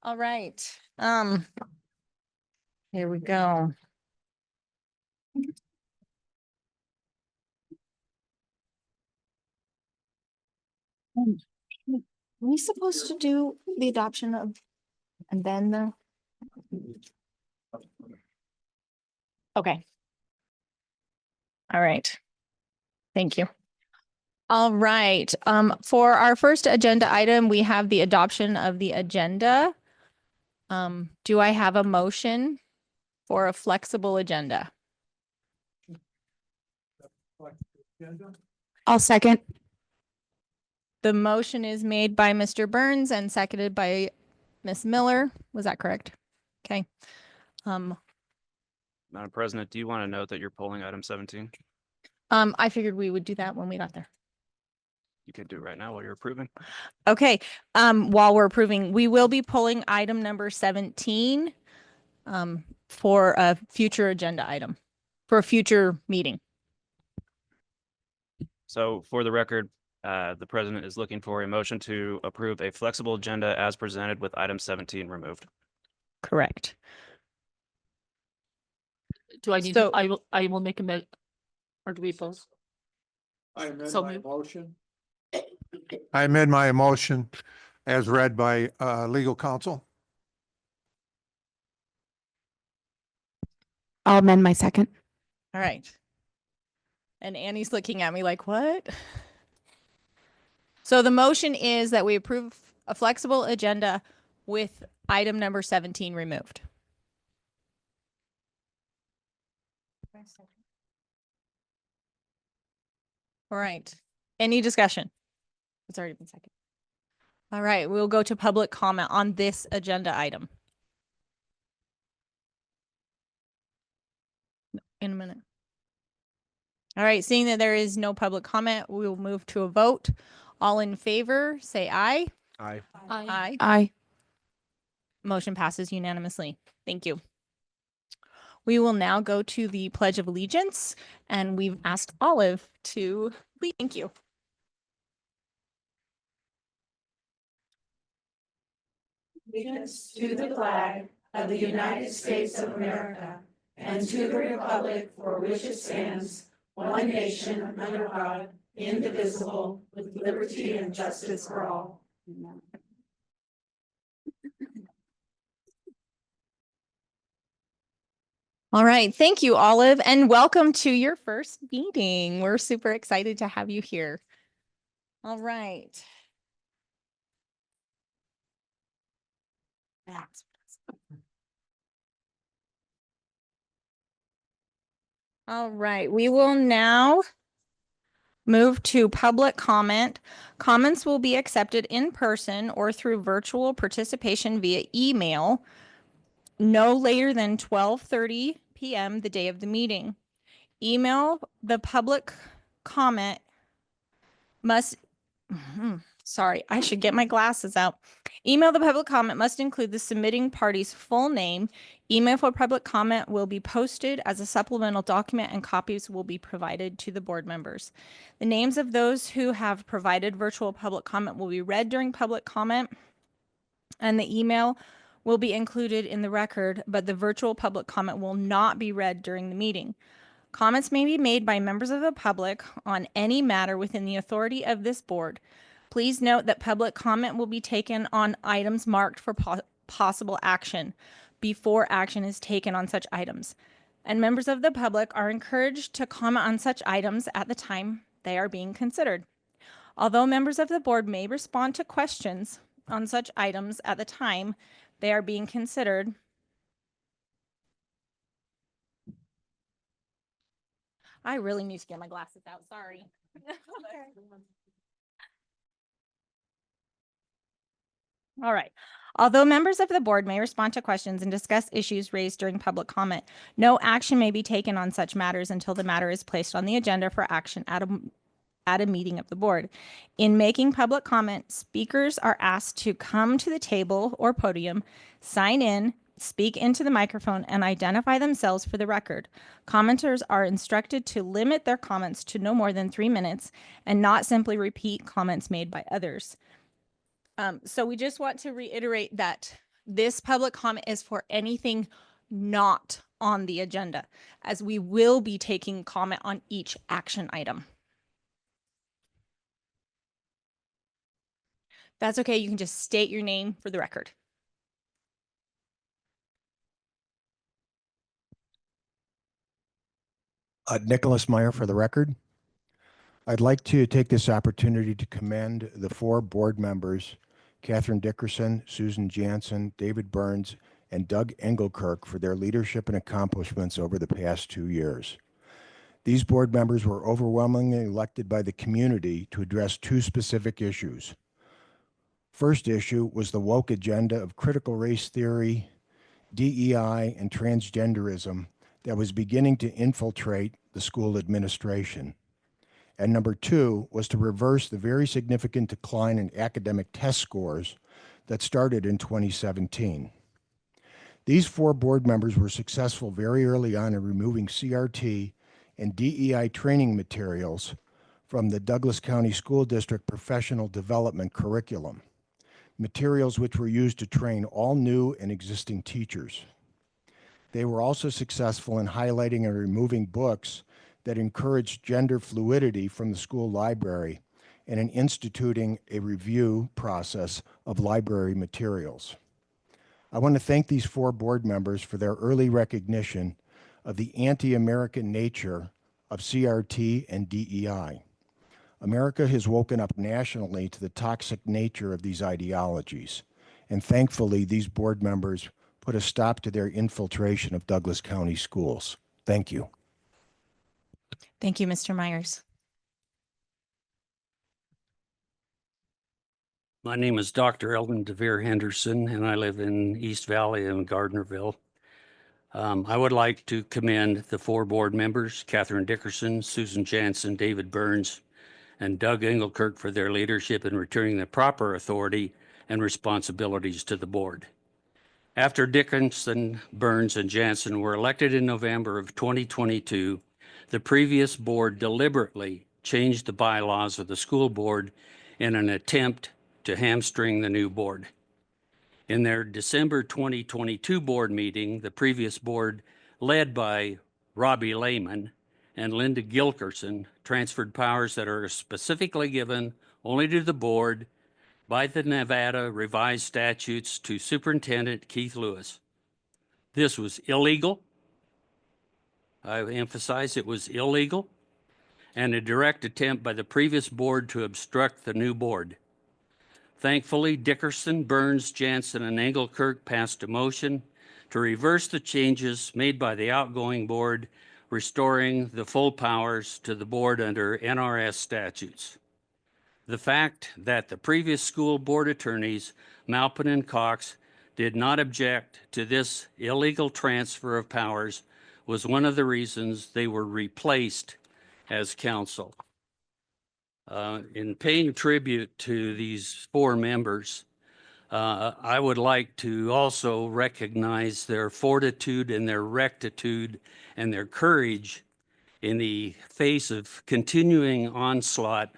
All right. Here we go. Are we supposed to do the adoption of, and then the? Okay. All right. Thank you. All right. For our first agenda item, we have the adoption of the agenda. Do I have a motion for a flexible agenda? I'll second. The motion is made by Mr. Burns and seconded by Ms. Miller. Was that correct? Okay. Madam President, do you want to note that you're polling item 17? I figured we would do that when we got there. You can do it right now while you're approving. Okay. While we're approving, we will be pulling item number 17 for a future agenda item for a future meeting. So for the record, the president is looking for a motion to approve a flexible agenda as presented with item 17 removed. Correct. Do I need, So- I will make a or do we both? I amend So my moved. motion. I amend my motion as read by legal counsel. I'll amend my second. All right. And Annie's looking at me like, what? So the motion is that we approve a flexible agenda with item number 17 removed. All right. Any discussion? It's already been seconded. All right, we'll go to public comment on this agenda item. In a minute. All right, seeing that there is no public comment, we will move to a vote. All in favor, say aye. Aye. Aye. Aye. Motion passes unanimously. Thank you. We will now go to the Pledge of Allegiance, and we've asked Olive to lead. Thank you. Allegiance to the flag of the United States of America and to the republic for which it stands, one nation under God, indivisible, with liberty and justice for all. All right. Thank you, Olive, and welcome to your first meeting. We're super excited to have you here. All right. All right. We will now move to public comment. Comments will be accepted in person or through virtual participation via email no later than 12:30 p.m. the day of the meeting. Email the public comment must, sorry, I should get my glasses out. Email the public comment must include the submitting party's full name. Email for public comment will be posted as a supplemental document and copies will be provided to the board members. The names of those who have provided virtual public comment will be read during public comment, and the email will be included in the record, but the virtual public comment will not be read during the meeting. Comments may be made by members of the public on any matter within the authority of this board. Please note that public comment will be taken on items marked for possible action before action is taken on such items. And members of the public are encouraged to comment on such items at the time they are being considered. Although members of the board may respond to questions on such items at the time they are being considered, I really need to get my glasses out. Sorry. All right. Although members of the board may respond to questions and discuss issues raised during public comment, no action may be taken on such matters until the matter is placed on the agenda for action at a meeting of the board. In making public comment, speakers are asked to come to the table or podium, sign in, speak into the microphone, and identify themselves for the record. Commenters are instructed to limit their comments to no more than 3 minutes and not simply repeat comments made by others. So we just want to reiterate that this public comment is for anything not on the agenda, as we will be taking comment on each action item. That's okay. You can just state your name for the record. Nicholas Meyer for the record. I'd like to take this opportunity to commend the 4 board members, Catherine Dickerson, Susan Jansen, David Burns, and Doug Engelkirk, for their leadership and accomplishments over the past 2 years. These board members were overwhelmingly elected by the community to address 2 specific issues. First issue was the woke agenda of critical race theory, DEI, and transgenderism that was beginning to infiltrate the school administration. And number 2 was to reverse the very significant decline in academic test scores that started in 2017. These 4 board members were successful very early on in removing CRT and DEI training materials from the Douglas County School District professional development curriculum, materials which were used to train all new and existing teachers. They were also successful in highlighting and removing books that encouraged gender fluidity from the school library and in instituting a review process of library materials. I want to thank these 4 board members for their early recognition of the anti-American nature of CRT and DEI. America has woken up nationally to the toxic nature of these ideologies, and thankfully these board members put a stop to their infiltration of Douglas County schools. Thank you. Thank you, Mr. Myers. My name is Dr. Eldon DeVere Henderson, and I live in East Valley in Gardnerville. I would like to commend the 4 board members, Catherine Dickerson, Susan Jansen, David Burns, and Doug Engelkirk, for their leadership in returning the proper authority and responsibilities to the board. After Dickerson, Burns, and Jansen were elected in November of 2022, the previous board deliberately changed the bylaws of the school board in an attempt to hamstring the new board. In their December 2022 board meeting, the previous board, led by Robbie Lehman and Linda Gilkerson, transferred powers that are specifically given only to the board by the Nevada revised statutes to Superintendent Keith Lewis. This was illegal. I emphasize it was illegal, and a direct attempt by the previous board to obstruct the new board. Thankfully, Dickerson, Burns, Jansen, and Engelkirk passed a motion to reverse the changes made by the outgoing board, restoring the full powers to the board under NRS statutes. The fact that the previous school board attorneys, Maupin and Cox, did not object to this illegal transfer of powers was one of the reasons they were replaced as counsel. In paying tribute to these 4 members, I would like to also recognize their fortitude and their rectitude and their courage in the face of continuing onslaught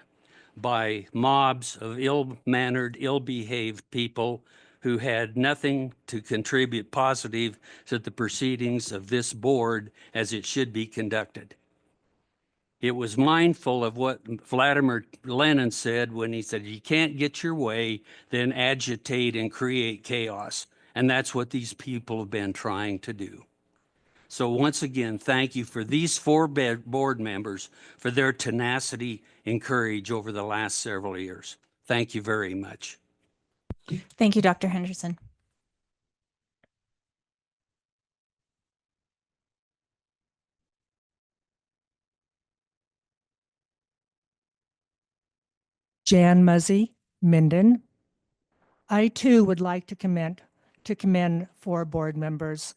by mobs of ill-mannered, ill-behaved people who had nothing to contribute positive to the proceedings of this board as it should be conducted. It was mindful of what Vladimir Lenin said when he said, you can't get your way, then agitate and create chaos. And that's what these people have been trying to do. So once again, thank you for these 4 board members for their tenacity and courage over the last several years. Thank you very much. Thank you, Dr. Henderson. Jan Muzzy, Minden. I too would like to commend 4 board members,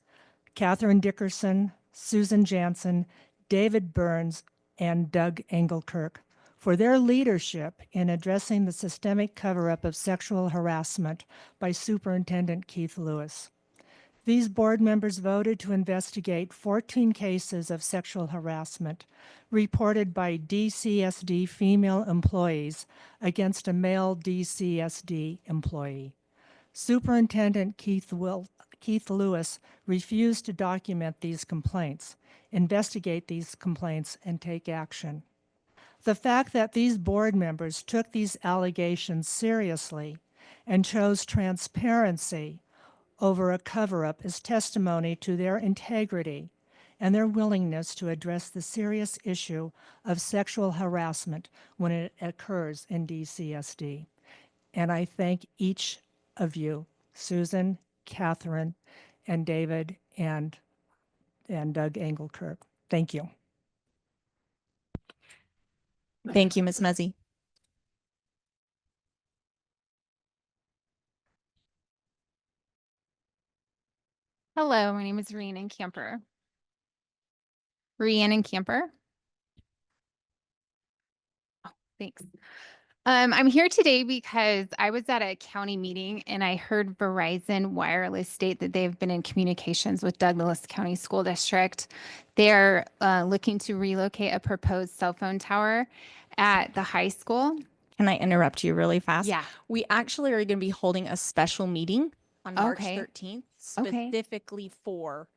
Catherine Dickerson, Susan Jansen, David Burns, and Doug Engelkirk, for their leadership in addressing the systemic cover-up of sexual harassment by Superintendent Keith Lewis. These board members voted to investigate 14 cases of sexual harassment reported by DCSD female employees against a male DCSD employee. Superintendent Keith Lewis refused to document these complaints, investigate these complaints, and take action. The fact that these board members took these allegations seriously and chose transparency over a cover-up is testimony to their integrity and their willingness to address the serious issue of sexual harassment when it occurs in DCSD. And I thank each of you, Susan, Catherine, and David, and Doug Engelkirk. Thank you. Thank you, Ms. Muzzy. Hello, my name is Rhiannon Camper. Rhiannon Camper. Oh, thanks. I'm here today because I was at a county meeting and I heard Verizon Wireless state that they've been in communications with Douglas County School District. They're looking to relocate a proposed cell phone tower at the high school. Can I interrupt you really fast? Yeah. We actually are going to be holding a special meeting on March Okay. 13th, Okay. specifically for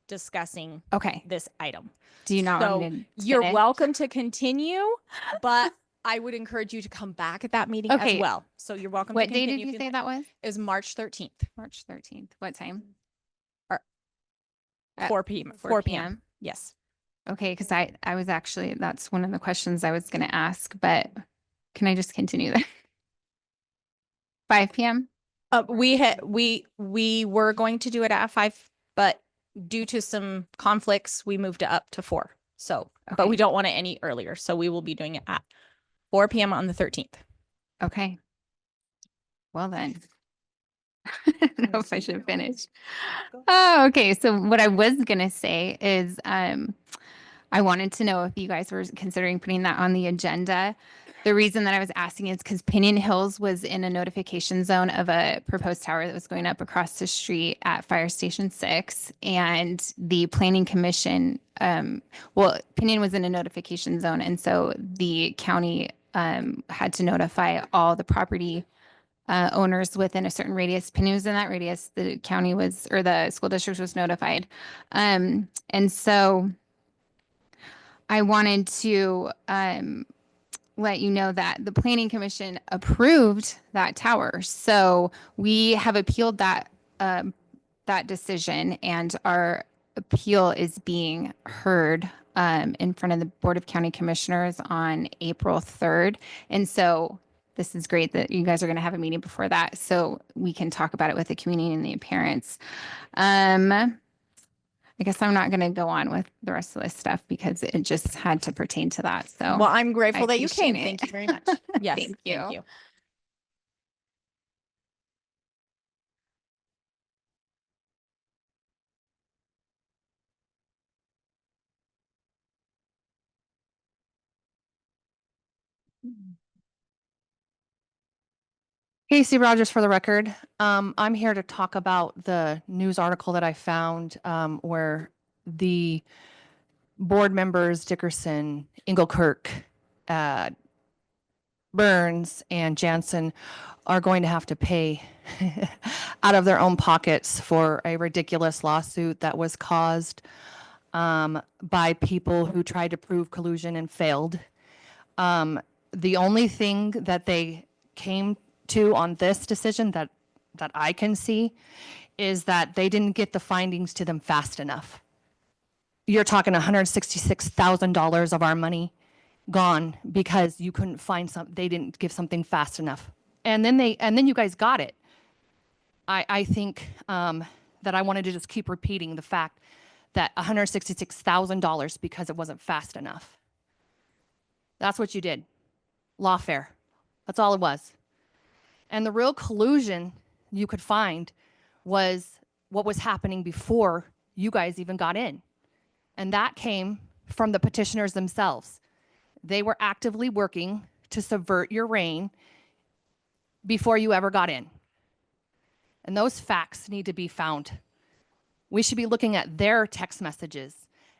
discussing Okay. this item. Do you not So want me to you're finish? welcome to continue, but I would encourage you to come back at that meeting Okay. as well. So you're welcome What to day continue. did if you you'd say like. that was? It was March 13th, March 13th. What time? 4 p.m. 4 4 p.m. Yes. Okay, because I was actually, that's one of the questions I was going to ask, but can I just continue that? 5 p.m.? We were going to do it at 5, but due to some conflicts, we moved it up to 4. So, but we Okay. don't want it any earlier. So we will be doing it at 4 p.m. on the 13th. Okay. Well then. I don't know if I should finish. Oh, okay. So what I was gonna say is I wanted to know if you guys were considering putting that on the agenda. The reason that I was asking is because Pinion Hills was in a notification zone of a proposed tower that was going up across the street at Fire Station 6. And the Planning Commission, Pinion was in a notification zone. And so the county had to notify all the property owners within a certain radius. Pinion was in that radius. The county was, or the school district was notified. And so I wanted to let you know that the Planning Commission approved that tower. So we have appealed that that decision, and our appeal is being heard in front of the Board of County Commissioners on April 3rd. And so this is great that you guys are going to have a meeting before that so we can talk about it with the community and the parents. I guess I'm not going to go on with the rest of this stuff because it just had to pertain to that. So Well, I'm grateful that you came. appreciate it. Thank you very much. Yes. Thank you. Thank you. Casey Rogers for the record. I'm here to talk about the news article that I found where the board members Dickerson, Engelkirk, Burns, and Jansen are going to have to pay out of their own pockets for a ridiculous lawsuit that was caused by people who tried to prove collusion and failed. The only thing that they came to on this decision that I can see is that they didn't get the findings to them fast enough. You're talking $166,000 of our money gone because you couldn't find they didn't give something fast enough. And then you guys got it. I think that I wanted to just keep repeating the fact that $166,000 because it wasn't fast enough. That's what you did. Lawfare. That's all it was. And the real collusion you could find was what was happening before you guys even got in. And that came from the petitioners themselves. They were actively working to subvert your reign before you ever got in. And those facts need to be found. We should be looking at their text messages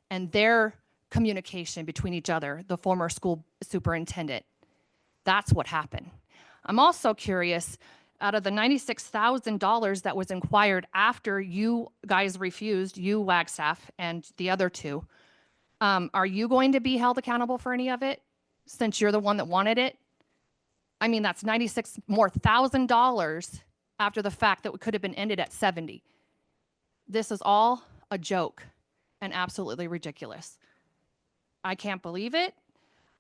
and their communication between each other, the former school superintendent. That's what happened. I'm also curious, out of the $96,000 that was inquired after you guys refused, you Wagstaff and the other two, are you going to be held accountable for any of it since you're the one that wanted it? I mean, that's $96,000 more after the fact that could have been ended at 70. This is all a joke and absolutely ridiculous. I can't believe it.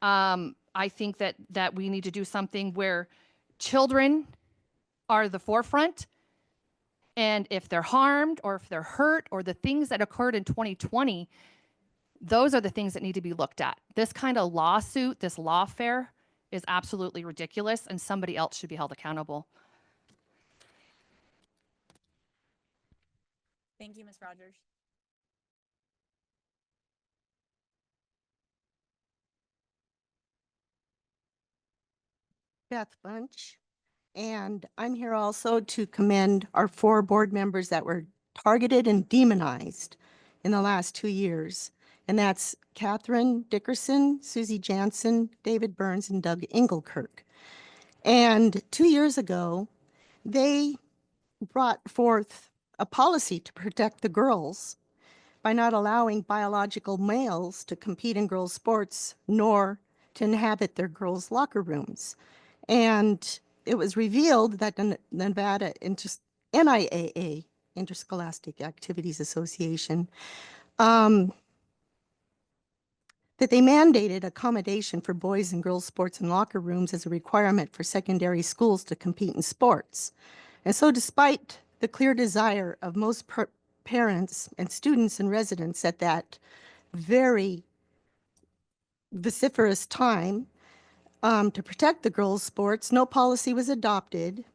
I think that we need to do something where children are the forefront. And if they're harmed or if they're hurt or the things that occurred in 2020, those are the things that need to be looked at. This kind of lawsuit, this lawfare is absolutely ridiculous and somebody else should be held accountable. Thank you, Ms. Rogers. Beth Bunch, and I'm here also to commend our 4 board members that were targeted and demonized in the last 2 years. And that's Catherine Dickerson, Susie Jansen, David Burns, and Doug Engelkirk. And 2 years ago, they brought forth a policy to protect the girls by not allowing biological males to compete in girls' sports, nor to inhabit their girls' locker rooms. And it was revealed that the Nevada NIAA, Interscholastic Activities Association, that they mandated accommodation for boys and girls sports and locker rooms as a requirement for secondary schools to compete in sports. And so despite the clear desire of most parents and students and residents at that very vociferous time to protect the girls' sports, no policy was adopted,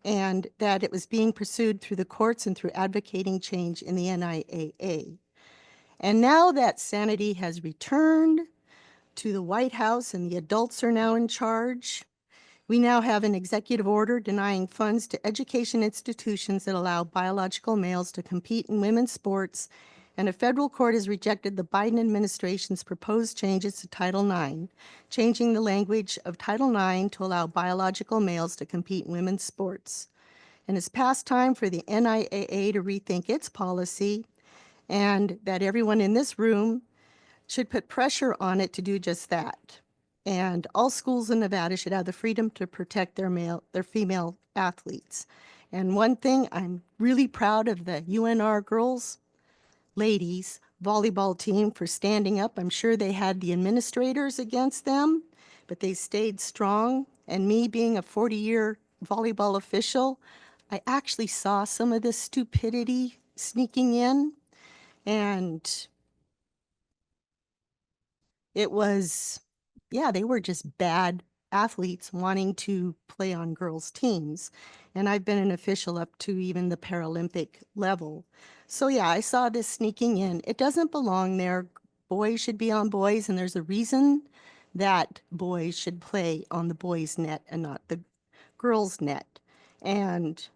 and that it was being pursued through the courts and through advocating change in the NIAA. And now that sanity has returned to the White House and the adults are now in charge, we now have an executive order denying funds to education institutions that allow biological males to compete in women's sports, and a federal court has rejected the Biden administration's proposed changes to Title IX, changing the language of Title IX to allow biological males to compete in women's sports. And it's past time for the NIAA to rethink its policy, and that everyone in this room should put pressure on it to do just that. And all schools in Nevada should have the freedom to protect their female athletes. And one thing, I'm really proud of the UNR girls, ladies volleyball team for standing up. I'm sure they had the administrators against them, but they stayed strong. And me being a 40-year volleyball official, I actually saw some of this stupidity sneaking in. And it was, yeah, they were just bad athletes wanting to play on girls' teams. And I've been an official up to even the Paralympic level. So yeah, I saw this sneaking in. It doesn't belong there. Boys should be on boys, and there's a reason that boys should play on the boys' net and not the girls' net. And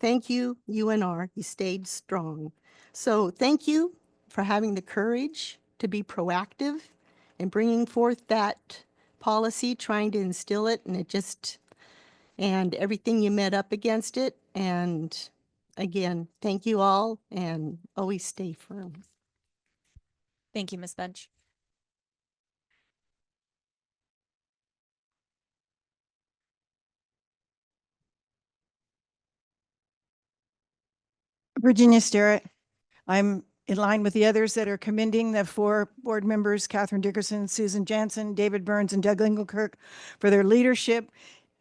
thank you, UNR, you stayed strong. So thank you for having the courage to be proactive and bringing forth that policy, trying to instill it, and everything you met up against it. And again, thank you all, and always stay firm. Thank you, Ms. Bench. Virginia Sterrett. I'm in line with the others that are commending the 4 board members, Catherine Dickerson, Susan Jansen, David Burns, and Doug Engelkirk, for their leadership,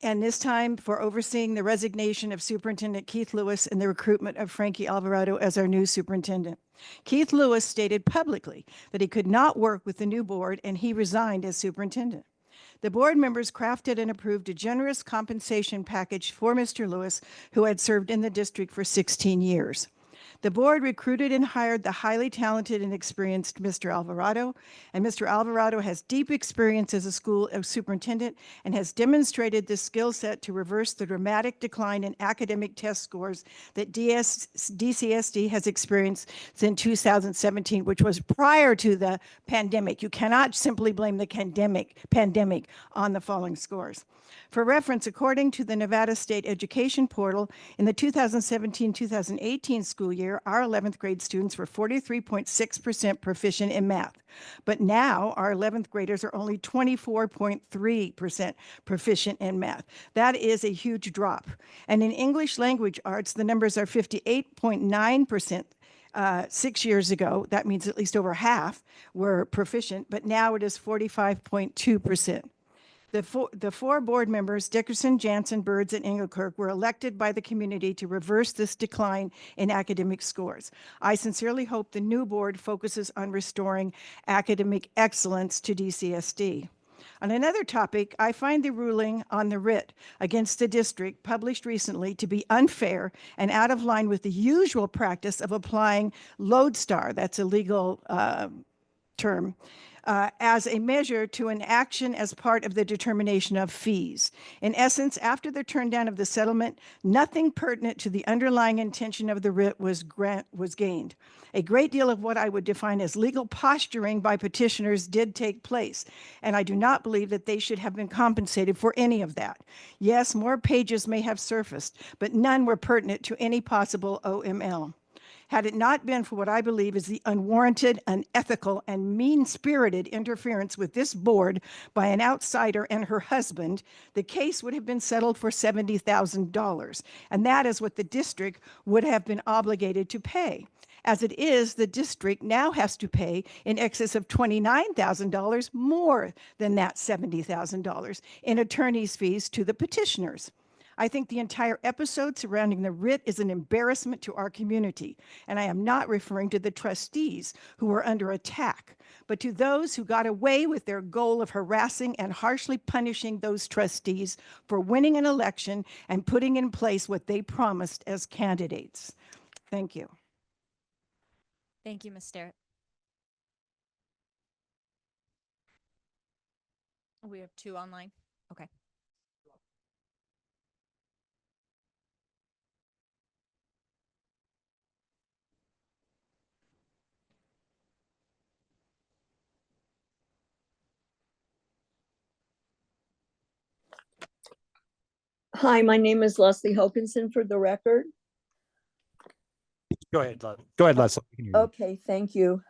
and this time for overseeing the resignation of Superintendent Keith Lewis and the recruitment of Frankie Alvarado as our new superintendent. Keith Lewis stated publicly that he could not work with the new board, and he resigned as superintendent. The board members crafted and approved a generous compensation package for Mr. Lewis, who had served in the district for 16 years. The board recruited and hired the highly talented and experienced Mr. Alvarado, and Mr. Alvarado has deep experience as a school superintendent and has demonstrated this skill set to reverse the dramatic decline in academic test scores that DCSD has experienced since 2017, which was prior to the pandemic. You cannot simply blame the pandemic on the falling scores. For reference, according to the Nevada State Education Portal, in the 2017-2018 school year, our 11th grade students were 43.6% proficient in math. But now our 11th graders are only 24.3% proficient in math. That is a huge drop. And in English language arts, the numbers are 58.9%. 6 years ago, that means at least over half were proficient, but now it is 45.2%. The four board members, Dickerson, Jansen, Birds, and Engelkirk, were elected by the community to reverse this decline in academic scores. I sincerely hope the new board focuses on restoring academic excellence to DCSD. On another topic, I find the ruling on the writ against the district published recently to be unfair and out of line with the usual practice of applying lodestar, that's a legal term, as a measure to an action as part of the determination of fees. In essence, after the turndown of the settlement, nothing pertinent to the underlying intention of the writ was gained. A great deal of what I would define as legal posturing by petitioners did take place, and I do not believe that they should have been compensated for any of that. Yes, more pages may have surfaced, but none were pertinent to any possible OML. Had it not been for what I believe is the unwarranted, unethical, and mean-spirited interference with this board by an outsider and her husband, the case would have been settled for $70,000, and that is what the district would have been obligated to pay. As it is, the district now has to pay in excess of $29,000 more than that $70,000 in attorney's fees to the petitioners. I think the entire episode surrounding the writ is an embarrassment to our community, and I am not referring to the trustees who were under attack, but to those who got away with their goal of harassing and harshly punishing those trustees for winning an election and putting in place what they promised as candidates. Thank you. Thank you, Ms. Sterrett. We have two online. Okay. Hi, my name is Leslie Hokinson for the record. Go ahead, Leslie. We can hear you. Okay, thank you.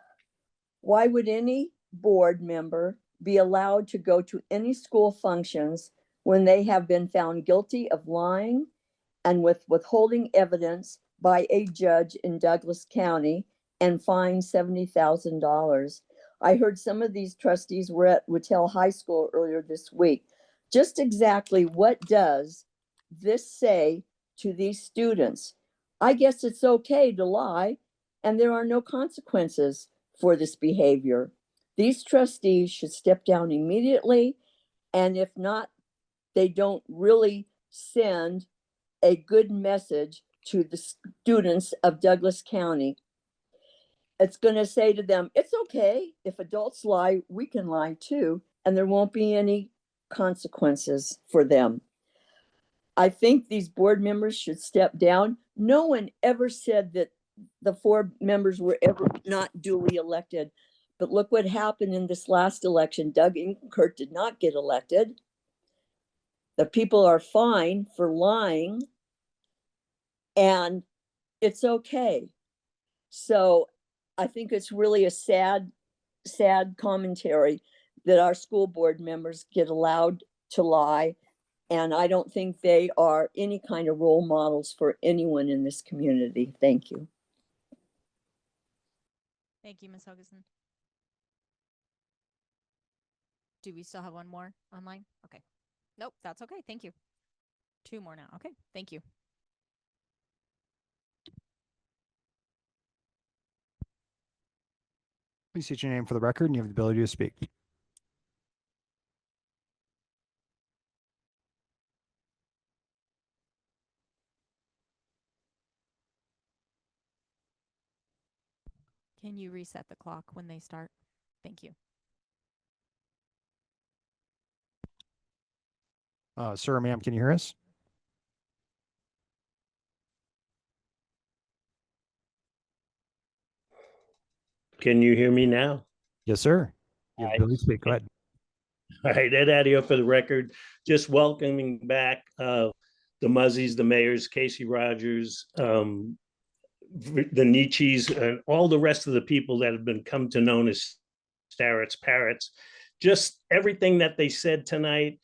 Why would any board member be allowed to go to any school functions when they have been found guilty of lying and with withholding evidence by a judge in Douglas County and fined $70,000? I heard some of these trustees were at Whitell High School earlier this week. Just exactly what does this say to these students? I guess it's okay to lie and there are no consequences for this behavior. These trustees should step down immediately, and if not, they don't really send a good message to the students of Douglas County. It's going to say to them, it's okay if adults lie, we can lie too, and there won't be any consequences for them. I think these board members should step down. No one ever said that the four members were ever not duly elected. But look what happened in this last election. Doug Engelkirk did not get elected. The people are fined for lying, and it's okay. So I think it's really a sad commentary that our school board members get allowed to lie. And I don't think they are any kind of role models for anyone in this community. Thank you. Thank you, Ms. Hogeson. Do we still have one more online? Okay. Nope, that's okay. Thank you. Two more now. Okay, thank you. Please state your name for the record and you have the ability to speak. Can you reset the clock when they start? Thank you. Sir, ma'am, can you hear us? Can you hear me now? Yes, sir. You have the ability to speak. Go ahead. All right, Ed Adio for the record, just welcoming back the Muzzies, the Mayors, Casey Rogers, the Nietzsche's, and all the rest of the people that have been come to known as Starrett's Parrots. Just everything that they said tonight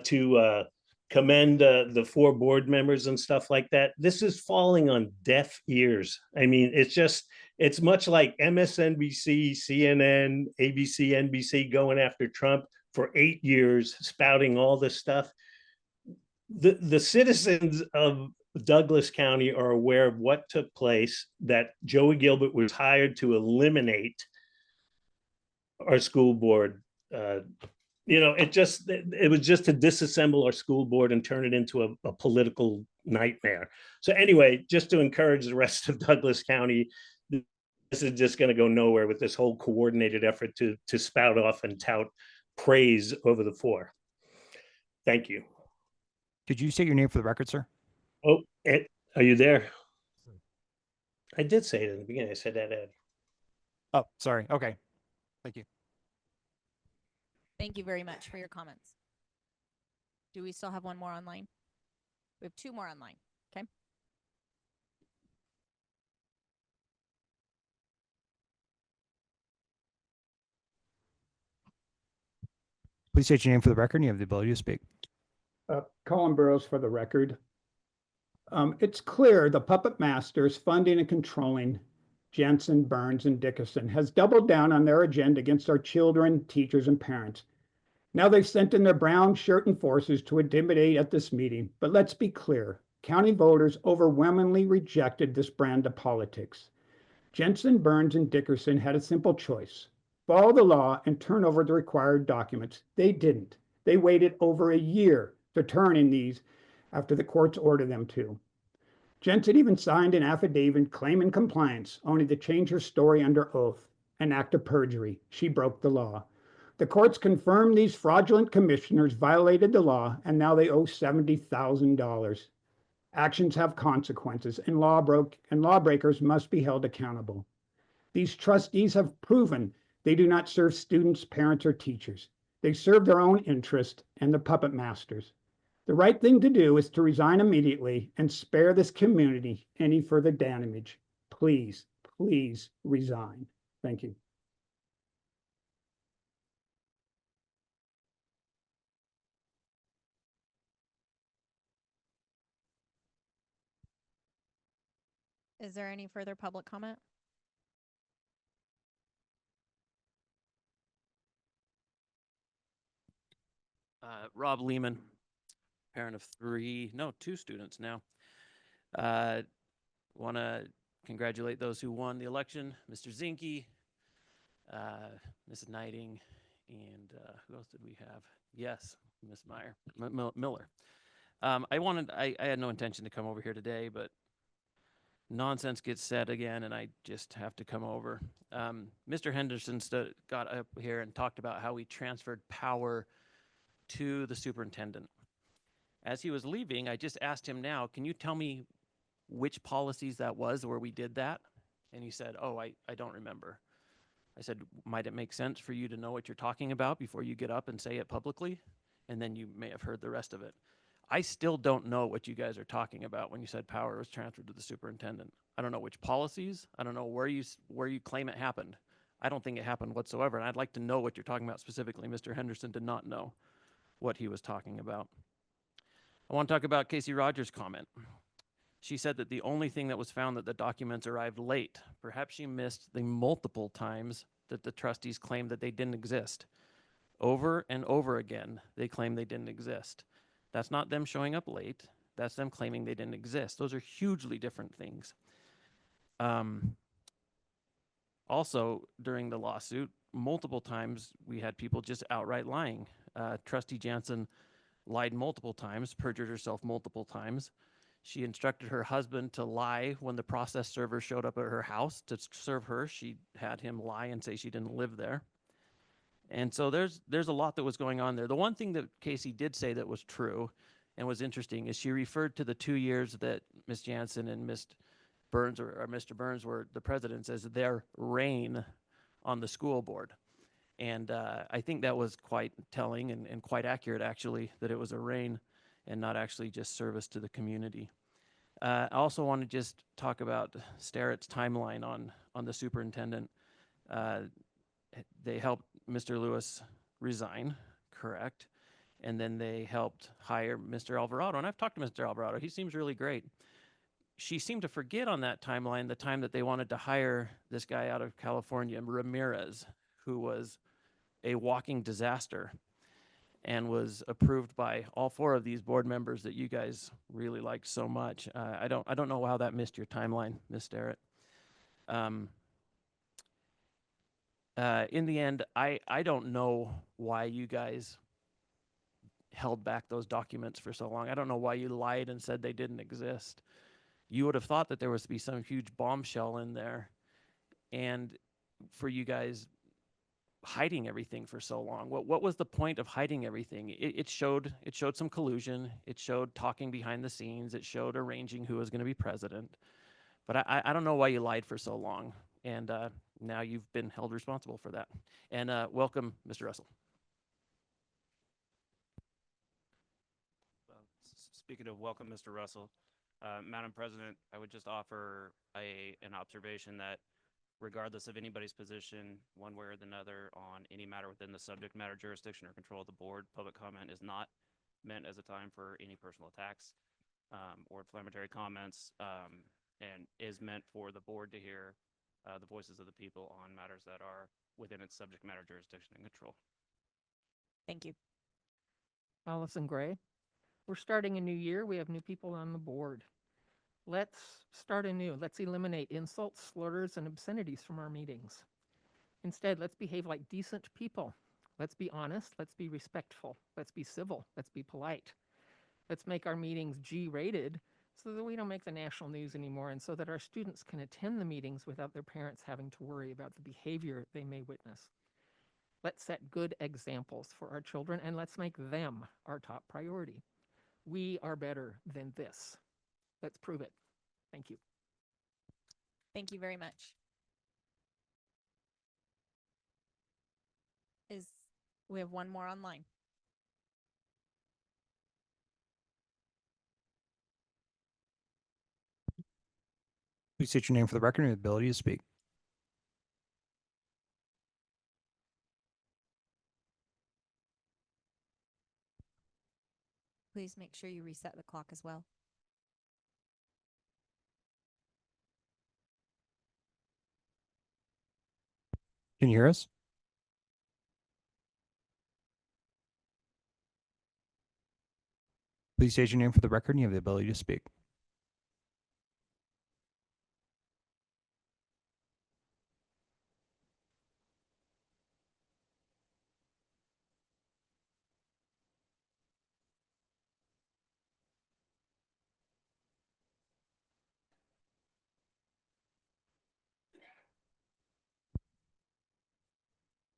to commend the 4 board members and stuff like that. This is falling on deaf ears. I mean, it's much like MSNBC, CNN, ABC, NBC going after Trump for 8 years, spouting all this stuff. The citizens of Douglas County are aware of what took place, that Joey Gilbert was hired to eliminate our school board. It was just to disassemble our school board and turn it into a political nightmare. So anyway, just to encourage the rest of Douglas County, this is just going to go nowhere with this whole coordinated effort to spout off and tout praise over the 4. Thank you. Could you state your name for the record, sir? Oh, Ed, are you there? I did say it in the beginning. I said that, Ed. Oh, sorry. Okay. Thank you. Thank you very much for your comments. Do we still have one more online? We have 2 more online. Okay. Please state your name for the record and you have the ability to speak. Colin Burrows for the record. It's clear the puppet masters funding and controlling Jensen, Burns, and Dickerson has doubled down on their agenda against our children, teachers, and parents. Now they've sent in their brown shirt and forces to intimidate at this meeting. But let's be clear, county voters overwhelmingly rejected this brand of politics. Jensen, Burns, and Dickerson had a simple choice: follow the law and turn over the required documents. They didn't. They waited over a year to turn in these after the courts ordered them to. Jensen even signed an affidavit claiming compliance, only to change her story under oath, an act of perjury. She broke the law. The courts confirmed these fraudulent commissioners violated the law, and now they owe $70,000. Actions have consequences, and lawbreakers must be held accountable. These trustees have proven they do not serve students, parents, or teachers. They serve their own interest and the puppet masters. The right thing to do is to resign immediately and spare this community any further damage. Please, please resign. Thank you. Is there any further public comment? Rob Lehman, parent of 2 students now. Want to congratulate those who won the election, Mr. Zinke, Mrs. Knighting, and who else did we have? Yes, Miss Miller. I had no intention to come over here today, but nonsense gets said again, and I just have to come over. Mr. Henderson got up here and talked about how we transferred power to the superintendent. As he was leaving, I just asked him now, can you tell me which policies that was where we did that? And he said, oh, I don't remember. I said, might it make sense for you to know what you're talking about before you get up and say it publicly? And then you may have heard the rest of it. I still don't know what you guys are talking about when you said power was transferred to the superintendent. I don't know which policies. I don't know where you claim it happened. I don't think it happened whatsoever. And I'd like to know what you're talking about specifically. Mr. Henderson did not know what he was talking about. I want to talk about Casey Rogers' comment. She said that the only thing that was found that the documents arrived late. Perhaps she missed the multiple times that the trustees claimed that they didn't exist. Over and over again, they claim they didn't exist. That's not them showing up late. That's them claiming they didn't exist. Those are hugely different things. Also, during the lawsuit, multiple times we had people just outright lying. Trustee Jansen lied multiple times, perjured herself multiple times. She instructed her husband to lie when the process server showed up at her house to serve her. She had him lie and say she didn't live there. And so there's a lot that was going on there. The one thing that Casey did say that was true and was interesting is she referred to the 2 years that Ms. Jansen and Ms. Burns or Mr. Burns were the presidents as their reign on the school board. And I think that was quite telling and quite accurate, actually, that it was a reign and not actually just service to the community. I also want to just talk about Starrett's timeline on the superintendent. They helped Mr. Lewis resign, correct? And then they helped hire Mr. Alvarado. And I've talked to Mr. Alvarado. He seems really great. She seemed to forget on that timeline the time that they wanted to hire this guy out of California, Ramirez, who was a walking disaster and was approved by all 4 of these board members that you guys really liked so much. I don't know how that missed your timeline, Ms. Starrett. In the end, I don't know why you guys held back those documents for so long. I don't know why you lied and said they didn't exist. You would have thought that there was to be some huge bombshell in there, and for you guys hiding everything for so long. What was the point of hiding everything? It showed some collusion. It showed talking behind the scenes. It showed arranging who was going to be president. But I don't know why you lied for so long, and now you've been held responsible for that. And welcome, Mr. Russell. Well, speaking of welcome, Mr. Russell, Madam President, I would just offer an observation that regardless of anybody's position, one way or another, on any matter within the subject matter jurisdiction or control of the board, public comment is not meant as a time for any personal attacks or inflammatory comments, and is meant for the board to hear the voices of the people on matters that are within its subject matter jurisdiction and control. Thank you. Allison Gray. We're starting a new year. We have new people on the board. Let's start anew. Let's eliminate insults, slurs, and obscenities from our meetings. Instead, let's behave like decent people. Let's be honest. Let's be respectful. Let's be civil. Let's be polite. Let's make our meetings G-rated so that we don't make the national news anymore, and so that our students can attend the meetings without their parents having to worry about the behavior they may witness. Let's set good examples for our children, and let's make them our top priority. We are better than this. Let's prove it. Thank you. Thank you very much. We have one more online. Please state your name for the record and your ability to speak. Please make sure you reset the clock as well. Can you hear us? Please state your name for the record and you have the ability to speak.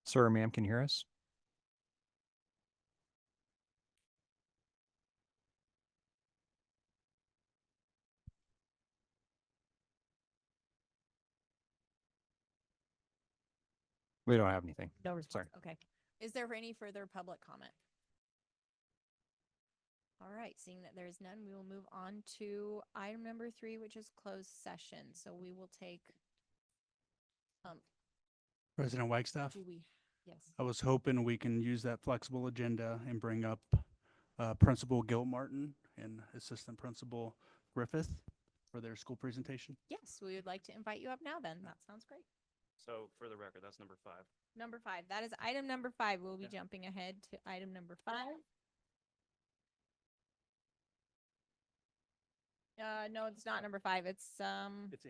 Sir or ma'am, can you hear us? We don't have anything. No response. Sorry. Okay. Is there any further public comment? All right, seeing that there is none, we will move on to item number 3, which is closed session. So we will take, President Wagstaff, yes. I was hoping we can use that flexible agenda and bring up Principal Gil Martin and Assistant Principal Griffith for their school presentation. Yes, we would like to invite you up now then. That sounds great. So for the record, that's number 5. Number 5, that is item number 5. We'll be jumping ahead to item number 5. No, it's not number 5. It's It's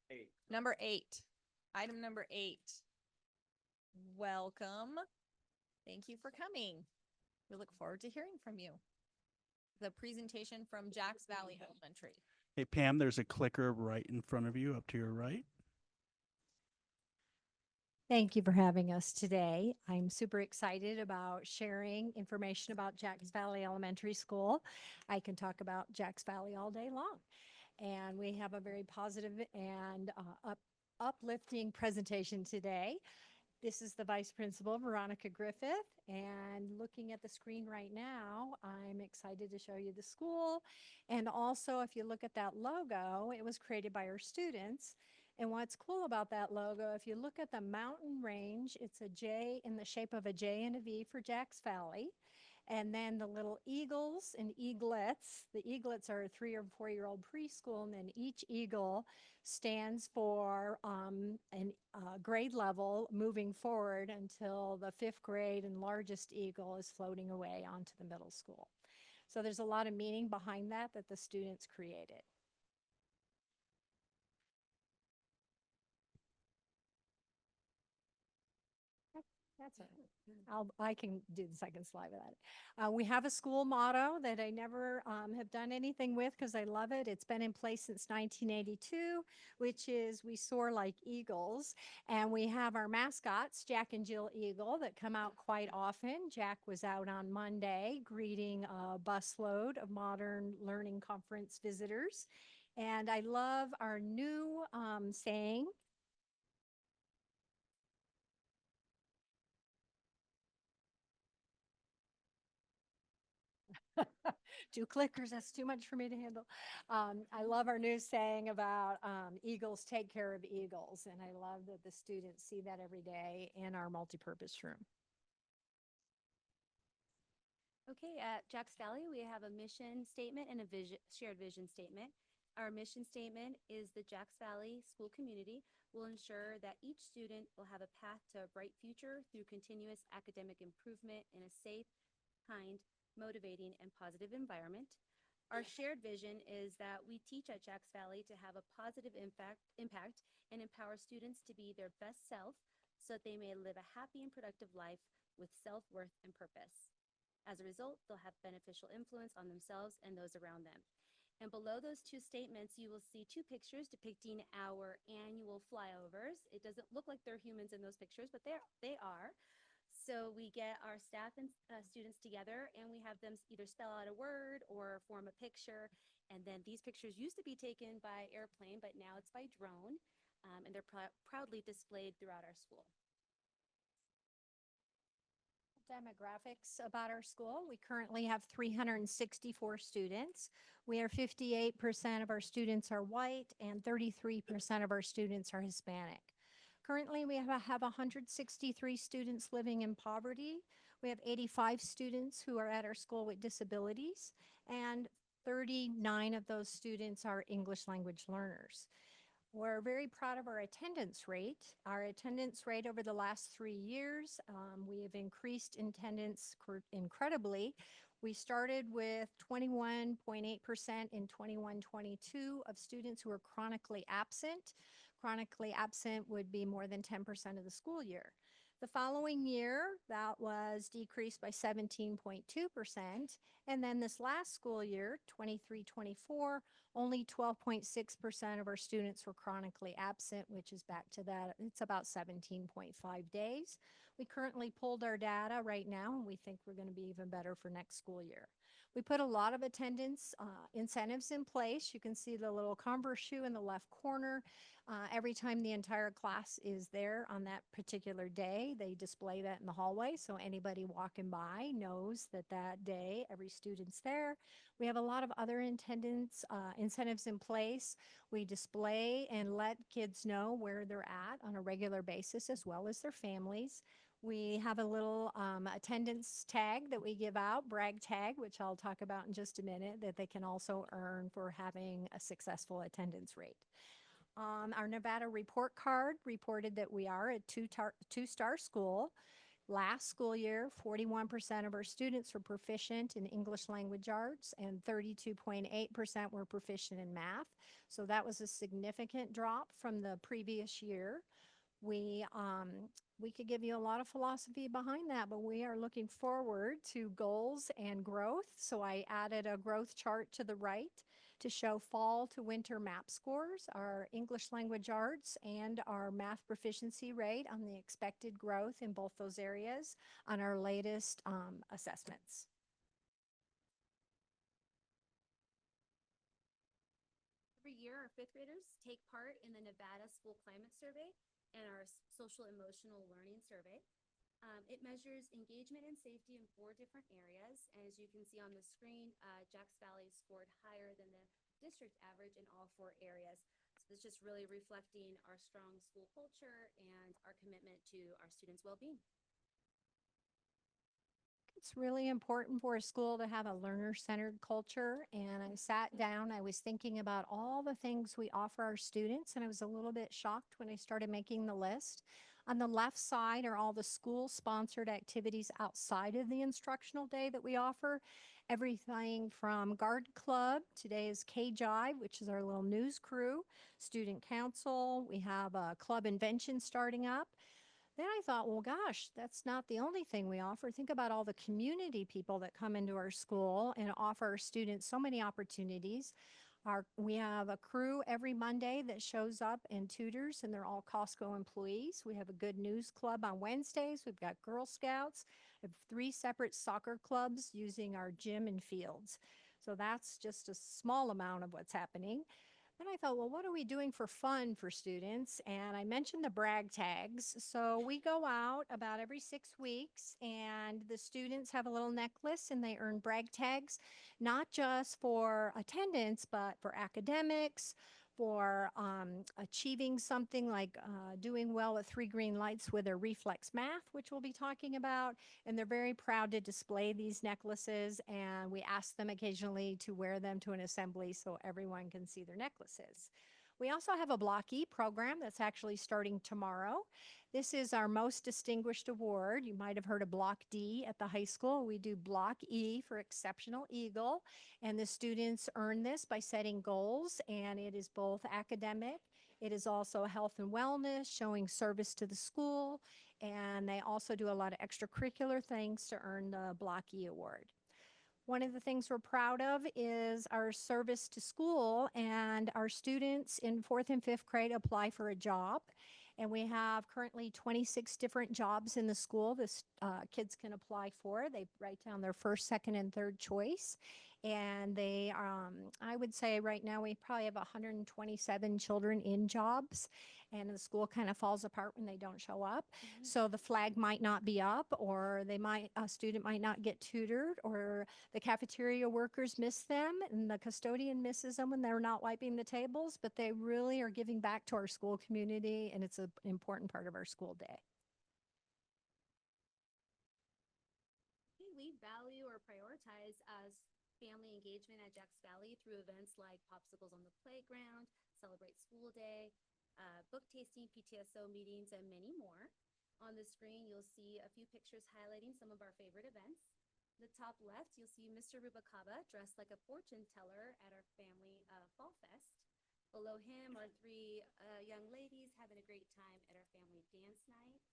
8. number 8. Item number 8. Welcome. Thank you for coming. We look forward to hearing from you. the presentation from Jacks Valley Elementary. Hey, Pam, there's a clicker right in front of you, up to your right. Thank you for having us today. I'm super excited about sharing information about Jacks Valley Elementary School. I can talk about Jacks Valley all day long. And we have a very positive and uplifting presentation today. This is the Vice Principal, Veronica Griffith, and looking at the screen right now, I'm excited to show you the school. And also, if you look at that logo, it was created by our students. And what's cool about that logo, if you look at the mountain range, it's a J in the shape of a J and a V for Jacks Valley. And then the little eagles and eaglets, the eaglets are a 3 or 4-year-old preschool, and then each eagle stands for grade level moving forward until the 5th grade, and largest eagle is floating away onto the middle school. So there's a lot of meaning behind that the students created. That's it. I can do the second slide of that. We have a school motto that I never have done anything with because I love it. It's been in place since 1982, which is we soar like eagles. And we have our mascots, Jack and Jill Eagle, that come out quite often. Jack was out on Monday greeting a busload of Modern Learning Conference visitors. And I love our new saying, two clickers, that's too much for me to handle. I love our new saying about eagles take care of eagles, and I love that the students see that every day in our multipurpose room. Okay, at Jacks Valley, we have a mission statement and a shared vision statement. Our mission statement is the Jacks Valley school community will ensure that each student will have a path to a bright future through continuous academic improvement in a safe, kind, motivating, and positive environment. Our shared vision is that we teach at Jacks Valley to have a positive impact and empower students to be their best self so that they may live a happy and productive life with self-worth and purpose. As a result, they'll have beneficial influence on themselves and those around them. And below those two statements, you will see two pictures depicting our annual flyovers. It doesn't look like they're humans in those pictures, but they are. So we get our staff and students together, and we have them either spell out a word or form a picture. And then these pictures used to be taken by airplane, but now it's by drone. And they're proudly displayed throughout our school. Demographics about our school. We currently have 364 students. We are 58% of our students are white and 33% of our students are Hispanic. Currently, we have 163 students living in poverty. We have 85 students who are at our school with disabilities, and 39 of those students are English language learners. We're very proud of our attendance rate. Our attendance rate over the last 3 years, we have increased attendance incredibly. We started with 21.8% in 21-22 of students who are chronically absent. Chronically absent would be more than 10% of the school year. The following year, that was decreased by 17.2%. And then this last school year, 23-24, only 12.6% of our students were chronically absent, which is back to that. It's about 17.5 days. We currently pulled our data right now, and we think we're going to be even better for next school year. We put a lot of attendance incentives in place. You can see the little Converse shoe in the left corner. Every time the entire class is there on that particular day, they display that in the hallway. So anybody walking by knows that that day, every student's there. We have a lot of other attendance incentives in place. We display and let kids know where they're at on a regular basis, as well as their families. We have a little attendance tag that we give out, brag tag, which I'll talk about in just a minute, that they can also earn for having a successful attendance rate. Our Nevada report card reported that we are a two-star school. Last school year, 41% of our students were proficient in English language arts and 32.8% were proficient in math. So that was a significant drop from the previous year. We could give you a lot of philosophy behind that, but we are looking forward to goals and growth. So I added a growth chart to the right to show fall to winter map scores, our English language arts and our math proficiency rate on the expected growth in both those areas on our latest assessments. Every year, our fifth graders take part in the Nevada School Climate Survey and our Social Emotional Learning Survey. It measures engagement and safety in 4 different areas. And as you can see on the screen, Jacks Valley scored higher than the district average in all 4 areas. So it's just really reflecting our strong school culture and our commitment to our students' well-being. It's really important for a school to have a learner-centered culture. And I sat down, I was thinking about all the things we offer our students, and I was a little bit shocked when I started making the list. On the left side are all the school-sponsored activities outside of the instructional day that we offer. Everything from Garden Club, today is K-Jive, which is our little news crew, Student Council, we have a Club Invention starting up. Then I thought, well, gosh, that's not the only thing we offer. Think about all the community people that come into our school and offer our students so many opportunities. We have a crew every Monday that shows up and tutors, and they're all Costco employees. We have a good news club on Wednesdays. We've got Girl Scouts. We have 3 separate soccer clubs using our gym and fields. So that's just a small amount of what's happening. Then I thought, well, what are we doing for fun for students? And I mentioned the brag tags. So we go out about every 6 weeks, and the students have a little necklace and they earn brag tags, not just for attendance, but for academics, for achieving something like doing well at 3 green lights with their reflex math, which we'll be talking about. And they're very proud to display these necklaces. And we ask them occasionally to wear them to an assembly so everyone can see their necklaces. We also have a Block E program that's actually starting tomorrow. This is our most distinguished award. You might have heard of Block D at the high school. We do Block E for Exceptional Eagle, and the students earn this by setting goals, and it is both academic, it is also health and wellness, showing service to the school, and they also do a lot of extracurricular things to earn the Block E award. One of the things we're proud of is our service to school, and our students in 4th and 5th grade apply for a job. And we have currently 26 different jobs in the school this kids can apply for. They write down their first, second, and third choice. And they, I would say right now we probably have 127 children in jobs, and the school kind of falls apart when they don't show up. So the flag might not be up, or a student might not get tutored, or the cafeteria workers miss them, and the custodian misses them when they're not wiping the tables, but they really are giving back to our school community, and it's an important part of our school day. We value or prioritize family engagement at Jacks Valley through events like Popsicles on the Playground, Celebrate School Day, book tasting, PTSO meetings, and many more. On the screen, you'll see a few pictures highlighting some of our favorite events. The top left, you'll see Mr. Rubacaba dressed like a fortune teller at our family Fall Fest. Below him are 3 young ladies having a great time at our family dance night.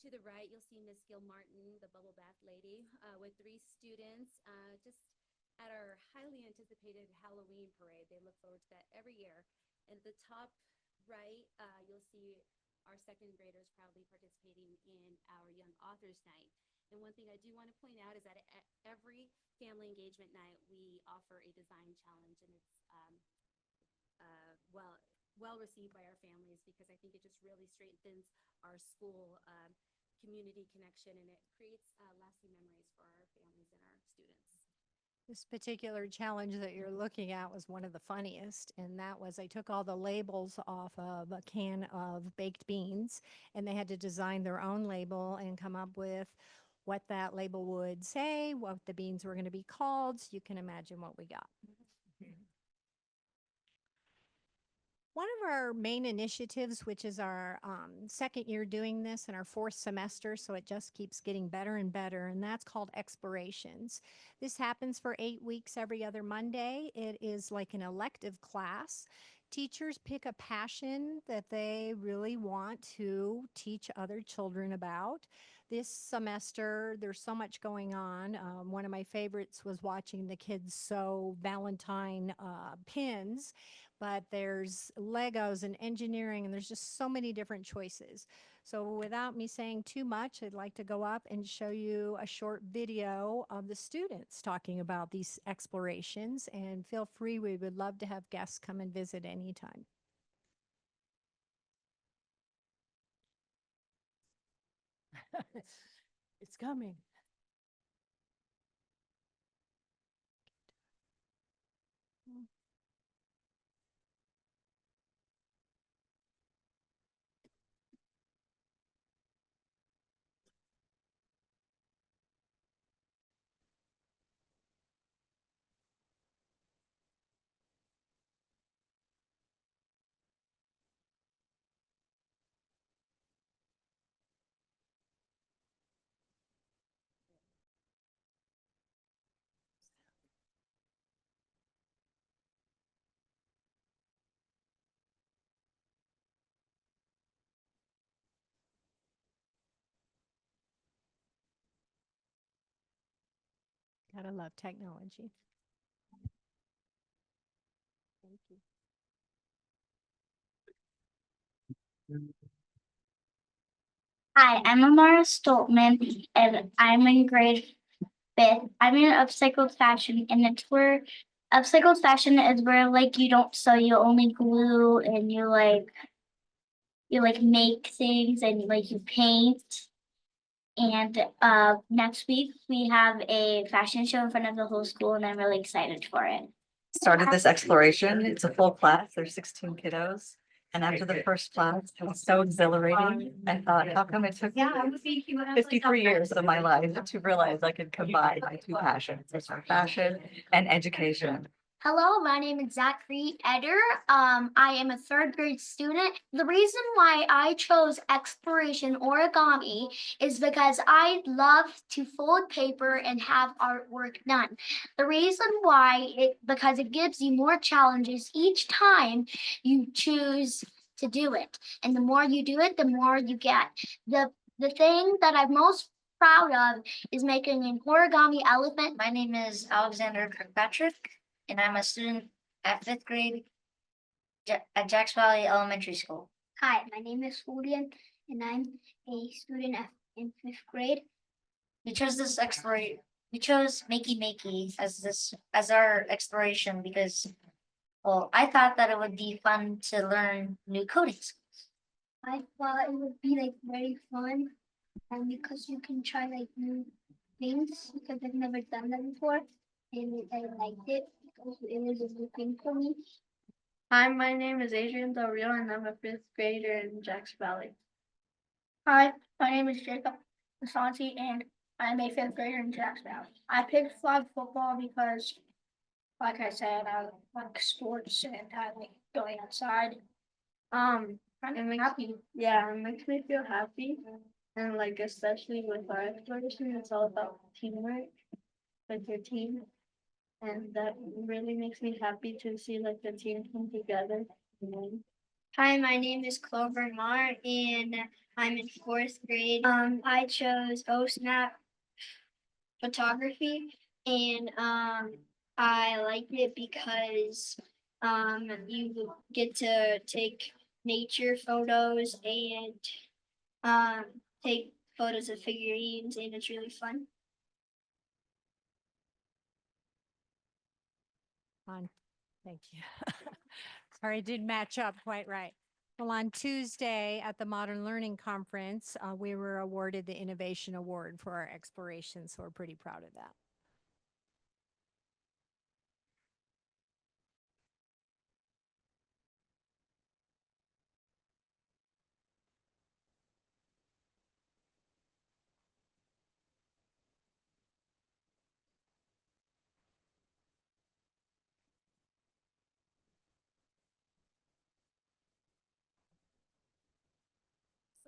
To the right, you'll see Miss Gil Martin, the bubble bath lady, with 3 students just at our highly anticipated Halloween parade. They look forward to that every year. And at the top right, you'll see our 2nd graders proudly participating in our Young Authors Night. And one thing I do want to point out is that at every family engagement night, we offer a design challenge, and it's well received by our families, because I think it just really strengthens our school community connection, and it creates lasting memories for our families and our students. This particular challenge that you're looking at was one of the funniest, and that was I took all the labels off of a can of baked beans, and they had to design their own label and come up with what that label would say, what the beans were going to be called. So you can imagine what we got. One of our main initiatives, which is our 2nd year doing this in our 4th semester, so it just keeps getting better and better, and that's called Explorations. This happens for 8 weeks every other Monday. It is like an elective class teachers pick a passion that they really want to teach other children about. This semester, there's so much going on. One of my favorites was watching the kids sew Valentine pins, but there's Legos and engineering, and there's just so many different choices. So without me saying too much, I'd like to go up and show you a short video of the students talking about these explorations, and feel free, we would love to have guests come and visit anytime. It's coming. Gotta love technology. Thank you. Hi, I'm Amara Stoltman, and I'm in grade 5th. I'm in upcycled fashion, and it's where upcycled fashion is where like you don't sew, you only glue, and you make things, and like you paint. And next week we have a fashion show in front of the whole school, and I'm really excited for it. Started this exploration. It's a full class. There's 16 kiddos. And after the first class, it was so exhilarating. I thought, how come it took me 53 years of my life to realize I could combine my two passions, which are fashion and education. Hello, my name is Zachary Eder. I am a 3rd grade student. The reason why I chose exploration origami is because I love to fold paper and have artwork done. The reason why because it gives you more challenges each time you choose to do it. And the more you do it, the more you get. The thing that I'm most proud of is making an origami elephant. My name is Alexander Kirkpatrick, and I'm a student at 5th grade at Jacks Valley Elementary School. Hi, my name is Julian, and I'm a student in 5th grade. We chose this we chose Makey Makey as our exploration because, well, I thought that it would be fun to learn new coding skills. I thought it would be like very fun, and because you can try like new things because I've never done that before, and I liked it because it was a new thing for me. Hi, my name is Adrian Del Rio, and I'm a 5th grader in Jacks Valley. Hi, my name is Jacob Asante, and I'm a 5th grader in Jacks Valley. I picked flag football because, like I said, I like sports and I like going outside. It makes happy. Yeah, it makes me feel happy, and like especially with our exploration, it's all about teamwork with your team, and that really makes me happy to see like the team come together. Hi, my name is Clover Mar, and I'm in 4th grade. I chose OSNAP photography, and I liked it because you get to take nature photos and take photos of figurines, and it's really fun. On. Thank you. Sorry, it didn't match up quite right. Well, on Tuesday at the Modern Learning Conference, we were awarded the Innovation Award for our exploration, so we're pretty proud of that.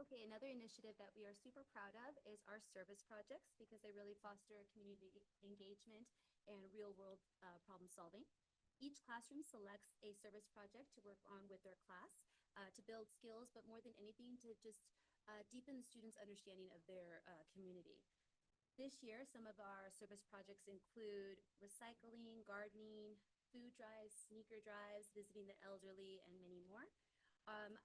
Okay, another initiative that we are super proud of is our service projects because they really foster community engagement and real world problem solving. Each classroom selects a service project to work on with their class to build skills, but more than anything to just deepen the students' understanding of their community. This year, some of our service projects include recycling, gardening, food drives, sneaker drives, visiting the elderly, and many more.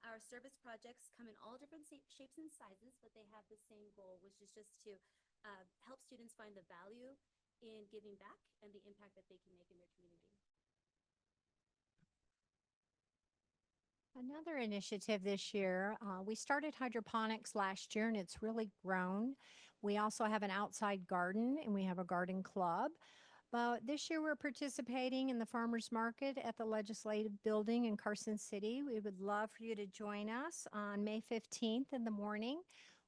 Our service projects come in all different shapes and sizes, but they have the same goal, which is just to help students find the value in giving back and the impact that they can make in their community. Another initiative this year, we started hydroponics last year and it's really grown. We also have an outside garden and we have a garden club. But this year we're participating in the farmers market at the legislative building in Carson City. We would love for you to join us on May 15th in the morning.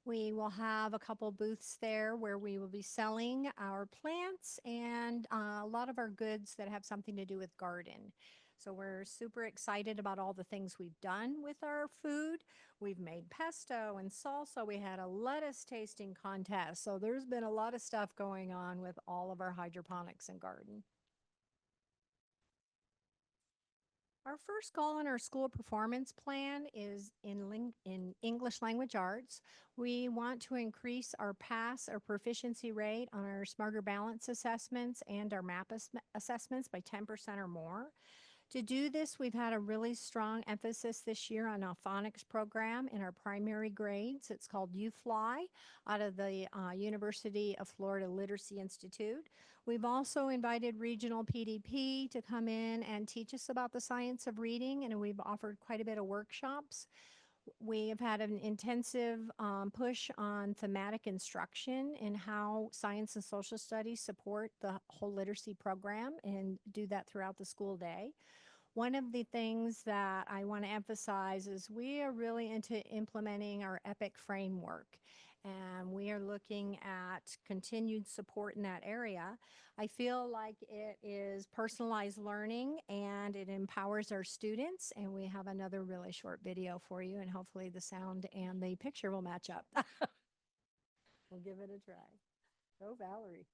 We will have a couple booths there where we will be selling our plants and a lot of our goods that have something to do with garden. So we're super excited about all the things we've done with our food. We've made pesto and salsa. We had a lettuce tasting contest. So there's been a lot of stuff going on with all of our hydroponics and garden. Our first goal in our school performance plan is in English language arts. We want to increase our pass or proficiency rate on our Smarter Balance assessments and our MAP assessments by 10% or more. To do this, we've had a really strong emphasis this year on a phonics program in our primary grades. It's called UFly out of the University of Florida Literacy Institute. We've also invited regional PDP to come in and teach us about the science of reading, and we've offered quite a bit of workshops. We have had an intensive push on thematic instruction and how science and social studies support the whole literacy program and do that throughout the school day. One of the things that I want to emphasize is we are really into implementing our EPIC framework, and we are looking at continued support in that area. I feel like it is personalized learning and it empowers our students, and we have another really short video for you, and hopefully the sound and the picture will match up. We'll give it a try. Go, Valerie.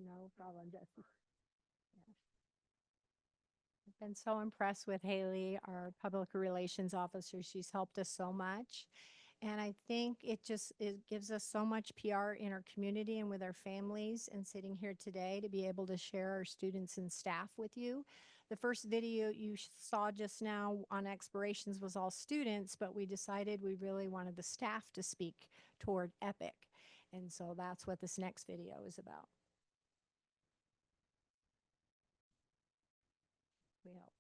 No problem, Jesse. Yeah. I've been so impressed with Haley, our public relations officer. She's helped us so much. And I think it gives us so much PR in our community and with our families, and sitting here today to be able to share our students and staff with you. The first video you saw just now on explorations was all students, but we decided we really wanted the staff to speak toward EPIC. And so that's what this next video is about. We hope.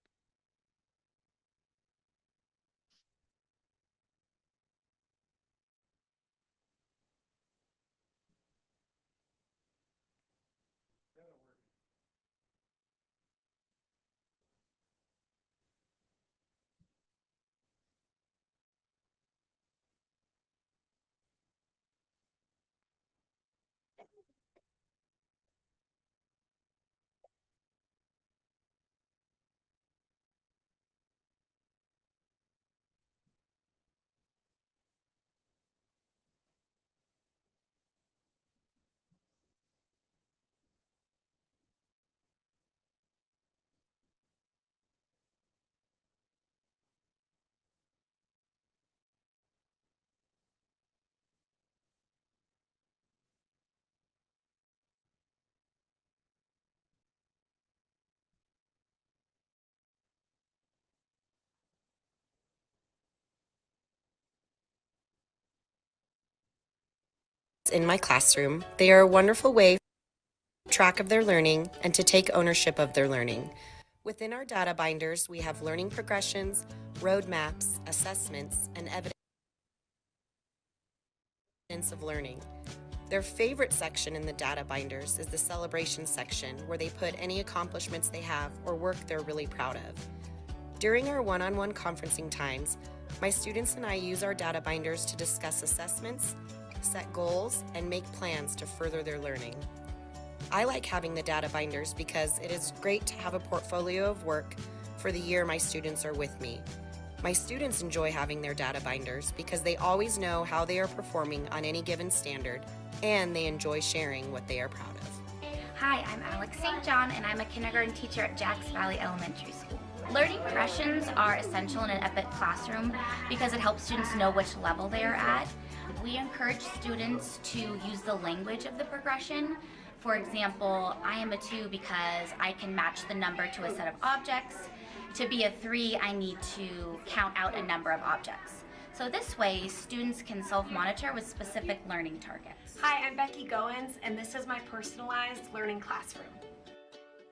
In my classroom, they are a wonderful way to keep track of their learning and to take ownership of their learning. Within our data binders, we have learning progressions, roadmaps, assessments, and evidence of learning. Their favorite section in the data binders is the celebration section, where they put any accomplishments they have or work they're really proud of. During our one-on-one conferencing times, my students and I use our data binders to discuss assessments, set goals, and make plans to further their learning. I like having the data binders because it is great to have a portfolio of work for the year my students are with me. My students enjoy having their data binders because they always know how they are performing on any given standard, and they enjoy sharing what they are proud of. Hi, I'm Alex St. John, and I'm a kindergarten teacher at Jacks Valley Elementary School. Learning progressions are essential in an EPIC classroom because it helps students know which level they are at. We encourage students to use the language of the progression. For example, I am a 2 because I can match the number to a set of objects. To be a 3, I need to count out a number of objects. So this way, students can self-monitor with specific learning targets. Hi, I'm Becky Goins, and this is my personalized learning classroom.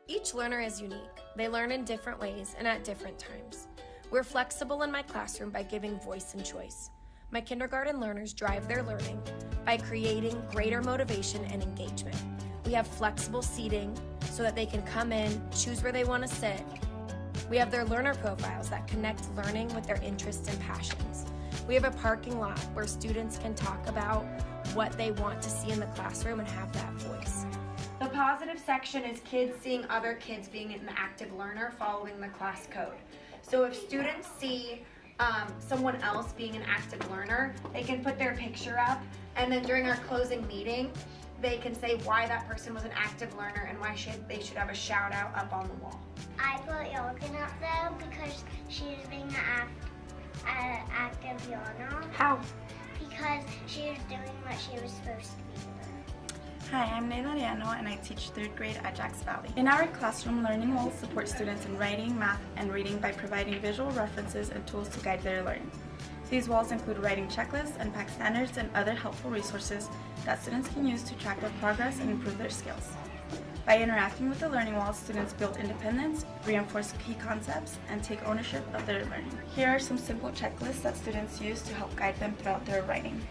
Each learner is unique. They learn in different ways and at different times. We're flexible in my classroom by giving voice and choice. My kindergarten learners drive their learning by creating greater motivation and engagement. We have flexible seating so that they can come in, choose where they want to sit. We have their learner profiles that connect learning with their interests and passions. We have a parking lot where students can talk about what they want to see in the classroom and have that voice. The positive section is kids seeing other kids being an active learner following the class code. So if students see someone else being an active learner, they can put their picture up, and then during our closing meeting, they can say why that person was an active learner and why they should have a shout out up on the wall. I put Yogan up there because she's being an active learner. How? Because she was doing what she was supposed to be doing. Hi, I'm Nayla Riano, and I teach 3rd grade at Jacks Valley. In our classroom, Learning Walls support students in writing, math, and reading by providing visual references and tools to guide their learning. These walls include writing checklists, unpack standards, and other helpful resources that students can use to track their progress and improve their skills. By interacting with the Learning Walls, students build independence, reinforce key concepts, and take ownership of their learning. Here are some simple checklists that students use to help guide them throughout their writing.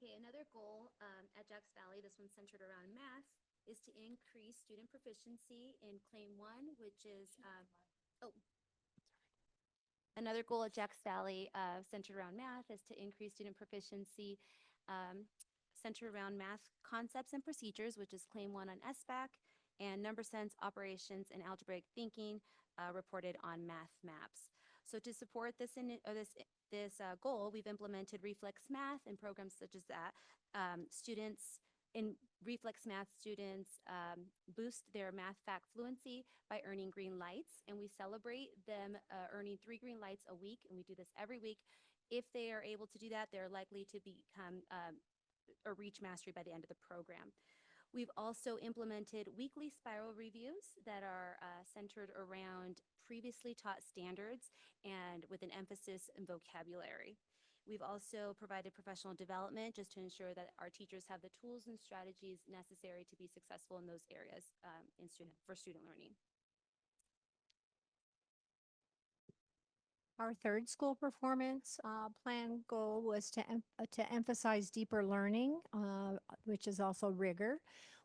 Okay, another goal at Jacks Valley, this one's centered around math, is to increase student proficiency in Claim 1, which is, another goal at Jacks Valley centered around math is to increase student proficiency centered around math concepts and procedures, which is Claim 1 on SBAC, and number sense, operations, and algebraic thinking reported on Math Maps. So to support this goal, we've implemented Reflex Math and programs such as that. Students in Reflex Math students boost their math fact fluency by earning green lights, and we celebrate them earning 3 green lights a week, and we do this every week. If they are able to do that, they're likely to become or reach mastery by the end of the program. We've also implemented weekly spiral reviews that are centered around previously taught standards and with an emphasis in vocabulary. We've also provided professional development just to ensure that our teachers have the tools and strategies necessary to be successful in those areas for student learning. Our 3rd school performance plan goal was to emphasize deeper learning, which is also rigor.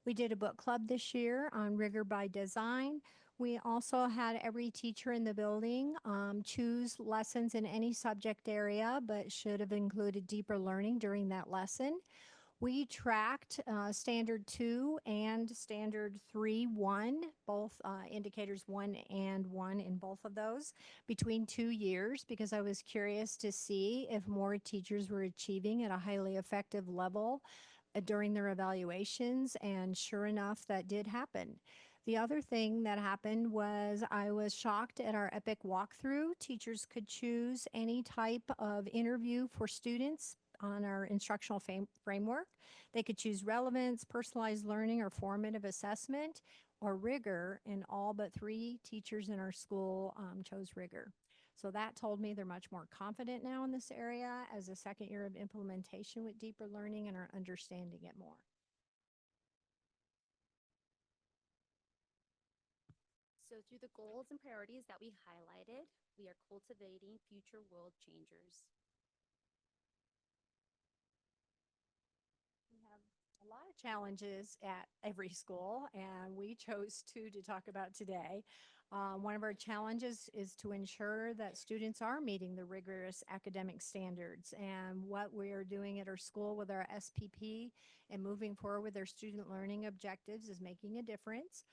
We did a book club this year on rigor by design. We also had every teacher in the building choose lessons in any subject area, but should have included deeper learning during that lesson. We tracked Standard 2 and Standard 3-1, both indicators 1 and 1 in both of those, between 2 years, because I was curious to see if more teachers were achieving at a highly effective level during their evaluations, and sure enough, that did happen. The other thing that happened was I was shocked at our EPIC walkthrough. Teachers could choose any type of interview for students on our instructional framework. They could choose relevance, personalized learning, or formative assessment, or rigor, and all but 3 teachers in our school chose rigor. So that told me they're much more confident now in this area as a 2nd year of implementation with deeper learning and are understanding it more. So through the goals and priorities that we highlighted, we are cultivating future world changers. We have a lot of challenges at every school, and we chose 2 to talk about today. One of our challenges is to ensure that students are meeting the rigorous academic standards, and what we are doing at our school with our SPP and moving forward with our student learning objectives is making a difference.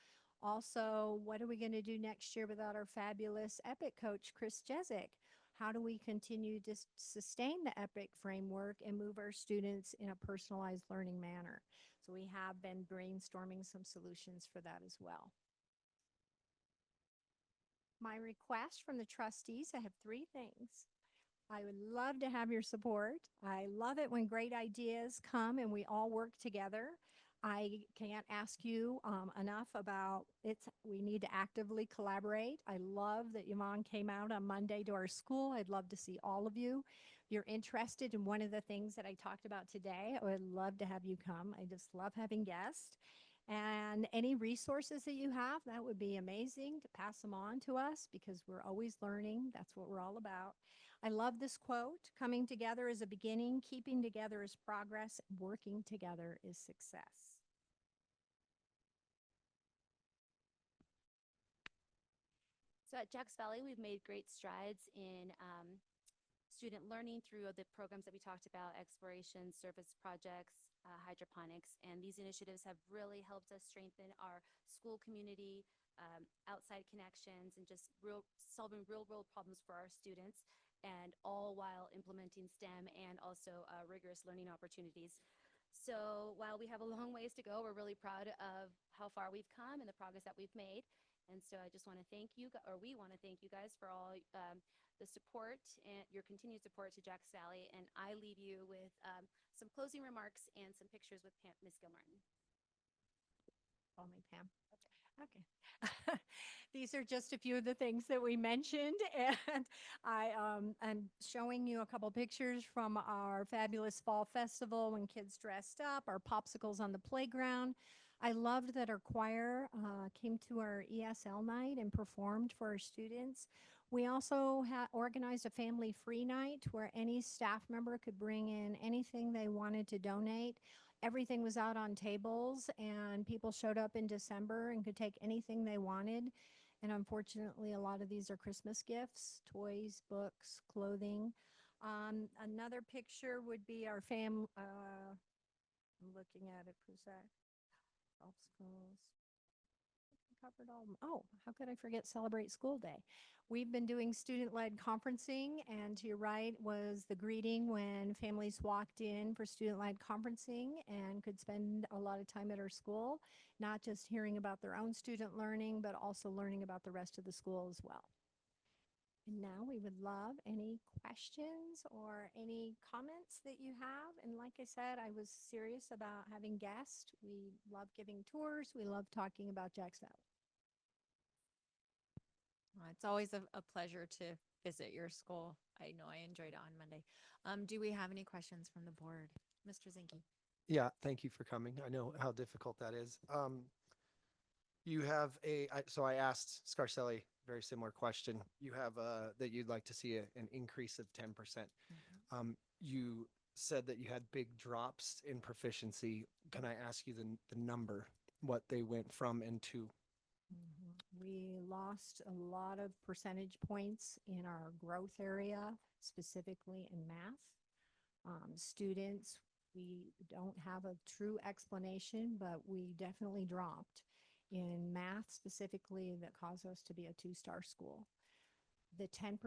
Also, what are we going to do next year without our fabulous EPIC coach, Chris Jezik? How do we continue to sustain the EPIC framework and move our students in a personalized learning manner? So we have been brainstorming some solutions for that as well. My request from the trustees, I have 3 things. I would love to have your support. I love it when great ideas come and we all work together. I can't ask you enough about we need to actively collaborate. I love that Yvonne came out on Monday to our school. I'd love to see all of you. If you're interested in one of the things that I talked about today, I would love to have you come. I just love having guests. And any resources that you have, that would be amazing to pass them on to us because we're always learning. That's what we're all about. I love this quote, coming together is a beginning, keeping together is progress, working together is success. So at Jacks Valley, we've made great strides in student learning through the programs that we talked about, exploration, service projects, hydroponics, and these initiatives have really helped us strengthen our school community, outside connections, and just solving real world problems for our students, and all while implementing STEM and also rigorous learning opportunities. So while we have a long ways to go, we're really proud of how far we've come and the progress that we've made. And so I just want to thank you, or we want to thank you guys for all the support and your continued support to Jacks Valley. And I leave you with some closing remarks and some pictures with Ms. Gilmartin. Call me Pam. Okay. These are just a few of the things that we mentioned, and I'm showing you a couple pictures from our fabulous fall festival when kids dressed up, our popsicles on the playground. I loved that our choir came to our ESL night and performed for our students. We also organized a family free night where any staff member could bring in anything they wanted to donate. Everything was out on tables and people showed up in December and could take anything they wanted. And unfortunately, a lot of these are Christmas gifts, toys, books, clothing. Another picture would be our I'm looking at it, Puzak. Obstacles. Covered all. Oh, how could I forget Celebrate School Day? We've been doing student-led conferencing, and to your right was the greeting when families walked in for student-led conferencing and could spend a lot of time at our school, not just hearing about their own student learning, but also learning about the rest of the school as well. And now we would love any questions or any comments that you have. And like I said, I was serious about having guests. We love giving tours. We love talking about Jacks Valley. Well, it's always a pleasure to visit your school. I know I enjoyed it on Monday. Do we have any questions from the board? Mr. Zinke? Yeah, thank you for coming. I know how difficult that is. You have so I asked Scarcelli very similar question. You have that you'd like to see an increase of 10%. You said that you had big drops in proficiency. Can I ask you the number, what they went from and to? We lost a lot of percentage points in our growth area, specifically in math. Students, we don't have a true explanation, but we definitely dropped. In math specifically, that caused us to be a 2-star school. The 10%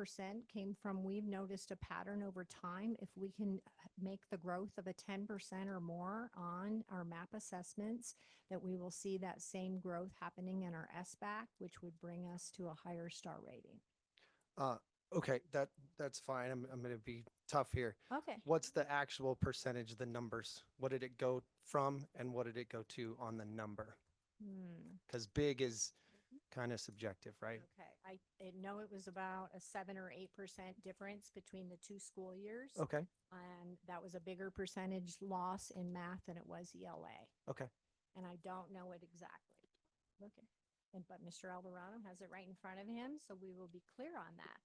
came from, we've noticed a pattern over time. If we can make the growth of a 10% or more on our MAP assessments, that we will see that same growth happening in our SBAC, which would bring us to a higher star rating. Okay, that's fine. I'm going to be tough here. Okay. What's the actual percentage, the numbers? What did it go from and what did it go to on the number? Because big is kind of subjective, right? Okay, I know it was about a 7 or 8% difference between the 2 school years. Okay. And that was a bigger percentage loss in math than it was ELA. Okay. And I don't know it exactly. Okay. But Mr. Alvarado has it right in front of him, so we will be clear on that.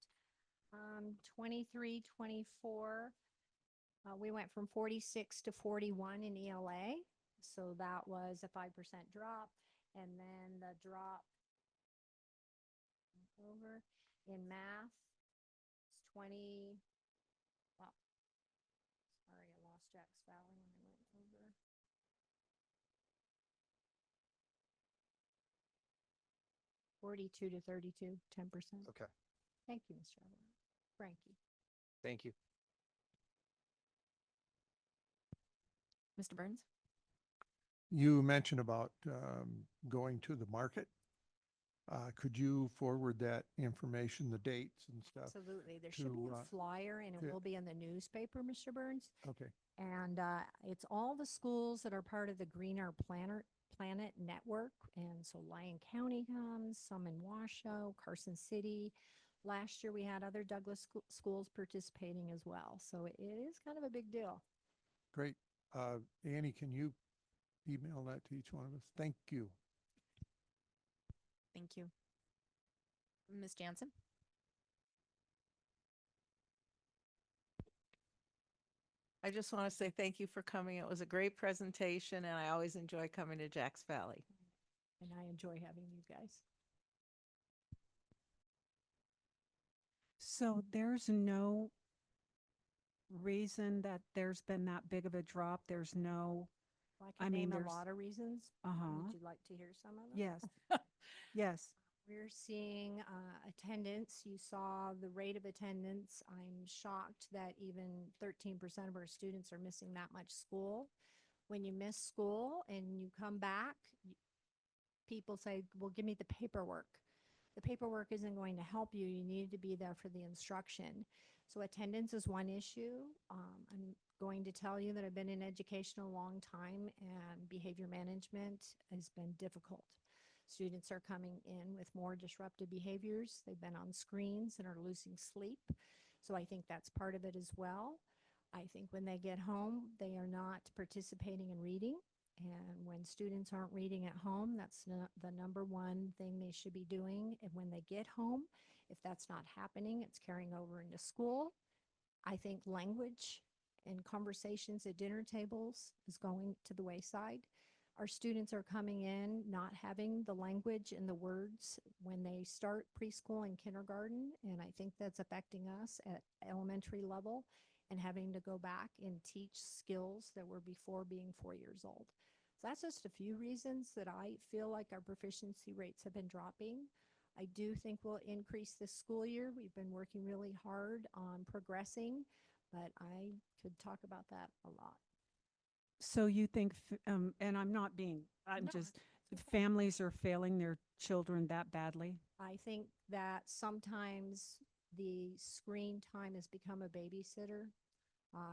23, 24, we went from 46 to 41 in ELA. So that was a 5% drop. And then the drop In math, it's 20, wow. Sorry, I lost Jack's Valley when I went over. $42 to $32, 10%. Okay, Thank you, Mr. Everett. Frankie. thank you. Mr. Burns? You mentioned about going to the market. Could you forward that information, the dates and stuff? Absolutely. There should be to, a flyer and it to- will be in the newspaper, Mr. Burns. Okay, And it's all the schools that are part of the Greener Planet Network. And so Lyon County comes, some in Washoe, Carson City. Last year we had other Douglas schools participating as well. So it is kind of a big deal. great. Annie, can you email that to each one of us? Thank you. Thank you. Ms. Jansen? I just want to say thank you for coming. It was a great presentation and I always enjoy coming to Jacks Valley. And I enjoy having you guys. So there's no reason that there's been that big of a drop. There's no, I I can mean, name a there's- lot of reasons. Uh-huh. Would you like to hear some of them? Yes. Yes. We're seeing attendance. You saw the rate of attendance. I'm shocked that even 13% of our students are missing that much school. When you miss school and you come back, people say, well, give me the paperwork. The paperwork isn't going to help you. You need to be there for the instruction. So attendance is one issue. I'm going to tell you that I've been in education a long time and behavior management has been difficult. Students are coming in with more disruptive behaviors. They've been on screens and are losing sleep. So I think that's part of it as well. I think when they get home, they are not participating in reading. And when students aren't reading at home, that's the number one thing they should be doing. And when they get home, if that's not happening, it's carrying over into school. I think language and conversations at dinner tables is going to the wayside. Our students are coming in not having the language and the words when they start preschool and kindergarten, and I think that's affecting us at elementary level and having to go back and teach skills that were before being 4 years old. So that's just a few reasons that I feel like our proficiency rates have been dropping. I do think we'll increase this school year. We've been working really hard on progressing, but I could talk about that a lot. So you think, and I'm not being, I'm No, just, it's okay. families are failing their children that badly? I think that sometimes the screen time has become a babysitter.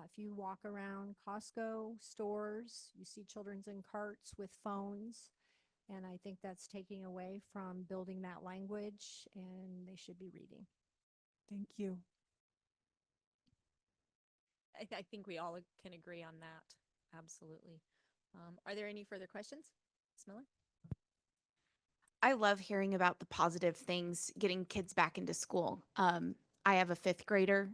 If you walk around Costco stores, you see children's in carts with phones. And I think that's taking away from building that language, and they should be reading. Thank you. I think we all can agree on that. Absolutely. Are there any further questions? Ms. Miller? I love hearing about the positive things getting kids back into school. I have a 5th grader,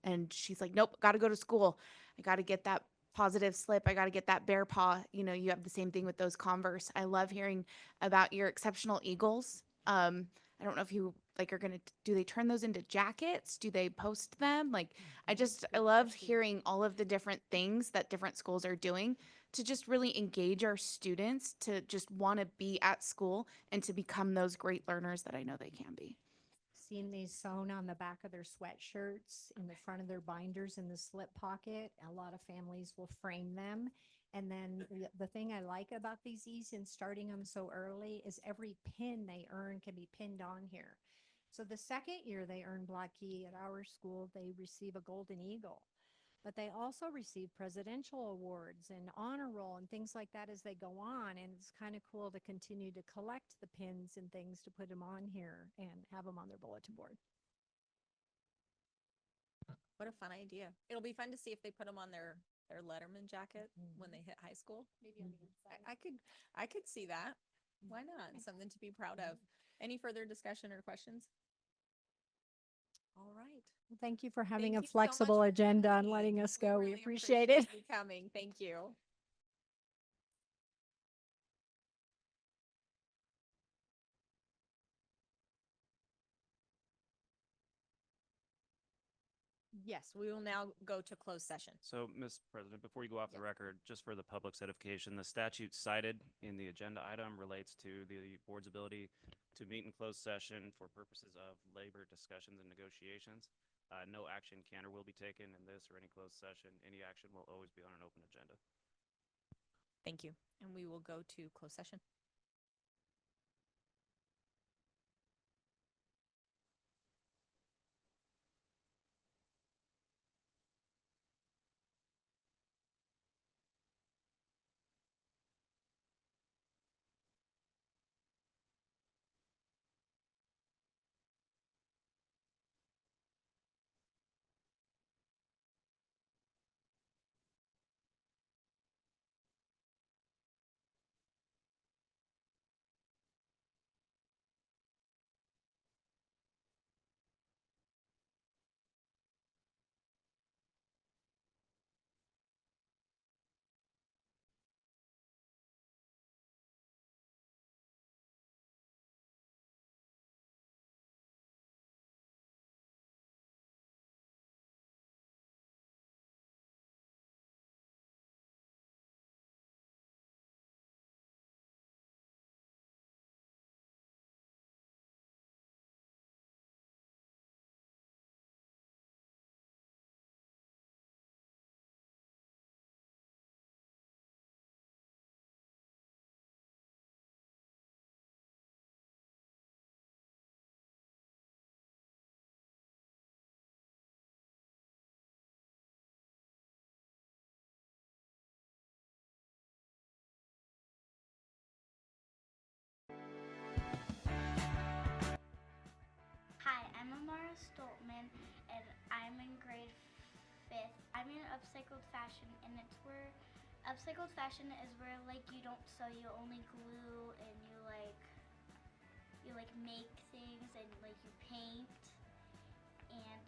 and she's like, nope, got to go to school. I got to get that positive slip. I got to get that bear paw. You know, you have the same thing with those Converse. I love hearing about your exceptional Eagles. I don't know if you are going to, do they turn those into jackets? Do they post them? I loved hearing all of the different things that different schools are doing to just really engage our students to just want to be at school and to become those great learners that I know they can be. Seen these sewn on the back of their sweatshirts, in the front of their binders, in the slip pocket. A lot of families will frame them. And then the thing I like about these E's and starting them so early is every pin they earn can be pinned on here. So the second year they earn Black Key at our school, they receive a Golden Eagle. But they also receive presidential awards and honor roll and things like that as they go on. And it's kind of cool to continue to collect the pins and things to put them on here and have them on their bulletin board. What a fun idea. It'll be fun to see if they put them on their Letterman jacket when they hit high school. Maybe on the inside. I could see that. Why not? Something to be proud of. Any further discussion or questions? All right. Well, thank you for having Thank a you so much flexible for agenda and coming. letting us go. We really appreciate it. you coming. Thank you. Yes, we will now go to closed session. So, Ms. President, before you go off the record, just for the public's edification, the statute cited in the agenda item relates to the board's ability to meet in closed session for purposes of labor discussions and negotiations. No action can or will be taken in this or any closed session. Any action will always be on an open agenda. Thank you. And we will go to closed session. Hi, I'm Amara Stoltman, and I'm in grade 5th. I'm in upcycled fashion, and it's where upcycled fashion is where like you don't sew, you only glue, and you make things and like you paint. And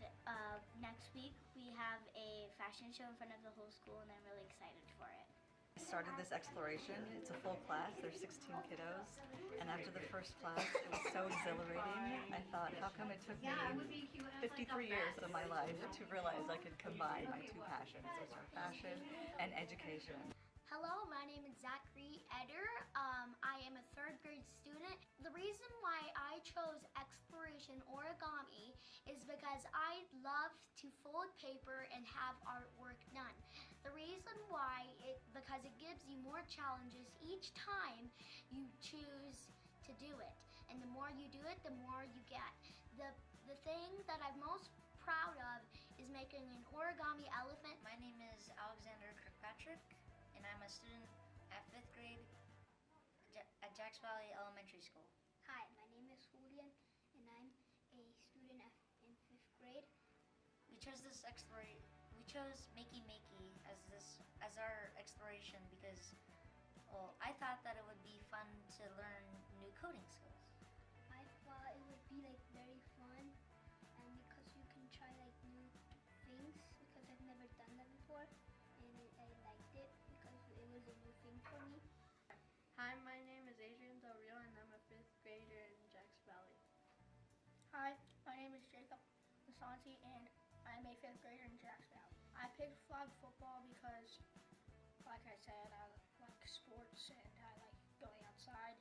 next week we have a fashion show in front of the whole school, and I'm really excited for it. I started this exploration. It's a full class. There's 16 kiddos. And after the first class, it was so exhilarating. I thought, how come it took me 53 years of my life to realize I could combine my two passions, which are fashion and education. Hello, my name is Zachary Eder. I am a 3rd grade student. The reason why I chose exploration origami is because I love to fold paper and have artwork done. The reason why because it gives you more challenges each time you choose to do it. And the more you do it, the more you get. The thing that I'm most proud of is making an origami elephant. My name is Alexander Kirkpatrick, and I'm a student at 5th grade at Jacks Valley Elementary School. Hi, my name is Julian, and I'm a student in 5th grade. We chose Makey Makey as our exploration because, well, I thought that it would be fun to learn new coding skills. I thought it would be like very fun, and because you can try like new things, because I've never done that before, and I liked it because it was a new thing for me. Hi, my name is Adrian Del Rio, and I'm a 5th grader in Jacks Valley. Hi, my name is Jacob Lasanti, and I'm a 5th grader in Jacks Valley. I picked flag football because, like I said, I like sports and I like going outside.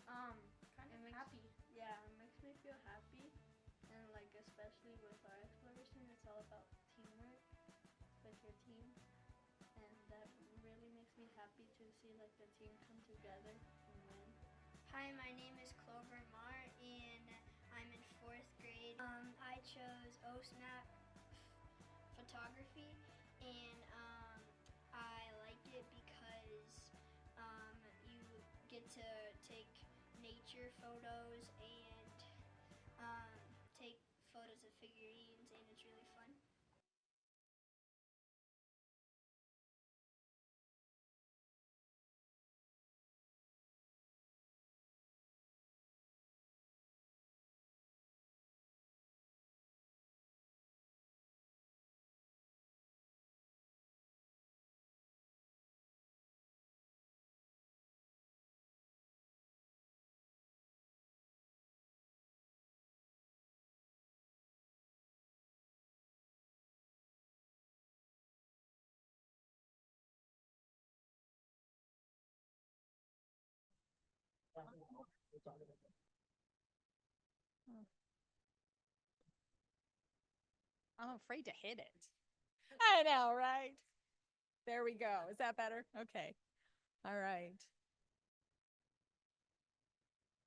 Kind of happy. Yeah, it makes me feel happy, and like especially with our exploration, it's all about teamwork with your team, and that really makes me happy to see like the team come together and win. Hi, my name is Clover Mar, and I'm in 4th grade. I chose OSMAP photography, and I like it because you get to take nature photos and take photos of figurines, and it's really fun. I'm afraid to hit it. I know, right? There we go. Is that better? Okay. All right.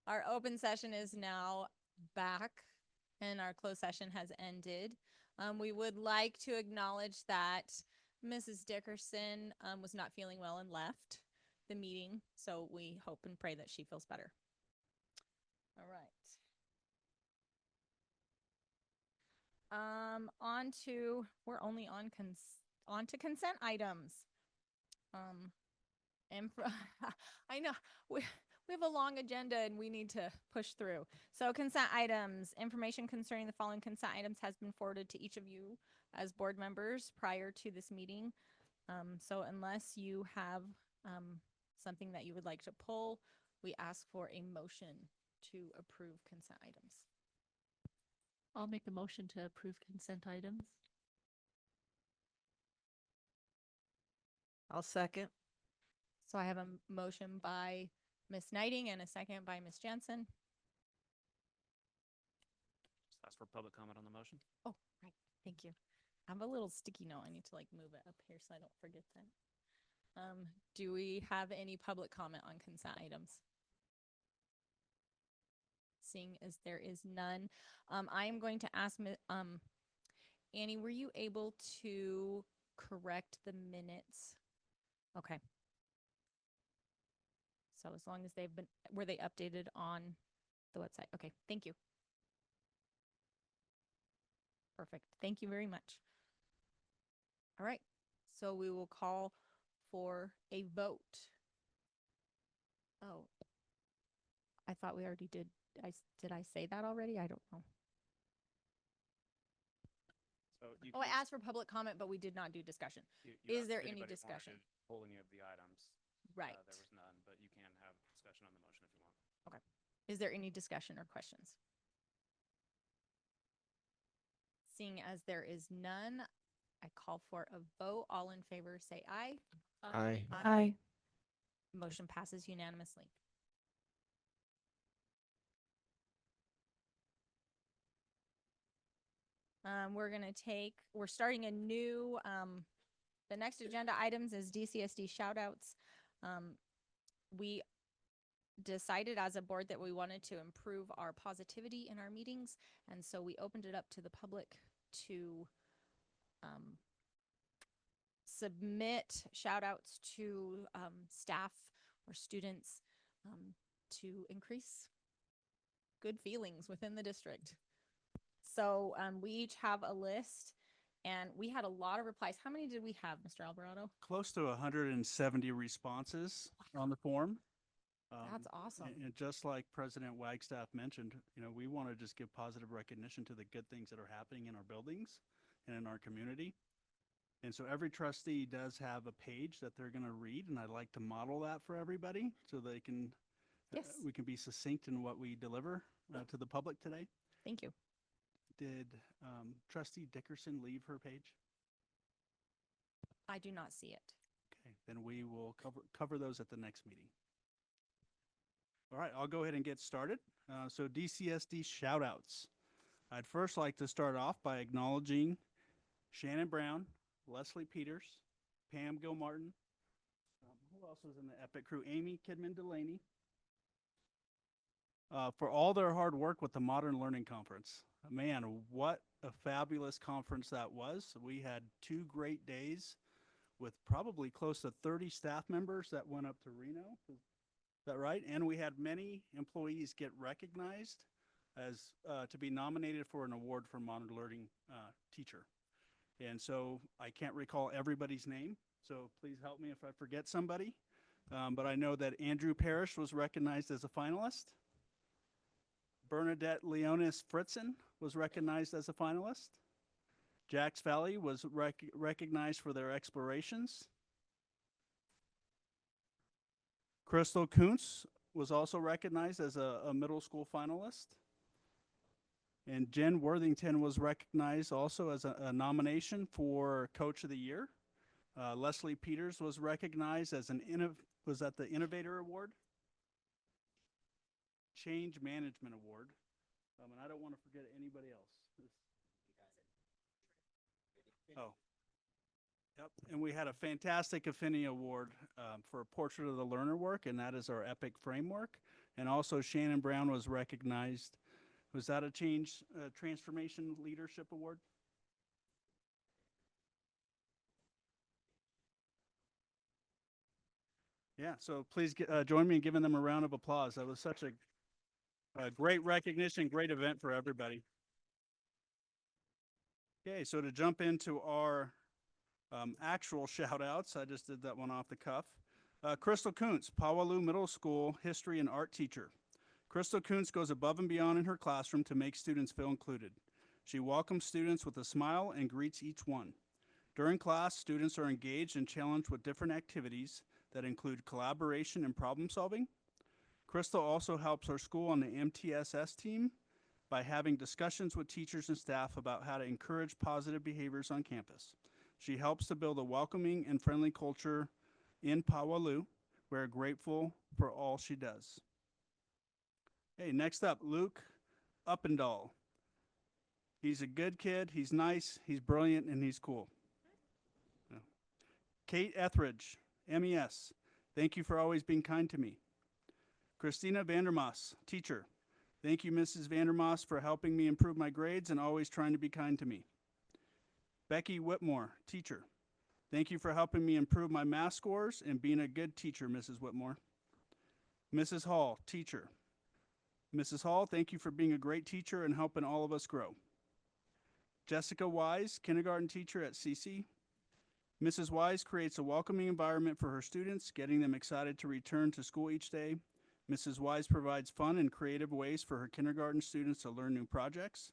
Our open session is now back and our closed session has ended. We would like to acknowledge that Mrs. Dickerson was not feeling well and left the meeting. So we hope and pray that she feels better. All right. We're only on to consent items. And I know we have a long agenda and we need to push through. So consent items, information concerning the following consent items has been forwarded to each of you as board members prior to this meeting. So unless you have something that you would like to pull, we ask for a motion to approve consent items. I'll make a motion to approve consent items. I'll second. So I have a motion by Ms. Knighting and a second by Ms. Jansen. Just ask for public comment on the motion. Oh, right. Thank you. I have a little sticky note. I need to like move it up here so I don't forget that. Do we have any public comment on consent items? Seeing as there is none, I am going to ask Annie, were you able to correct the minutes? Okay. So as long as were they updated on the website? Okay, thank you. Perfect. Thank you very much. All right, so we will call for a vote. Oh, I thought we already did. Did I say that already? I don't know. So you Oh, I asked for public comment, but we did not do discussion. you Is asked there if any anybody wanted discussion? to pull any of the items. Right. There was none, but you can have discussion on the motion if you want. Okay. Is there any discussion or questions? Seeing as there is none, I call for a vote. All in favor, say aye. Aye. Aye. Motion passes unanimously. We're starting a new, the next agenda items is DCSD shoutouts. We decided as a board that we wanted to improve our positivity in our meetings. And so we opened it up to the public to submit shoutouts to staff or students to increase good feelings within the district. So we each have a list and we had a lot of replies. How many did we have, Mr. Alvarado? Close to 170 responses on the form. That's awesome. And just like President Wagstaff mentioned, we want to just give positive recognition to the good things that are happening in our buildings and in our community. And so every trustee does have a page that they're going to read, and I'd like to model that for everybody so they can, we can be succinct in what we deliver to the public today. Thank you. Did Trustee Dickerson leave her page? I do not see it. Okay, then we will cover those at the next meeting. All right, I'll go ahead and get started. So DCSD shout outs. I'd first like to start off by acknowledging Shannon Brown, Leslie Peters, Pam Gilmartin. Who else was in the EPIC crew? Amy Kidman Delaney. For all their hard work with the Modern Learning Conference. Man, what a fabulous conference that was. We had 2 great days with probably close to 30 staff members that went up to Reno. Is that right? And we had many employees get recognized as to be nominated for an award for Modern Learning teacher. And so I can't recall everybody's name, so please help me if I forget somebody. But I know that Andrew Parrish was recognized as a finalist. Bernadette Leonis Fritzen was recognized as a finalist. Jacks Valley was recognized for their explorations. Crystal Kuntz was also recognized as a middle school finalist. And Jen Worthington was recognized also as a nomination for Coach of the Year. Leslie Peters was recognized as was at the Innovator Award. Change Management Award. And I don't want to forget anybody else. Oh. Yep, and we had a fantastic Affinity Award for Portrait of the Learner work, and that is our EPIC framework. And also Shannon Brown was recognized. Was that a Transformation Leadership Award? Yeah, so please join me in giving them a round of applause. That was such a great recognition, great event for everybody. Okay, so to jump into our actual shout outs, I just did that one off the cuff. Crystal Kuntz, Paualu Middle School history and art teacher. Crystal Kuntz goes above and beyond in her classroom to make students feel included. She welcomes students with a smile and greets each one. During class, students are engaged and challenged with different activities that include collaboration and problem solving. Crystal also helps our school on the MTSS team by having discussions with teachers and staff about how to encourage positive behaviors on campus. She helps to build a welcoming and friendly culture in Paualu. We're grateful for all she does. Hey, next up, Luke Uppendahl. He's a good kid, he's nice, he's brilliant, and he's cool. Yeah. Kate Etheridge, MES. Thank you for always being kind to me. Christina Vandermas, teacher. Thank you, Mrs. Vandermas, for helping me improve my grades and always trying to be kind to me. Becky Whitmore, teacher. Thank you for helping me improve my math scores and being a good teacher, Mrs. Whitmore. Mrs. Hall, teacher. Mrs. Hall, thank you for being a great teacher and helping all of us grow. Jessica Wise, kindergarten teacher at CC. Mrs. Wise creates a welcoming environment for her students, getting them excited to return to school each day. Mrs. Wise provides fun and creative ways for her kindergarten students to learn new projects.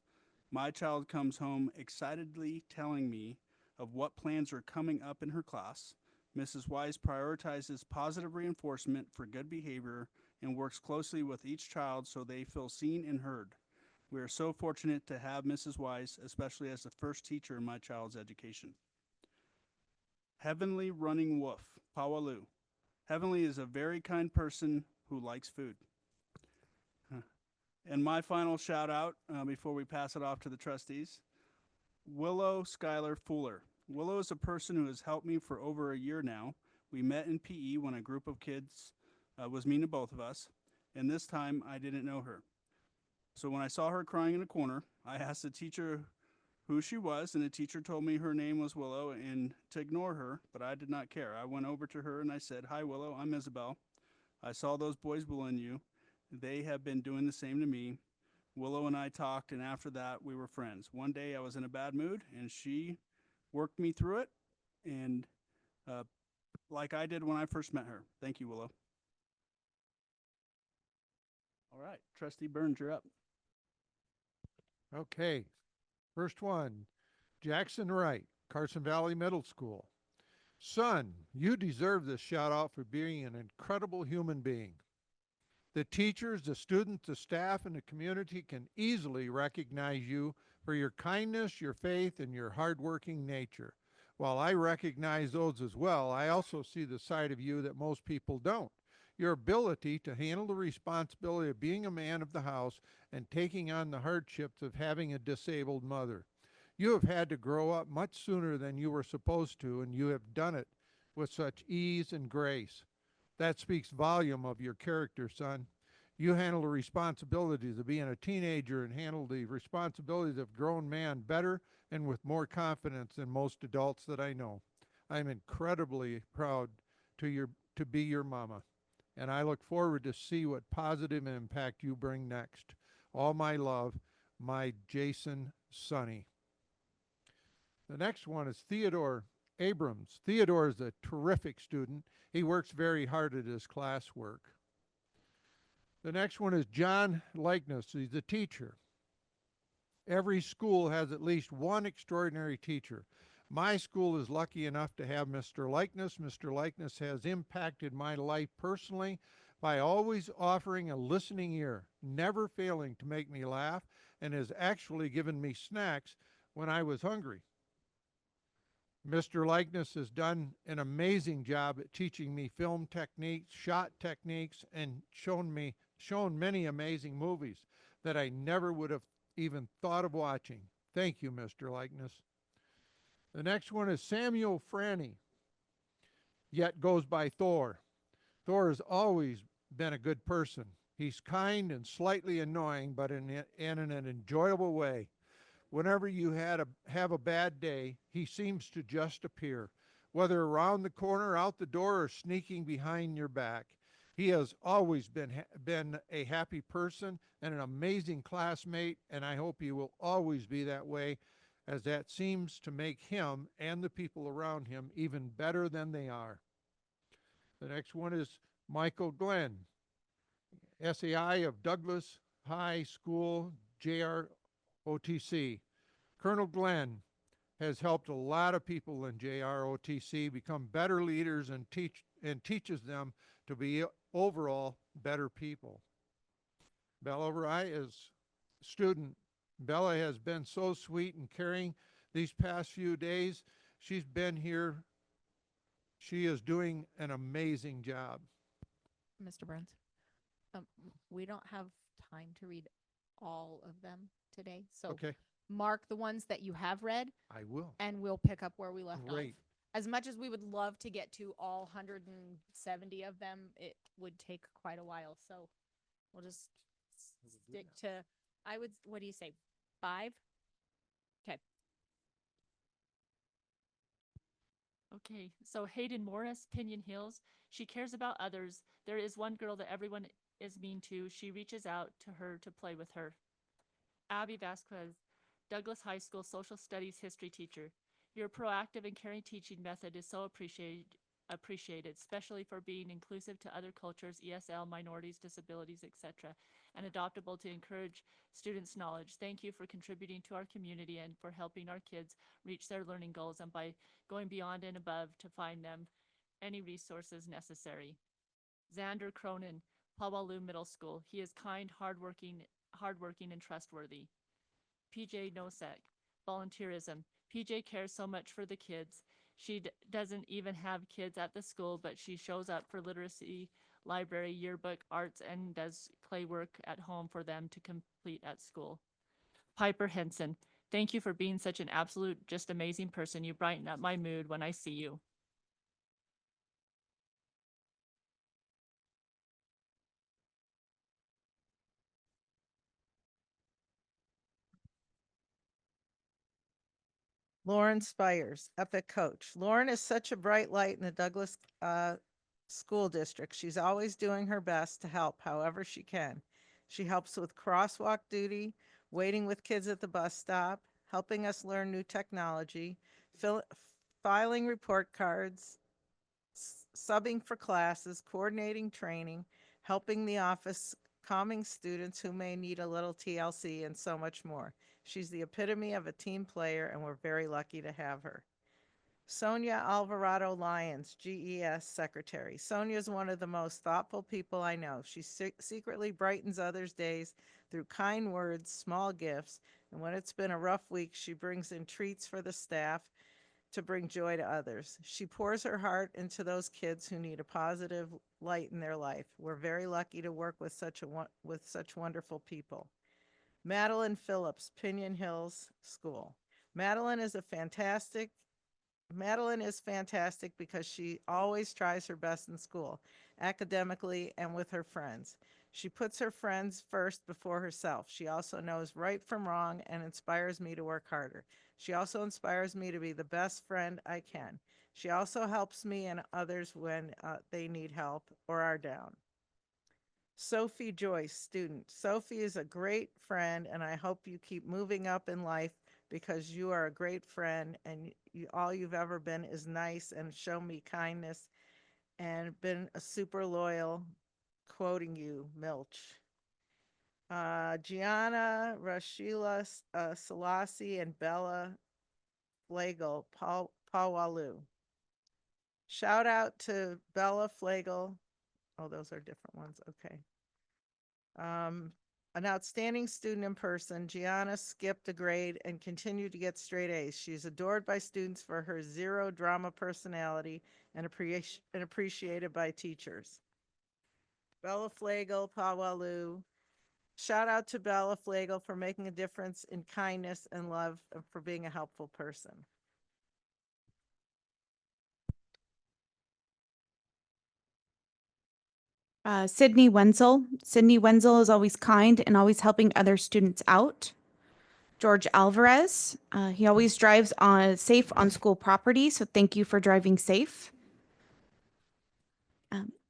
My child comes home excitedly telling me of what plans are coming up in her class. Mrs. Wise prioritizes positive reinforcement for good behavior and works closely with each child so they feel seen and heard. We are so fortunate to have Mrs. Wise, especially as the first teacher in my child's education. Heavenly Running Wolf, Paualu. Heavenly is a very kind person who likes food. And my final shout out before we pass it off to the trustees, Willow Skylar Fuller. Willow is a person who has helped me for over a year now. We met in PE when a group of kids was mean to both of us, and this time I didn't know her. So when I saw her crying in a corner, I asked the teacher who she was, and the teacher told me her name was Willow and to ignore her, but I did not care. I went over to her and I said, "Hi, Willow, I'm Isabel. I saw those boys bullying you. They have been doing the same to me." Willow and I talked, and after that, we were friends. One day I was in a bad mood, and she worked me through it, and like I did when I first met her. Thank you, Willow. All right, Trustee Burns, you're up. Okay, first one, Jackson Wright, Carson Valley Middle School. Son, you deserve this shout out for being an incredible human being. The teachers, the students, the staff, and the community can easily recognize you for your kindness, your faith, and your hardworking nature. While I recognize those as well, I also see the side of you that most people don't. Your ability to handle the responsibility of being a man of the house and taking on the hardships of having a disabled mother. You have had to grow up much sooner than you were supposed to, and you have done it with such ease and grace. That speaks volume of your character, son. You handle the responsibilities of being a teenager and handle the responsibilities of a grown man better and with more confidence than most adults that I know. I'm incredibly proud to be your mama, and I look forward to see what positive impact you bring next. All my love, my Jason Sonny. The next one is Theodore Abrams. Theodore is a terrific student. He works very hard at his classwork. The next one is John Likeness. He's a teacher. Every school has at least one extraordinary teacher. My school is lucky enough to have Mr. Likeness. Mr. Likeness has impacted my life personally by always offering a listening ear, never failing to make me laugh, and has actually given me snacks when I was hungry. Mr. Likeness has done an amazing job at teaching me film techniques, shot techniques, and shown me shown many amazing movies that I never would have even thought of watching. Thank you, Mr. Likeness. The next one is Samuel Franny, yet goes by Thor. Thor has always been a good person. He's kind and slightly annoying, but in an enjoyable way. Whenever you have a bad day, he seems to just appear, whether around the corner, out the door, or sneaking behind your back. He has always been a happy person and an amazing classmate, and I hope he will always be that way, as that seems to make him and the people around him even better than they are. The next one is Michael Glenn, SAI of Douglas High School, JROTC. Colonel Glenn has helped a lot of people in JROTC become better leaders and teaches them to be overall better people. Bella Rai is student. Bella has been so sweet and caring these past few days. She's been here. She is doing an amazing job. Mr. Burns. We don't have time to read all of them today. So Okay, mark the ones that you have read I will. and we'll pick up where we left off. Great. As much as we would love to get to all 170 of them, it would take quite a while. So we'll just stick to, what do you say, 5? Okay. Okay, so Hayden Morris, Pinion Hills. She cares about others. There is one girl that everyone is mean to. She reaches out to her to play with her. Abby Vasquez, Douglas High School Social Studies History teacher. Your proactive and caring teaching method is so appreciated, especially for being inclusive to other cultures, ESL, minorities, disabilities, etc., and adaptable to encourage students' knowledge. Thank you for contributing to our community and for helping our kids reach their learning goals and by going beyond and above to find them any resources necessary. Xander Cronin, Pawalu Middle School. He is kind, hardworking, and trustworthy. PJ Nosek, volunteerism. PJ cares so much for the kids. She doesn't even have kids at the school, but she shows up for literacy, library, yearbook, arts, and does clay work at home for them to complete at school. Piper Henson, thank you for being such an absolute, just amazing person. You brighten up my mood when I see you. Lauren Spires, Epic Coach. Lauren is such a bright light in the Douglas School District. She's always doing her best to help however she can. She helps with crosswalk duty, waiting with kids at the bus stop, helping us learn new technology, filing report cards, subbing for classes, coordinating training, helping the office, calming students who may need a little TLC, and so much more. She's the epitome of a team player, and we're very lucky to have her. Sonia Alvarado Lyons, GES Secretary. Sonia is one of the most thoughtful people I know. She secretly brightens others' days through kind words, small gifts, and when it's been a rough week, she brings in treats for the staff to bring joy to others. She pours her heart into those kids who need a positive light in their life. We're very lucky to work with such wonderful people. Madeline Phillips, Pinion Hills School. Madeline is fantastic because she always tries her best in school, academically and with her friends. She puts her friends first before herself. She also knows right from wrong and inspires me to work harder. She also inspires me to be the best friend I can. She also helps me and others when they need help or are down. Sophie Joyce, student. Sophie is a great friend, and I hope you keep moving up in life because you are a great friend, and all you've ever been is nice and shown me kindness and been a super loyal, quoting you, Milch. Gianna, Rashila Selassie, and Bella Flagel, Pawalu. Shout out to Bella Flagel. Oh, those are different ones. Okay. An outstanding student in person, Gianna skipped a grade and continued to get straight A's. She's adored by students for her zero drama personality and appreciated by teachers. Bella Flagel, Pawalu. Shout out to Bella Flagel for making a difference in kindness and love and for being a helpful person. Sydney Wenzel. Sydney Wenzel is always kind and always helping other students out. George Alvarez. He always drives safe on school property, so thank you for driving safe.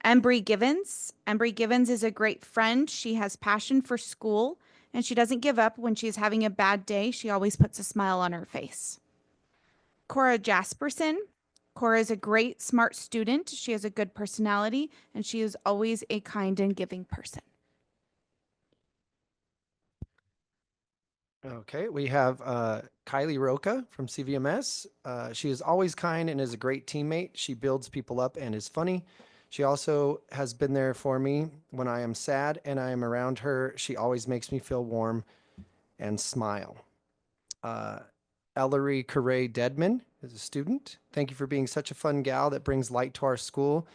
Embry Givens. Embry Givens is a great friend. She has passion for school and she doesn't give up when she's having a bad day. She always puts a smile on her face. Cora Jasperson. Cora is a great, smart student. She has a good personality and she is always a kind and giving person. Okay, we have Kylie Roca from CVMS. She is always kind and is a great teammate. She builds people up and is funny. She also has been there for me when I am sad and I am around her. She always makes me feel warm and smile. Ellery Correa Deadman is a student. Thank you for being such a fun gal that brings light to our school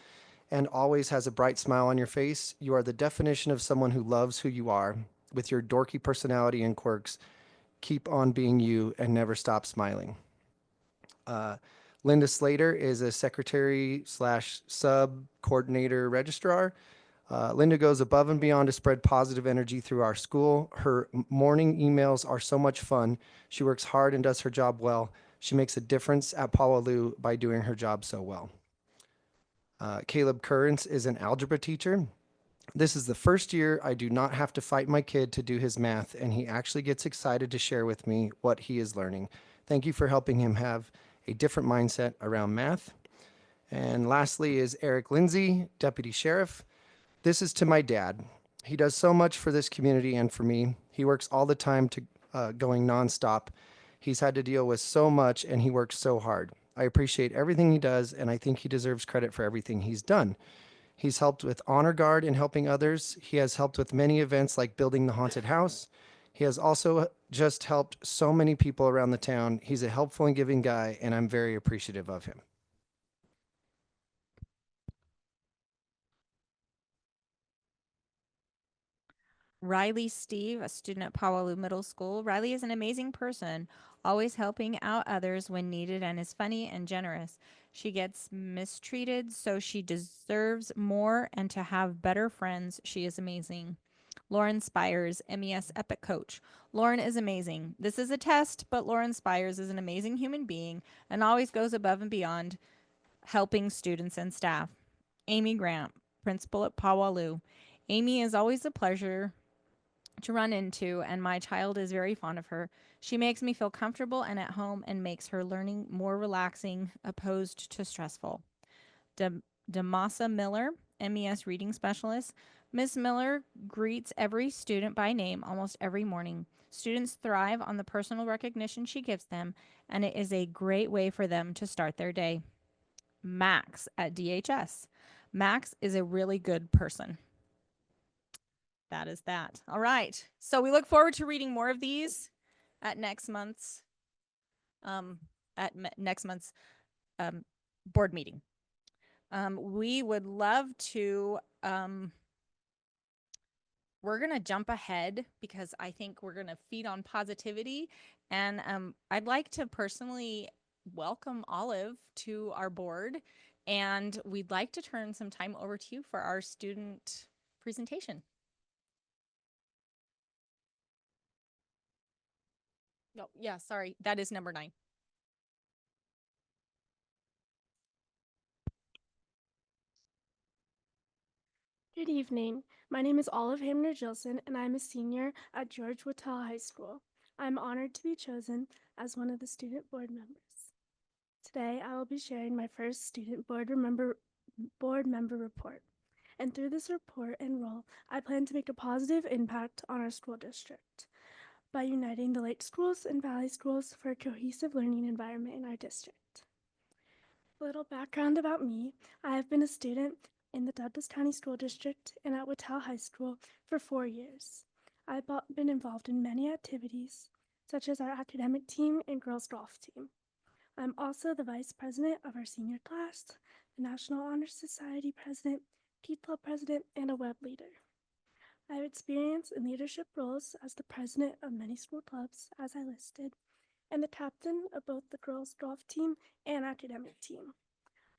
and always has a bright smile on your face. You are the definition of someone who loves who you are. With your dorky personality and quirks, keep on being you and never stop smiling. Linda Slater is a secretary / sub coordinator registrar. Linda goes above and beyond to spread positive energy through our school. Her morning emails are so much fun. She works hard and does her job well. She makes a difference at Pawalu by doing her job so well. Caleb Currents is an algebra teacher. This is the first year I do not have to fight my kid to do his math, and he actually gets excited to share with me what he is learning. Thank you for helping him have a different mindset around math. And lastly is Eric Lindsay, Deputy Sheriff. This is to my dad. He does so much for this community and for me. He works all the time going nonstop. He's had to deal with so much and he works so hard. I appreciate everything he does and I think he deserves credit for everything he's done. He's helped with Honor Guard and helping others. He has helped with many events like building the haunted house. He has also just helped so many people around the town. He's a helpful and giving guy, and I'm very appreciative of him. Riley Steve, a student at Pawalu Middle School. Riley is an amazing person, always helping out others when needed and is funny and generous. She gets mistreated, so she deserves more and to have better friends. She is amazing. Lauren Spires, MES Epic Coach. Lauren is amazing. This is a test, but Lauren Spires is an amazing human being and always goes above and beyond helping students and staff. Amy Grant, Principal at Pawalu. Amy is always a pleasure to run into, and my child is very fond of her. She makes me feel comfortable and at home and makes her learning more relaxing, opposed to stressful. Damasa Miller, MES Reading Specialist. Ms. Miller greets every student by name almost every morning. Students thrive on the personal recognition she gives them, and it is a great way for them to start their day. Max at DHS. Max is a really good person. That is that. All right. So we look forward to reading more of these at next month's board meeting. We would love to we're going to jump ahead because I think we're going to feed on positivity. And I'd like to personally welcome Olive to our board. And we'd like to turn some time over to you for our student presentation. No, yeah, sorry. That is number 9. Good evening. My name is Olive Hamner-Gilson, and I'm a senior at George Wattell High School. I'm honored to be chosen as one of the student board members. Today, I will be sharing my first student board member report. And through this report and role, I plan to make a positive impact on our school district by uniting the Lake Schools and Valley Schools for a cohesive learning environment in our district. A little background about me: I have been a student in the Douglas County School District and at Wattell High School for 4 years. I've been involved in many activities, such as our academic team and girls golf team. I'm also the vice president of our senior class, the National Honor Society president, Key Club president, and a web leader. I have experience in leadership roles as the president of many school clubs, as I listed, and the captain of both the girls' golf team and academic team.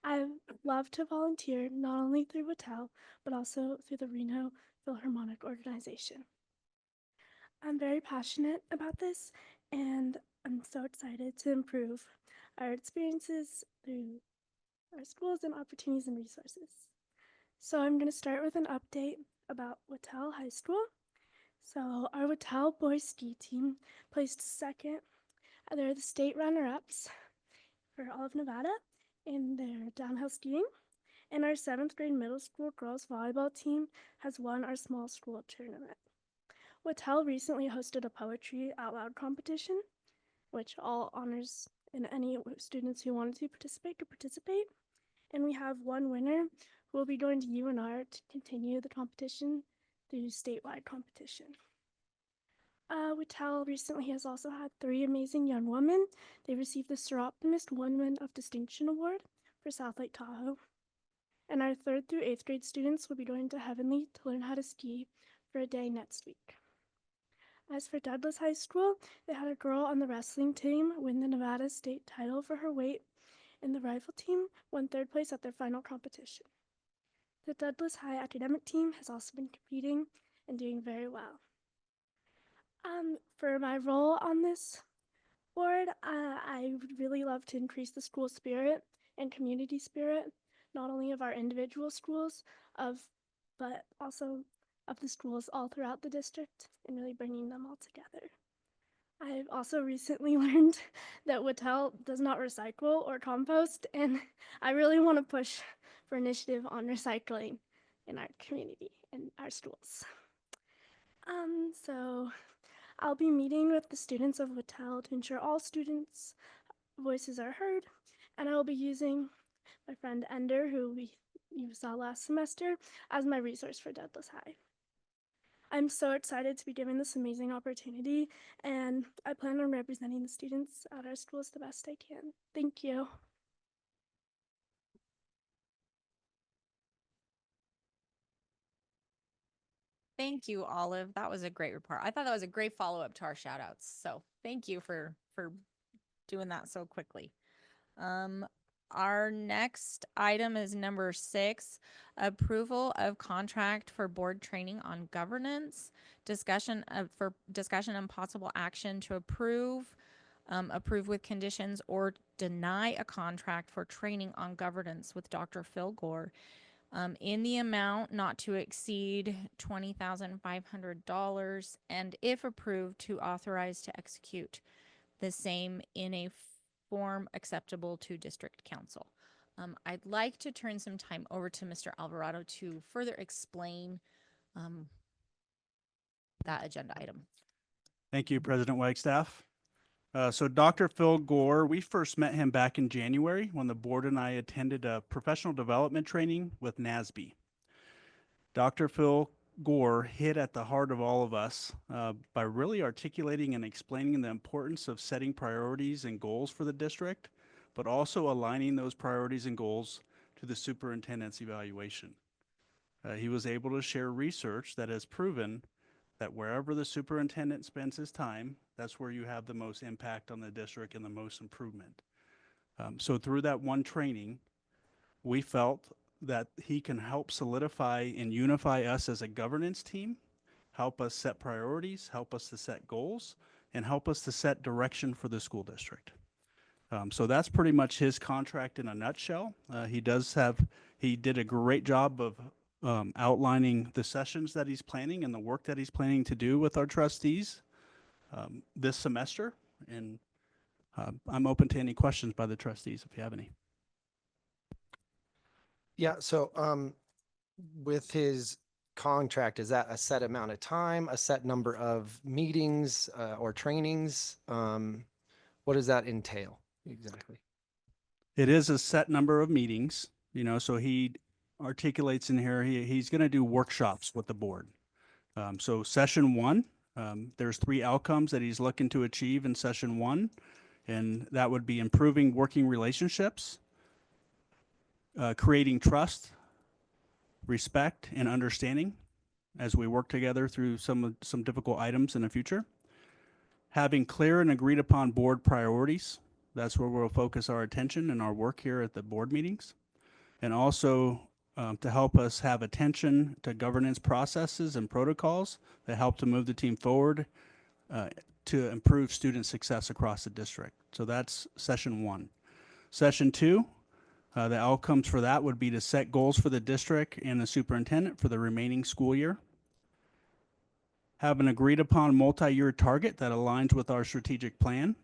I love to volunteer not only through Watel, but also through the Reno Philharmonic Organization. I'm very passionate about this, and I'm so excited to improve our experiences through our schools and opportunities and resources. So I'm going to start with an update about Watel High School. So our Watel boys ski team placed second. They're the state runner-ups for all of Nevada in their downhill skiing. And our 7th grade middle school girls volleyball team has won our small school tournament. Watel recently hosted a poetry out loud competition, which all honors and any students who wanted to participate could participate. And we have one winner who will be going to UNR to continue the competition through statewide competition. Watel recently has also had 3 amazing young women. They received the Sir Optimist Woman of Distinction Award for South Lake Tahoe. And our 3rd through 8th grade students will be going to Heavenly to learn how to ski for a day next week. As for Douglas High School, they had a girl on the wrestling team win the Nevada state title for her weight, and the rifle team won 3rd place at their final competition. The Douglas High academic team has also been competing and doing very well. For my role on this board, I would really love to increase the school spirit and community spirit, not only of our individual schools, but also of the schools all throughout the district, and really bringing them all together. I've also recently learned that Watel does not recycle or compost, and I really want to push for initiative on recycling in our community and our schools. So I'll be meeting with the students of Watel to ensure all students' voices are heard, and I will be using my friend Ender, who you saw last semester, as my resource for Douglas High. I'm so excited to be given this amazing opportunity, and I plan on representing the students at our schools the best I can. Thank you. Thank you, Olive. That was a great report. I thought that was a great follow-up to our shout outs. So thank you for doing that so quickly. Our next item is number 6, approval of contract for board training on governance, discussion and possible action to approve with conditions or deny a contract for training on governance with Dr. Phil Gore in the amount not to exceed $20,500, and if approved, to authorize to execute the same in a form acceptable to district council. I'd like to turn some time over to Mr. Alvarado to further explain that agenda item. Thank you, President Wagstaff. So Dr. Phil Gore, we first met him back in January when the board and I attended a professional development training with NASB. Dr. Phil Gore hit at the heart of all of us by really articulating and explaining the importance of setting priorities and goals for the district, but also aligning those priorities and goals to the superintendent's evaluation. He was able to share research that has proven that wherever the superintendent spends his time, that's where you have the most impact on the district and the most improvement. So through that one training, we felt that he can help solidify and unify us as a governance team, help us set priorities, help us to set goals, and help us to set direction for the school district. So that's pretty much his contract in a nutshell. He did a great job of outlining the sessions that he's planning and the work that he's planning to do with our trustees this semester. And I'm open to any questions by the trustees if you have any. Yeah, so with his contract, is that a set amount of time, a set number of meetings or trainings? What does that entail exactly? It is a set number of meetings, so he articulates in here, he's going to do workshops with the board. So session 1, there's 3 outcomes that he's looking to achieve in session 1, and that would be improving working relationships, creating trust, respect, and understanding as we work together through some difficult items in the future. Having clear and agreed upon board priorities. That's where we'll focus our attention and our work here at the board meetings. And also to help us have attention to governance processes and protocols that help to move the team forward to improve student success across the district. So that's session 1. Session 2, the outcomes for that would be to set goals for the district and the superintendent for the remaining school year. Have an agreed upon multi-year target that aligns with our strategic plan.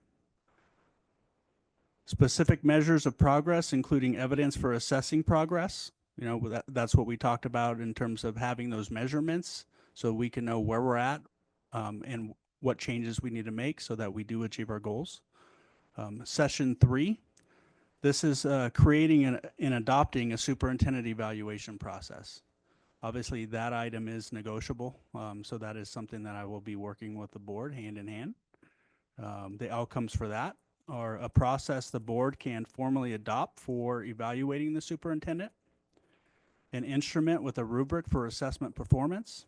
Specific measures of progress, including evidence for assessing progress. You know, that's what we talked about in terms of having those measurements so we can know where we're at and what changes we need to make so that we do achieve our goals. Session 3, this is creating and adopting a superintendent evaluation process. Obviously, that item is negotiable, so that is something that I will be working with the board hand in hand. The outcomes for that are a process the board can formally adopt for evaluating the superintendent, an instrument with a rubric for assessment performance,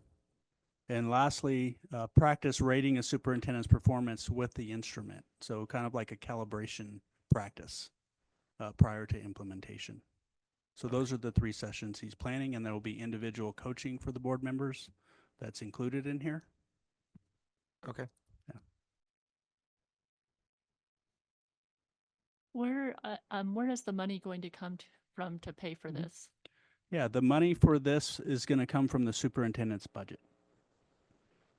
and lastly, practice rating a superintendent's performance with the instrument. So kind of like a calibration practice prior to implementation. So those are the 3 sessions he's planning, and there will be individual coaching for the board members that's included in here. Okay. Where is the money going to come from to pay for this? Yeah, the money for this is going to come from the superintendent's budget.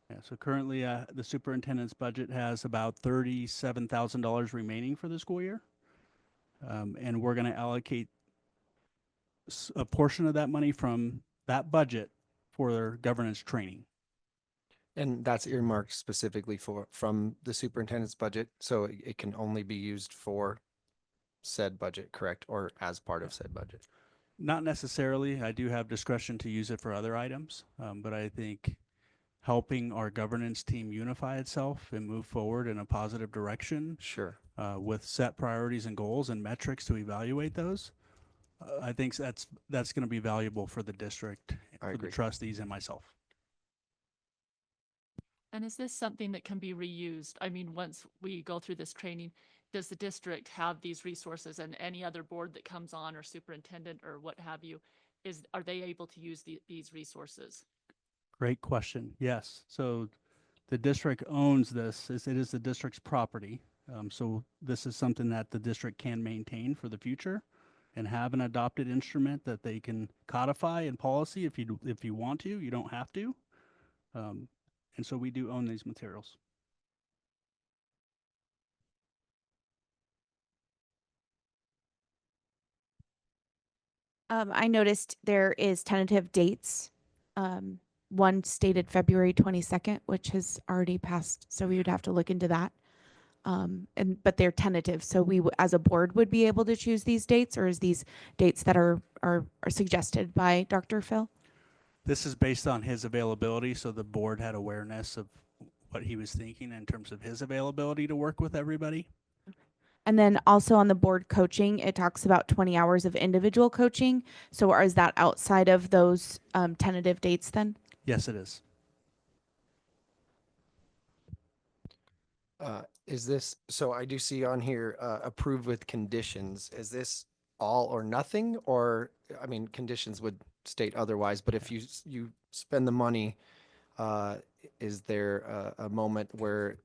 Yeah, so currently the superintendent's budget has about $37,000 remaining for the school year. And we're going to allocate a portion of that money from that budget for their governance training. And that's earmarked specifically from the superintendent's budget, so it can only be used for said budget, correct? Or as part of said budget? Not necessarily. I do have discretion to use it for other items, but I think helping our governance team unify itself and move forward in a positive direction. Sure. With set priorities and goals and metrics to evaluate those. I think that's going to be valuable for the district, for the trustees and myself. And is this something that can be reused? I mean, once we go through this training, does the district have these resources, and any other board that comes on or superintendent or what have you, are they able to use these resources? Great question. Yes. So the district owns this. It is the district's property. So this is something that the district can maintain for the future and have an adopted instrument that they can codify in policy if you want to. You don't have to. And so we do own these materials. I noticed there is tentative dates. One stated February 22nd, which has already passed, so we would have to look into that. But they're tentative, so we as a board would be able to choose these dates, or is these dates that are suggested by Dr. Phil? This is based on his availability, so the board had awareness of what he was thinking in terms of his availability to work with everybody. And then also on the board coaching, it talks about 20 hours of individual coaching. So is that outside of those tentative dates then? Yes, it is. Is this, so I do see on here, approved with conditions. Is this all or nothing? Or, I mean, conditions would state otherwise, but if you spend the money, is there a moment where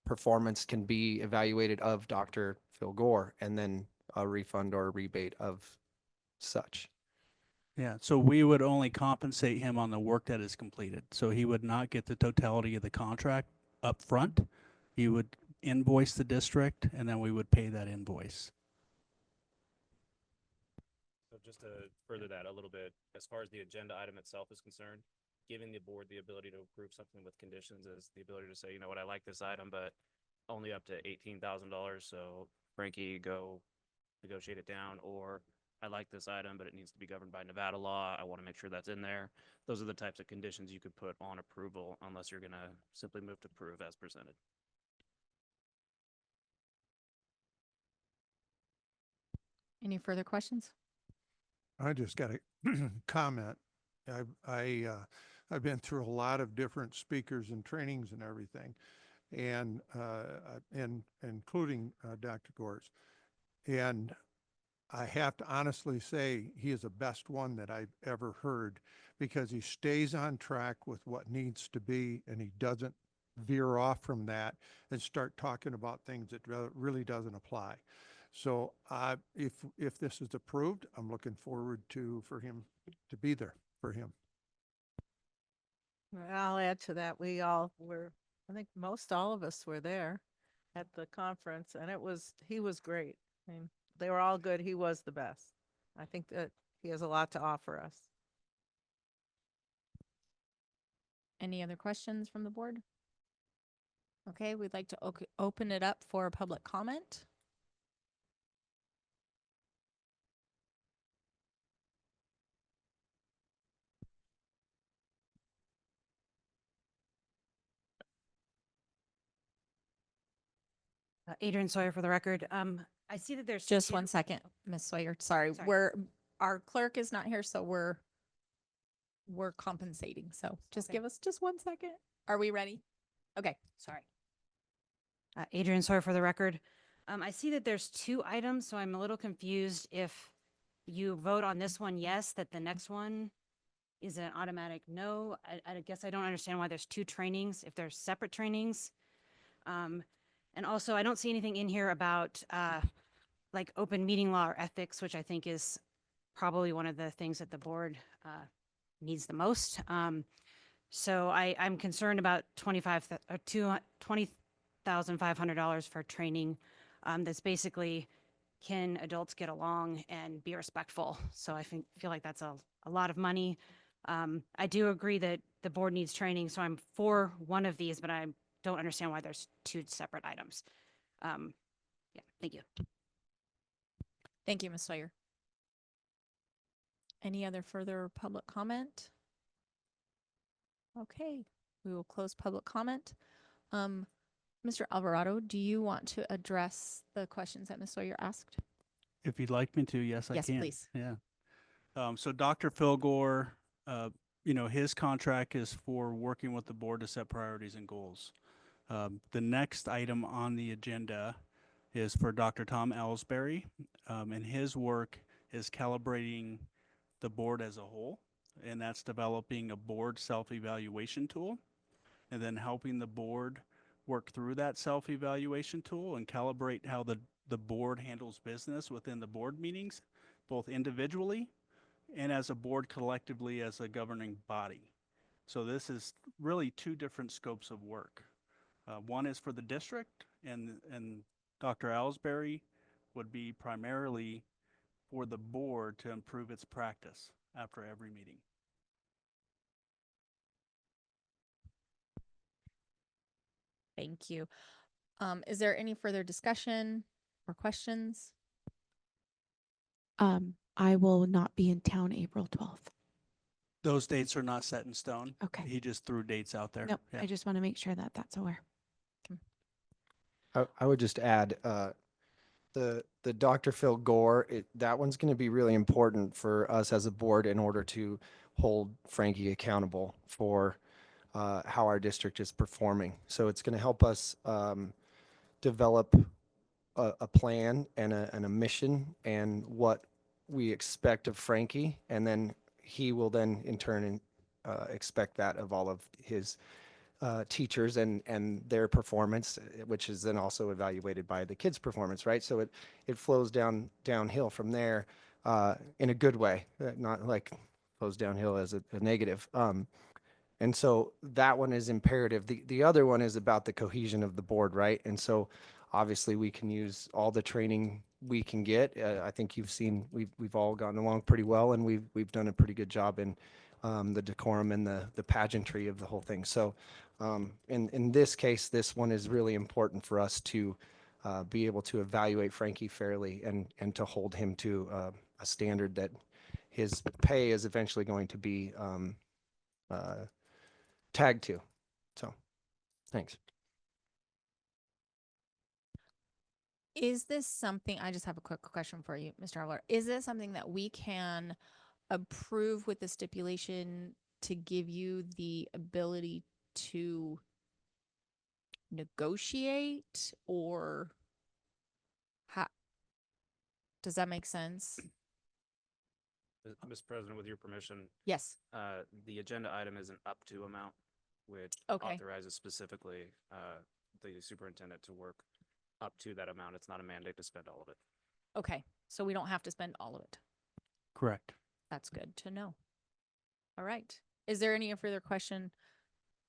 performance can be evaluated of Dr. Phil Gore and then a refund or a rebate of such? Yeah, so we would only compensate him on the work that is completed. So he would not get the totality of the contract up front. He would invoice the district, and then we would pay that invoice. So just to further that a little bit, as far as the agenda item itself is concerned, giving the board the ability to approve something with conditions is the ability to say, you know what, I like this item, but only up to $18,000. So Frankie, go negotiate it down. Or I like this item, but it needs to be governed by Nevada law. I want to make sure that's in there. Those are the types of conditions you could put on approval, unless you're going to simply move to approve as presented. Any further questions? I just got a comment. I've been through a lot of different speakers and trainings and everything, and including Dr. Gores. And I have to honestly say he is the best one that I've ever heard, because he stays on track with what needs to be, and he doesn't veer off from that and start talking about things that really doesn't apply. So if this is approved, I'm looking forward for him to be there for him. I'll add to that. We all were, I think most all of us were there at the conference, and he was great. I mean, they were all good. He was the best. I think that he has a lot to offer us. Any other questions from the board? Okay, we'd like to open it up for public comment. Adrian Sawyer for the record. I see that there's Just two- 1 second, Miss Sawyer. Sorry, Sorry. our clerk is not here, so we're compensating. So just Okay. give us just 1 second. Are we ready? Okay. Sorry. Adrian Sawyer for the record. I see that there's two items, so I'm a little confused if you vote on this one, yes, that the next one is an automatic no. I guess I don't understand why there's two trainings, if there's separate trainings. And also, I don't see anything in here about like open meeting law or ethics, which I think is probably one of the things that the board needs the most. So I'm concerned about $20,500 for training. That's basically, can adults get along and be respectful? So I feel like that's a lot of money. I do agree that the board needs training, so I'm for one of these, but I don't understand why there's two separate items. Yeah, thank you. Thank you, Ms. Sawyer. Any other further public comment? Okay, we will close public comment. Mr. Alvarado, do you want to address the questions that Ms. Sawyer asked? If you'd like me to, yes, I Yes, can. please. Yeah. So Dr. Phil Gore, his contract is for working with the board to set priorities and goals. The next item on the agenda is for Dr. Tom Ellsbury, and his work is calibrating the board as a whole, and that's developing a board self-evaluation tool, and then helping the board work through that self-evaluation tool and calibrate how the board handles business within the board meetings, both individually and as a board collectively as a governing body. So this is really two different scopes of work. One is for the district, and Dr. Ellsbury would be primarily for the board to improve its practice after every meeting. Thank you. Is there any further discussion or questions? I will not be in town April 12th. Those dates are not set in stone. Okay. He just threw dates out there. Nope, Yeah. I just want to make sure that that's aware. I would just add, the Dr. Phil Gore, that one's going to be really important for us as a board in order to hold Frankie accountable for how our district is performing. So it's going to help us develop a plan and a mission and what we expect of Frankie, and then he will then in turn expect that of all of his teachers and their performance, which is then also evaluated by the kids' performance, right? So it flows downhill from there in a good way, not like flows downhill as a negative. And so that one is imperative. The other one is about the cohesion of the board, right? And so obviously we can use all the training we can get. I think you've seen we've all gotten along pretty well, and we've done a pretty good job in the decorum and the pageantry of the whole thing. So in this case, this one is really important for us to be able to evaluate Frankie fairly and to hold him to a standard that his pay is eventually going to be tagged to. So thanks. Is this something, I just have a quick question for you, Mr. Alvar. Is this something that we can approve with the stipulation to give you the ability to negotiate, or how, does that make sense? Mr. President, with your permission, Yes. the agenda item is an up to amount, which Okay. authorizes specifically the superintendent to work up to that amount. It's not a mandate to spend all of it. Okay, so we don't have to spend all of it. Correct. That's good to know. All right. Is there any further question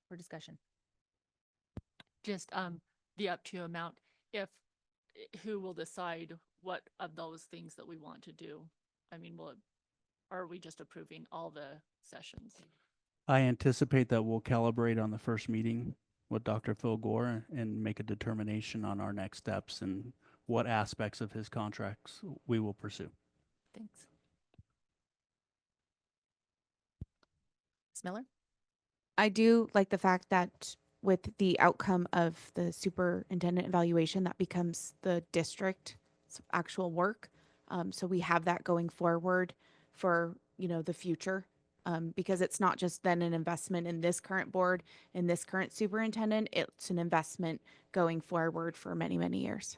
or discussion? Just the up to amount, if who will decide what of those things that we want to do? I mean, will it, or are we just approving all the sessions? I anticipate that we'll calibrate on the first meeting with Dr. Phil Gore and make a determination on our next steps and what aspects of his contracts we will pursue. Thanks. Ms. Miller? I do like the fact that with the outcome of the superintendent evaluation, that becomes the district's actual work. So we have that going forward for, the future. Because it's not just then an investment in this current board, in this current superintendent, it's an investment going forward for many, many years.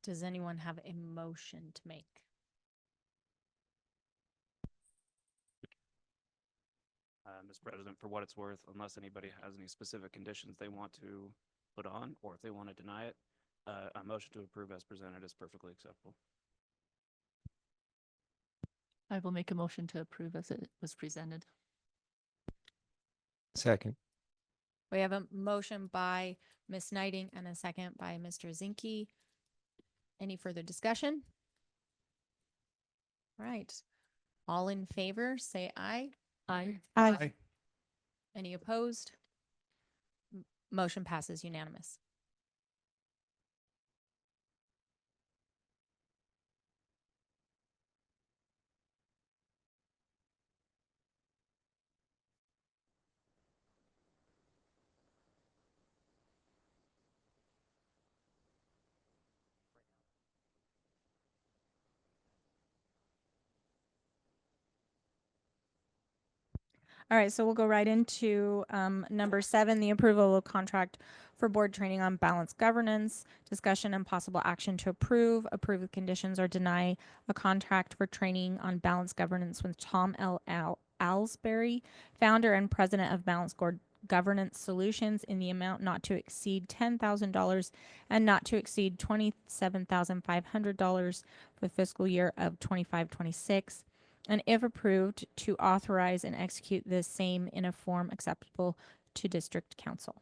Does anyone have a motion to make? Mr. President, for what it's worth, unless anybody has any specific conditions they want to put on, or if they want to deny it, a motion to approve as presented is perfectly acceptable. I will make a motion to approve as it was presented. Second. We have a motion by Ms. Knighting and a second by Mr. Zinke. Any further discussion? All right. All in favor, say aye. Aye. Aye. Any opposed? Motion passes unanimous. All right, so we'll go right into number 7, the approval of contract for board training on balanced governance, discussion and possible action to approve with conditions, or deny a contract for training on balanced governance with Tom L. Alsbury, founder and president of Balanced Governance Solutions, in the amount not to exceed $10,000 and not to exceed $27,500 for the fiscal year of 25-26. And if approved, to authorize and execute the same in a form acceptable to district council.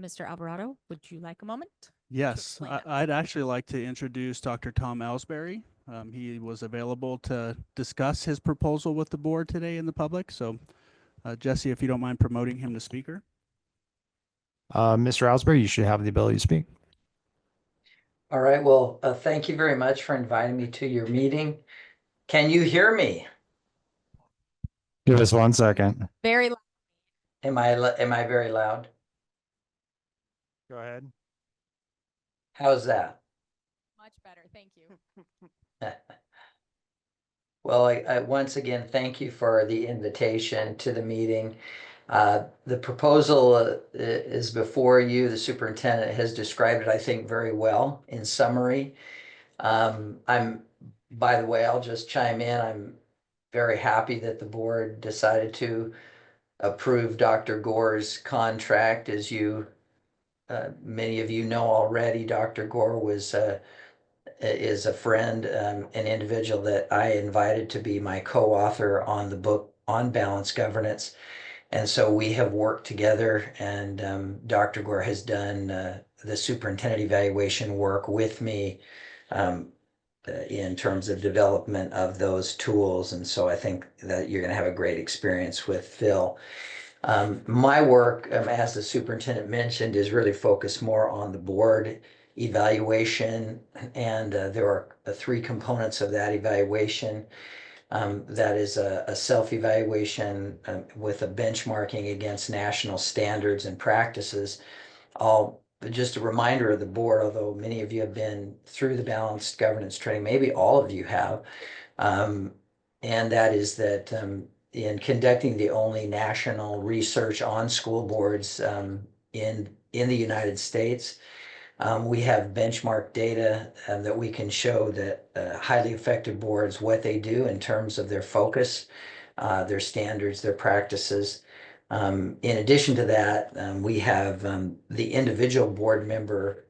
Mr. Alvarado, would you like a moment? Yes, I'd actually like to introduce Dr. Tom Ellsbury. He was available to discuss his proposal with the board today in the public. So Jesse, if you don't mind promoting him to speaker. Mr. Alsbury, you should have the ability to speak. All right, well, thank you very much for inviting me to your meeting. Can you hear me? Give us 1 second. Very loud. Am I very loud? Go ahead. How's that? Much better, thank you. Well, I once again, thank you for the invitation to the meeting. The proposal is before you. The superintendent has described it, I think, very well in summary. By the way, I'll just chime in. I'm very happy that the board decided to approve Dr. Gore's contract. As many of you know already, Dr. Gore is a friend, an individual that I invited to be my co-author on the book on balanced governance. And so we have worked together, and Dr. Gore has done the superintendent evaluation work with me in terms of development of those tools. And so I think that you're going to have a great experience with Phil. My work, as the superintendent mentioned, is really focused more on the board evaluation, and there are 3 components of that evaluation. That is a self-evaluation with a benchmarking against national standards and practices, all just a reminder of the board, although many of you have been through the balanced governance training, maybe all of you have. And that is that in conducting the only national research on school boards in the United States, we have benchmark data that we can show that highly effective boards, what they do in terms of their focus, their standards, their practices. In addition to that, we have the individual board member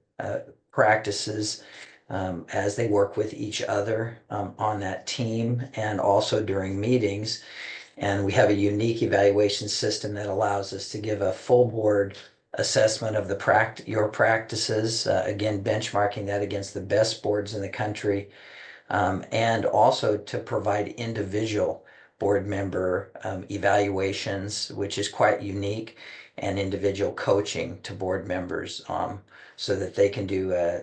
practices as they work with each other on that team and also during meetings. And we have a unique evaluation system that allows us to give a full board assessment of your practices, again, benchmarking that against the best boards in the country, and also to provide individual board member evaluations, which is quite unique, and individual coaching to board members so that they can do a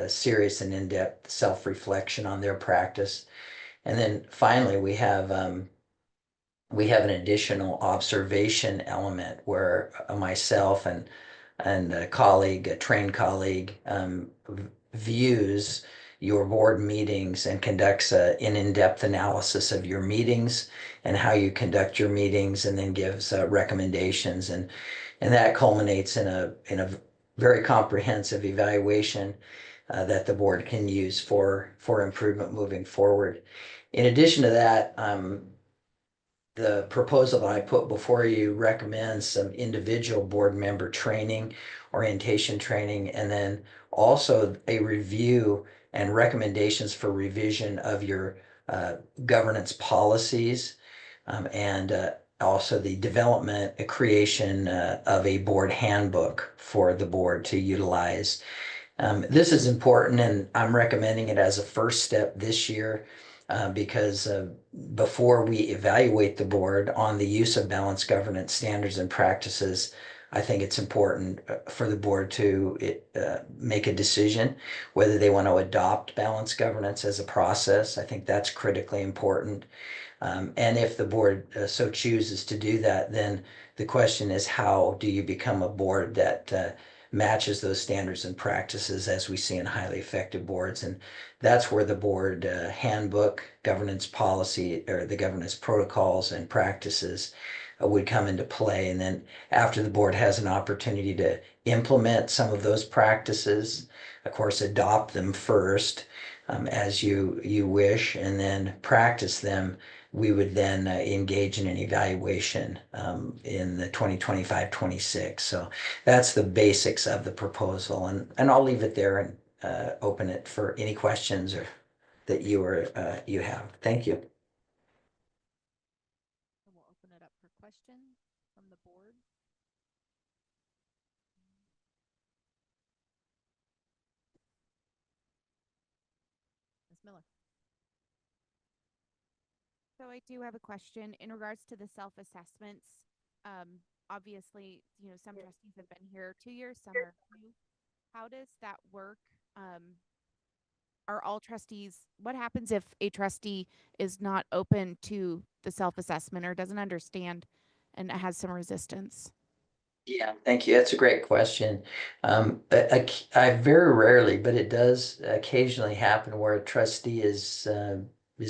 serious and in-depth self-reflection on their practice. And then finally, we have an additional observation element where myself and a colleague, a trained colleague, views your board meetings and conducts an in-depth analysis of your meetings and how you conduct your meetings, and then gives recommendations, and that culminates in a very comprehensive evaluation that the board can use for improvement moving forward. In addition to that, the proposal that I put before you recommends some individual board member training, orientation training, and then also a review and recommendations for revision of your governance policies, and also the development, creation of a board handbook for the board to utilize. This is important, and I'm recommending it as a first step this year because before we evaluate the board on the use of balanced governance standards and practices, I think it's important for the board to make a decision whether they want to adopt balanced governance as a process. I think that's critically important. And if the board so chooses to do that, then the question is, how do you become a board that matches those standards and practices as we see in highly effective boards? And that's where the board handbook, governance policy, or the governance protocols and practices would come into play. And then after the board has an opportunity to implement some of those practices, of course, adopt them first as you wish, and then practice them, we would then engage in an evaluation in the 2025-26. So that's the basics of the proposal, and I'll leave it there and open it for any questions or that you have. Thank you. We'll open it up for questions from the board. Ms. Miller. So I do have a question in regards to the self-assessments. Obviously, some trustees have been here 2 years, some are new. How does that work? Are all trustees, what happens if a trustee is not open to the self-assessment or doesn't understand and has some resistance? Yeah, thank you. That's a great question. I very rarely, but it does occasionally happen where a trustee is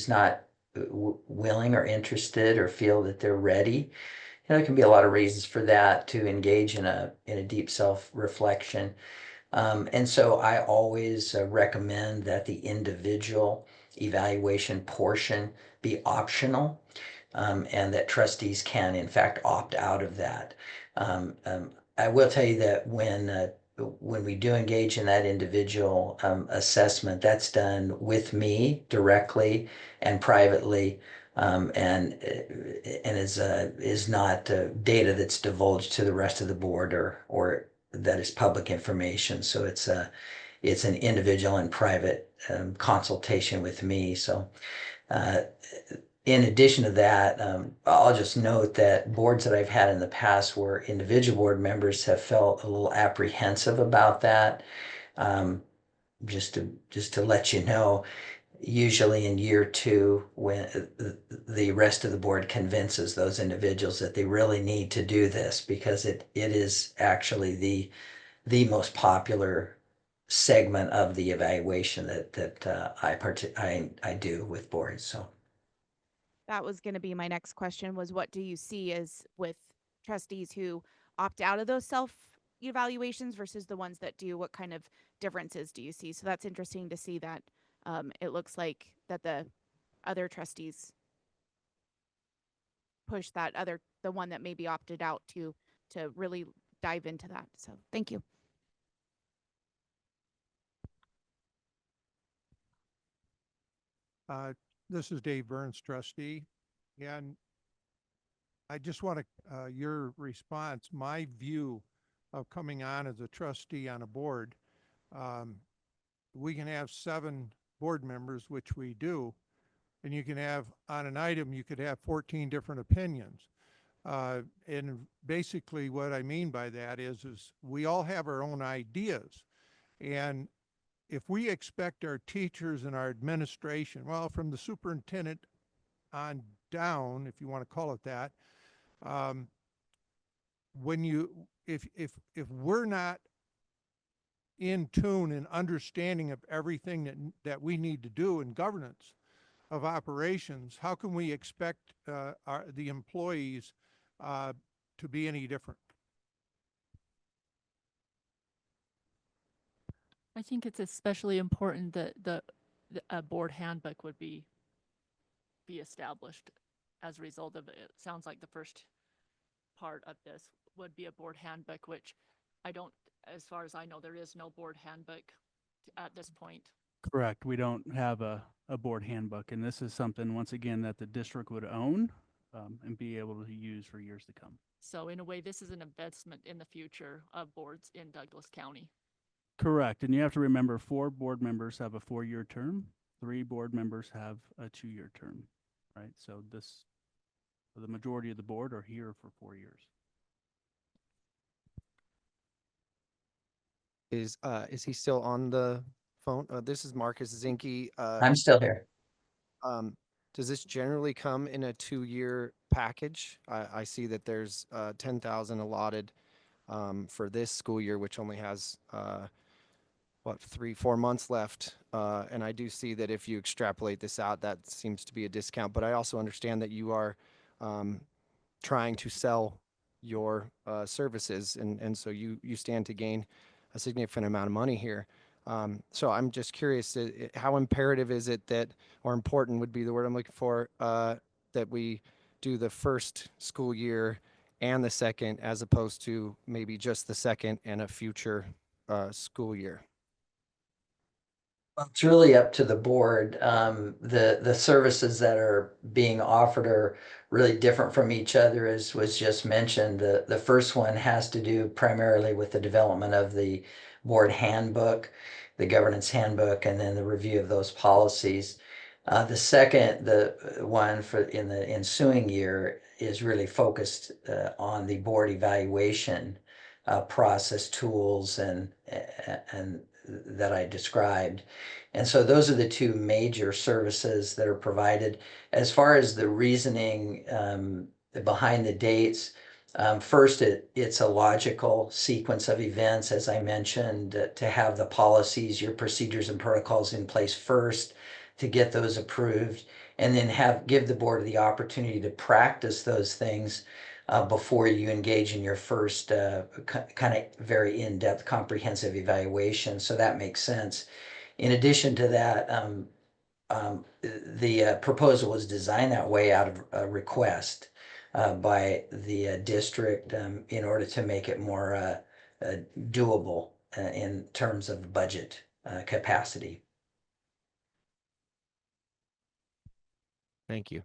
not willing or interested or feel that they're ready. There can be a lot of reasons for that, to engage in a deep self-reflection. And so I always recommend that the individual evaluation portion be optional, and that trustees can in fact opt out of that. I will tell you that when we do engage in that individual assessment, that's done with me directly and privately, and is not data that's divulged to the rest of the board or that is public information. So it's an individual and private consultation with me. So in addition to that, I'll just note that boards that I've had in the past where individual board members have felt a little apprehensive about that. Just to let you know, usually in year 2, when the rest of the board convinces those individuals that they really need to do this, because it is actually the most popular segment of the evaluation that I do with boards. So That was going to be my next question, was what do you see as with trustees who opt out of those self evaluations versus the ones that do? What kind of differences do you see? So that's interesting to see that it looks like that the other trustees push the one that maybe opted out to really dive into that. So thank you. This is Dave Burns, trustee, and I just want to, your response, my view of coming on as a trustee on a board. We can have 7 board members, which we do, and you can have, on an item, you could have 14 different opinions. And basically what I mean by that is we all have our own ideas. And if we expect our teachers and our administration, well, from the superintendent on down, if you want to call it that, if we're not in tune and understanding of everything that we need to do in governance of operations, how can we expect the employees to be any different? I think it's especially important that a board handbook would be established as a result of it. It sounds like the first part of this would be a board handbook, which I don't, as far as I know, there is no board handbook at this point. Correct. We don't have a board handbook, and this is something, once again, that the district would own and be able to use for years to come. So in a way, this is an investment in the future of boards in Douglas County. Correct. And you have to remember 4 board members have a 4-year term. 3 board members have a 2-year term, right? So the majority of the board are here for 4 years. Is he still on the phone? This is Marcus Zinke. I'm still here. Does this generally come in a 2-year package? I see that there's 10,000 allotted for this school year, which only has 3-4 months left. And I do see that if you extrapolate this out, that seems to be a discount. But I also understand that you are trying to sell your services, and so you stand to gain a significant amount of money here. So I'm just curious, how imperative is it that, or important would be the word I'm looking for, that we do the first school year and the second, as opposed to maybe just the second and a future school year? Well, it's really up to the board. The services that are being offered are really different from each other, as was just mentioned. The first one has to do primarily with the development of the board handbook, the governance handbook, and then the review of those policies. The second, the one in the ensuing year, is really focused on the board evaluation process, tools, and that I described. And so those are the 2 major services that are provided. As far as the reasoning behind the dates, first, it's a logical sequence of events, as I mentioned, to have the policies, your procedures and protocols in place first, to get those approved, and then give the board the opportunity to practice those things before you engage in your first kind of very in-depth comprehensive evaluation. So that makes sense. In addition to that, the proposal was designed that way out of a request by the district in order to make it more doable in terms of budget capacity. Thank you.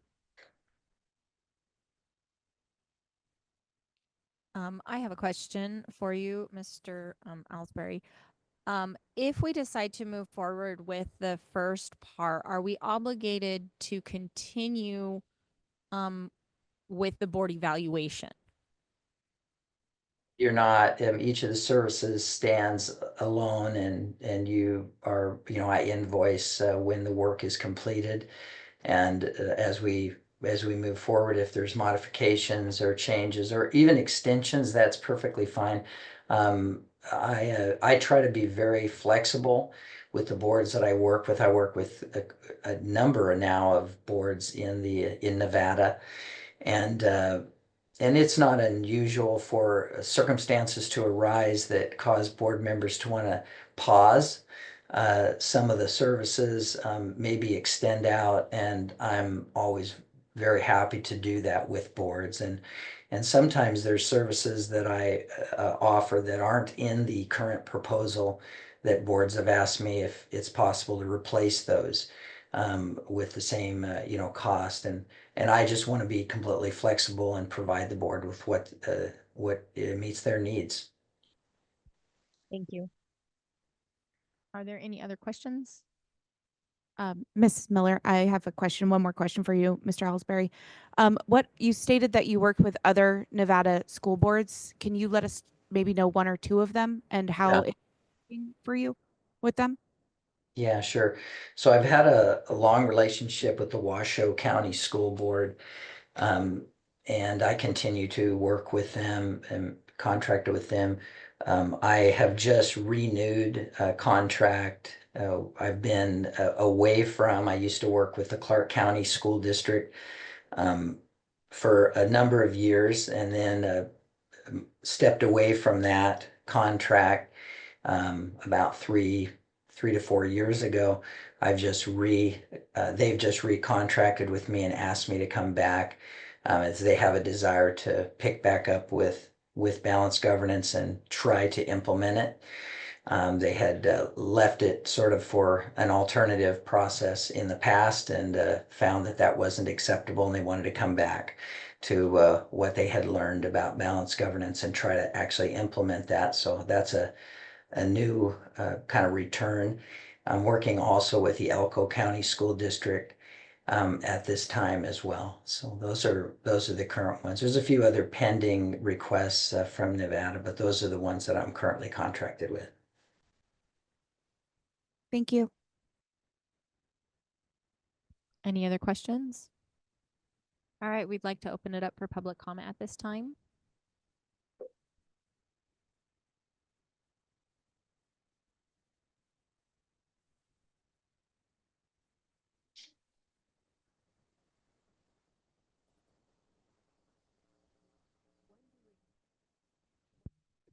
I have a question for you, Mr. Alsbury. If we decide to move forward with the first part, are we obligated to continue with the board evaluation? You're not. Each of the services stands alone, and you are, I invoice when the work is completed. And as we move forward, if there's modifications or changes or even extensions, that's perfectly fine. I try to be very flexible with the boards that I work with. I work with a number now of boards in Nevada, and it's not unusual for circumstances to arise that cause board members to want to pause some of the services, maybe extend out, and I'm always very happy to do that with boards. And sometimes there's services that I offer that aren't in the current proposal that boards have asked me if it's possible to replace those with the same, cost. And I just want to be completely flexible and provide the board with what meets their needs. Thank you. Are there any other questions? Mrs. Miller, I have a question, one more question for you, Mr. Ellsbury. What you stated that you worked with other Nevada school boards. Can you let us maybe know one or two of them and how it's working for you with them? Yeah, sure. So I've had a long relationship with the Washoe County School Board. And I continue to work with them and contracted with them. I have just renewed a contract. I've been away from, I used to work with the Clark County School District for a number of years, and then stepped away from that contract about three to 4 years ago. They've just recontracted with me and asked me to come back as they have a desire to pick back up with balanced governance and try to implement it. They had left it sort of for an alternative process in the past and found that that wasn't acceptable, and they wanted to come back to what they had learned about balanced governance and try to actually implement that. So that's a new kind of return. I'm working also with the Elko County School District at this time as well. So those are the current ones. There's a few other pending requests from Nevada, but those are the ones that I'm currently contracted with. Thank you. Any other questions? All right, we'd like to open it up for public comment at this time.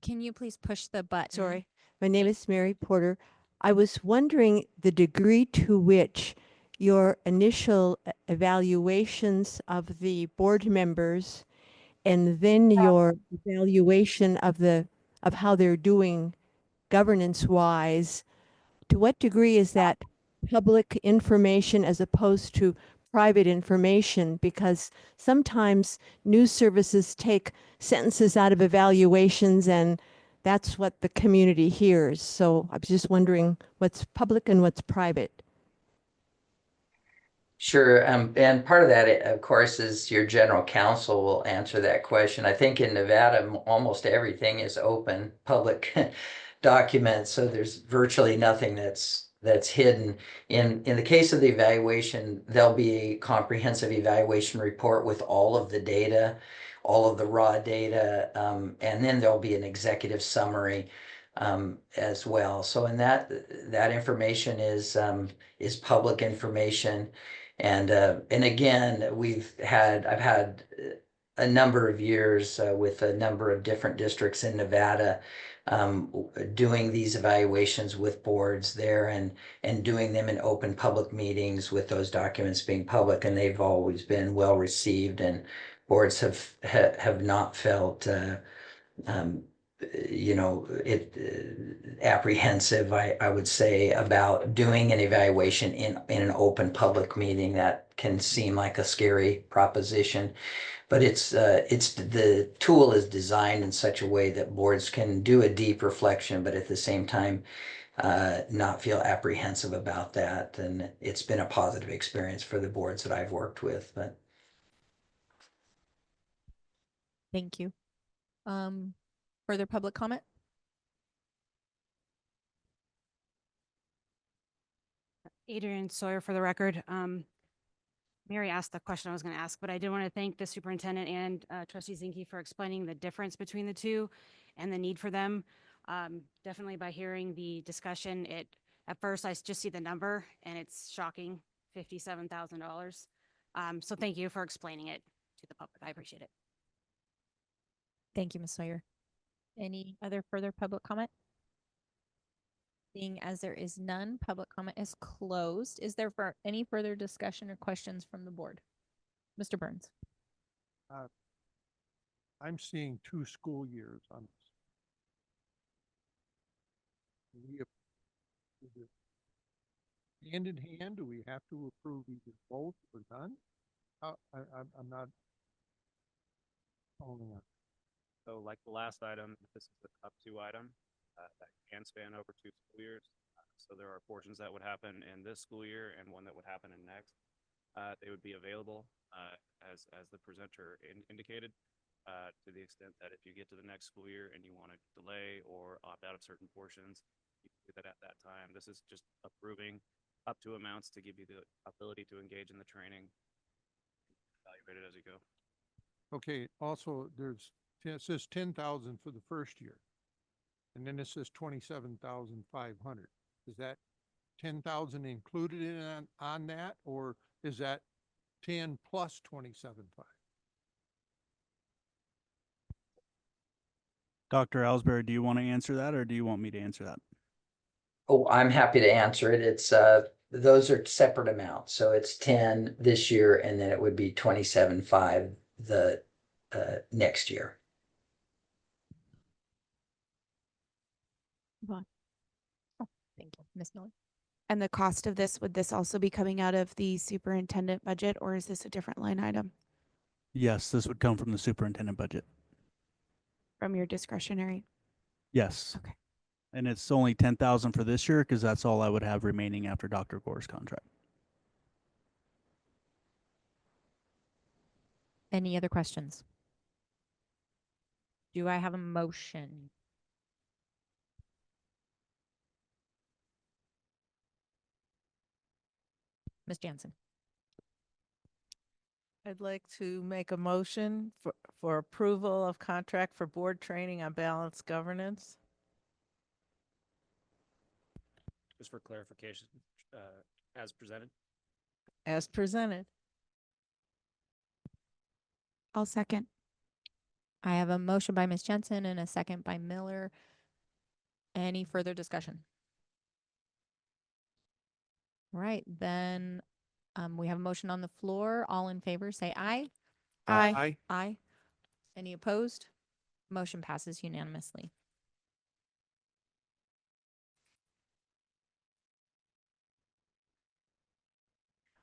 Can you please push the button? Sorry, my name is Mary Porter. I was wondering the degree to which your initial evaluations of the board members and then your evaluation of how they're doing governance wise, to what degree is that public information as opposed to private information? Because sometimes news services take sentences out of evaluations and that's what the community hears. So I was just wondering what's public and what's private. Sure. And part of that, of course, is your general counsel will answer that question. I think in Nevada, almost everything is open public documents. So there's virtually nothing that's hidden. In the case of the evaluation, there'll be a comprehensive evaluation report with all of the data, all of the raw data, and then there'll be an executive summary as well. So in that information is public information. And again, I've had a number of years with a number of different districts in Nevada doing these evaluations with boards there and doing them in open public meetings with those documents being public, and they've always been well received, and boards have not felt apprehensive, I would say, about doing an evaluation in an open public meeting. That can seem like a scary proposition, but it's the tool is designed in such a way that boards can do a deep reflection, but at the same time not feel apprehensive about that. And it's been a positive experience for the boards that I've worked with. But Thank you. Further public comment? Adrian Sawyer for the record. Mary asked the question I was going to ask, but I did want to thank the superintendent and Trustee Zinke for explaining the difference between the two and the need for them. Definitely by hearing the discussion, at first I just see the number and it's shocking, $57,000. So thank you for explaining it to the public. I appreciate it. Thank you, Ms. Sawyer. Any other further public comment? Seeing as there is none, public comment is closed. Is there for any further discussion or questions from the board? Mr. Burns. I'm seeing 2 school years on this. Is it hand in hand? Do we have to approve either both or none? I'm not following up. So like the last item, this is the up to item that can span over 2 school years. So there are portions that would happen in this school year and one that would happen in next. They would be available as the presenter indicated to the extent that if you get to the next school year and you want to delay or opt out of certain portions, you can do that at that time. This is just approving up to amounts to give you the ability to engage in the training, evaluate it as you go. Okay, also it says 10,000 for the first year. And then it says 27,500. Is that 10,000 included on that, or is that 10 plus 27,500? Dr. Ellsbury, do you want to answer that or do you want me to answer that? Oh, I'm happy to answer it. It's those are separate amounts. So it's 10 this year and then it would be 27.5 the next year. Oh, thank you. Ms. Miller. And the cost of this, would this also be coming out of the superintendent budget, or is this a different line item Yes, this would come from the superintendent budget. from your discretionary? Yes. Okay. And it's only 10,000 for this year because that's all I would have remaining after Dr. Gore's contract. Any other questions? Do I have a motion? Ms. Jansen. I'd like to make a motion for approval of contract for board training on balanced governance. Just for clarification, as presented. As presented. I'll second. I have a motion by Ms. Jensen and a second by Miller. Any further discussion? All right, then we have a motion on the floor. All in favor, say aye. Aye. Aye. Aye. Any opposed? Motion passes unanimously.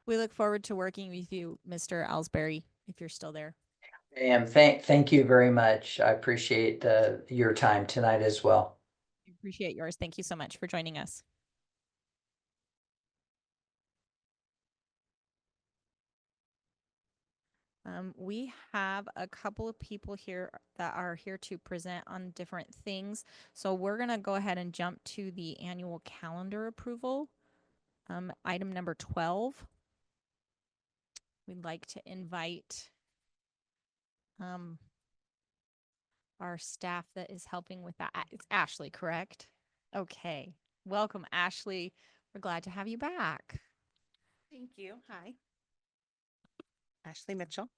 We look forward to working with you, Mr. Ellsbury, if you're still there. And thank you very much. I appreciate your time tonight as well. We appreciate yours. Thank you so much for joining us. We have a couple of people here that are here to present on different things. So we're going to go ahead and jump to the annual calendar approval. Item number 12. We'd like to invite our staff that is helping with that. It's Ashley, correct? Okay. Welcome, Ashley. We're glad to have you back. Thank you. Hi. Ashley Mitchell.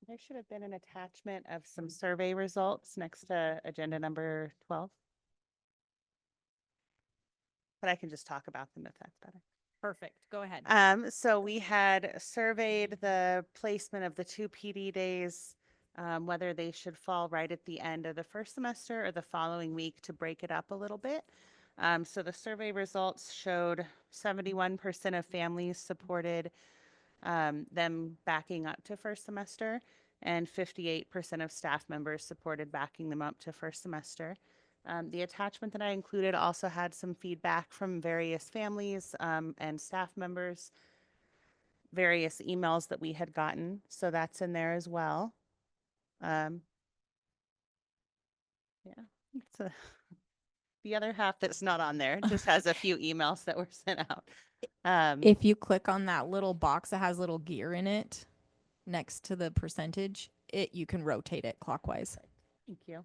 There should have been an attachment of some survey results next to agenda number 12. But I can just talk about them if that's better. Perfect. Go ahead. So we had surveyed the placement of the 2 PD days, whether they should fall right at the end of the first semester or the following week to break it up a little bit. So the survey results showed 71% of families supported them backing up to first semester, and 58% of staff members supported backing them up to first semester. The attachment that I included also had some feedback from various families and staff members, various emails that we had gotten. So that's in there as well. Yeah, it's the other half that's not on there just has a few emails that were sent out. If you click on that little box that has little gear in it next to the percentage, you can rotate it clockwise. Thank you.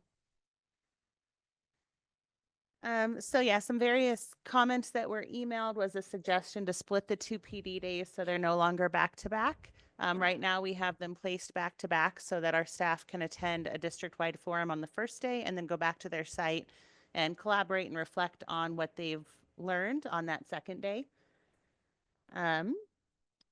So yeah, some various comments that were emailed was a suggestion to split the 2 PD days so they're no longer back to back. Right now we have them placed back to back so that our staff can attend a district-wide forum on the first day and then go back to their site and collaborate and reflect on what they've learned on that second day.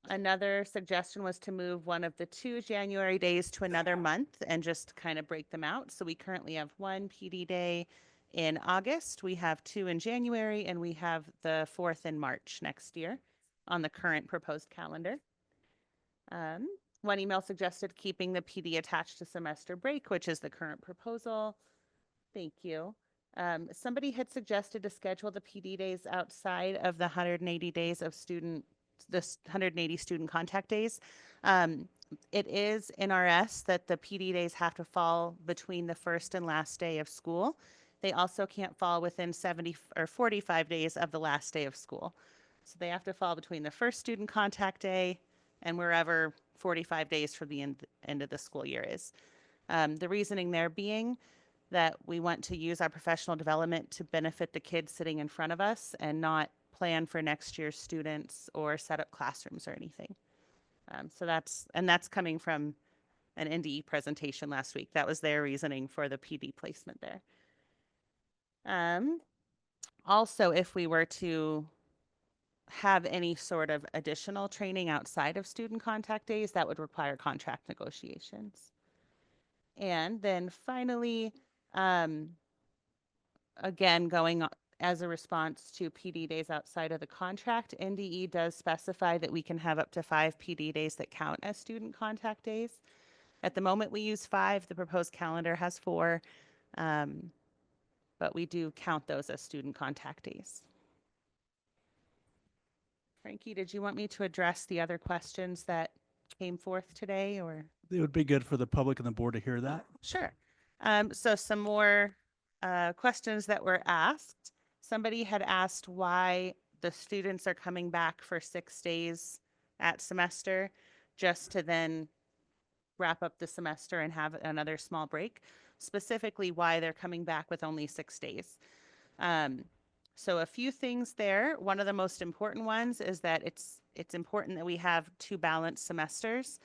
Another suggestion was to move one of the 2 January days to another month and just kind of break them out. So we currently have 1 PD day in August, we have 2 in January, and we have the 4th in March next year on the current proposed calendar. One email suggested keeping the PD attached to semester break, which is the current proposal. Thank you. Somebody had suggested to schedule the PD days outside of the 180 days of the 180 student contact days. It is NRS that the PD days have to fall between the first and last day of school. They also can't fall within 70 or 45 days of the last day of school. So they have to fall between the first student contact day and wherever 45 days from the end of the school year is. The reasoning there being that we want to use our professional development to benefit the kids sitting in front of us and not plan for next year's students or set up classrooms or anything. So that's coming from an NDE presentation last week. That was their reasoning for the PD placement there. Also, if we were to have any sort of additional training outside of student contact days, that would require contract negotiations. And then finally, again, going as a response to PD days outside of the contract, NDE does specify that we can have up to 5 PD days that count as student contact days. At the moment, we use 5. The proposed calendar has 4. But we do count those as student contact days. Frankie, did you want me to address the other questions that came forth today, or? It would be good for the public and the board to hear that. Sure. So some more questions that were asked. Somebody had asked why the students are coming back for 6 days at semester just to then wrap up the semester and have another small break. Specifically why they're coming back with only 6 days. So a few things there. One of the most important ones is that it's important that we have 2 balanced semesters.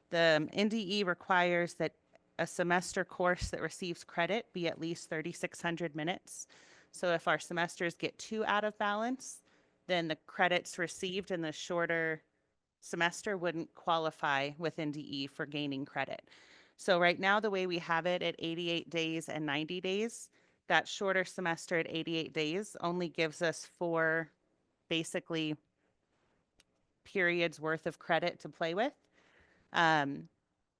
The NDE requires that a semester course that receives credit be at least 3,600 minutes. So if our semesters get 2 out of balance, then the credits received in the shorter semester wouldn't qualify with NDE for gaining credit. So right now, the way we have it at 88 days and 90 days, that shorter semester at 88 days only gives us 4 basically periods worth of credit to play with.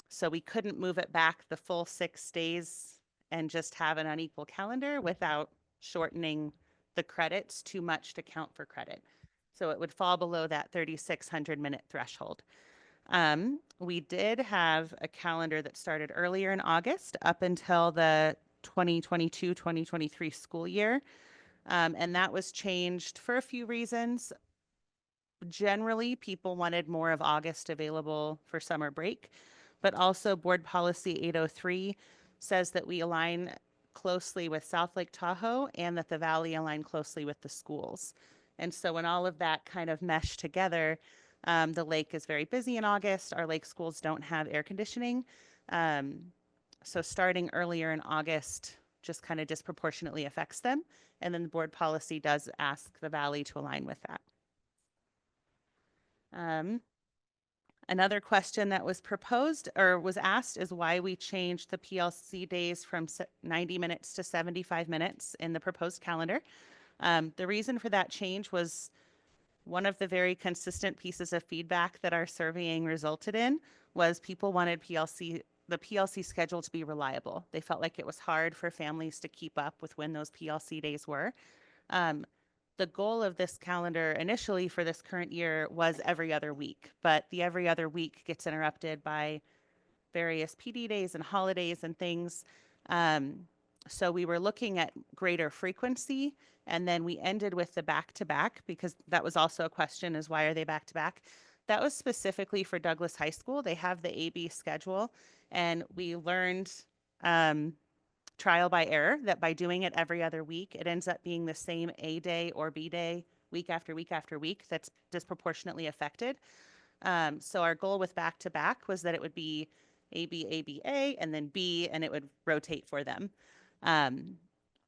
So we couldn't move it back the full 6 days and just have an unequal calendar without shortening the credits too much to count for credit. So it would fall below that 3,600 minute threshold. We did have a calendar that started earlier in August up until the 2022-2023 school year. And that was changed for a few reasons. Generally, people wanted more of August available for summer break, but also Board Policy 803 says that we align closely with South Lake Tahoe and that the Valley align closely with the schools. And so when all of that kind of meshed together, the lake is very busy in August. Our lake schools don't have air conditioning. So starting earlier in August just kind of disproportionately affects them. And then the board policy does ask the Valley to align with that. Another question that was proposed or was asked is why we changed the PLC days from 90 minutes to 75 minutes in the proposed calendar. The reason for that change was one of the very consistent pieces of feedback that our surveying resulted in was people wanted the PLC schedule to be reliable. They felt like it was hard for families to keep up with when those PLC days were. The goal of this calendar initially for this current year was every other week, but the every other week gets interrupted by various PD days and holidays and things. So we were looking at greater frequency, and then we ended with the back-to-back because that was also a question is why are they back-to-back? That was specifically for Douglas High School. They have the AB schedule, and we learned trial by error that by doing it every other week, it ends up being the same A day or B day week after week after week that's disproportionately affected. So our goal with back to back was that it would be AB, AB, A, and then B, and it would rotate for them.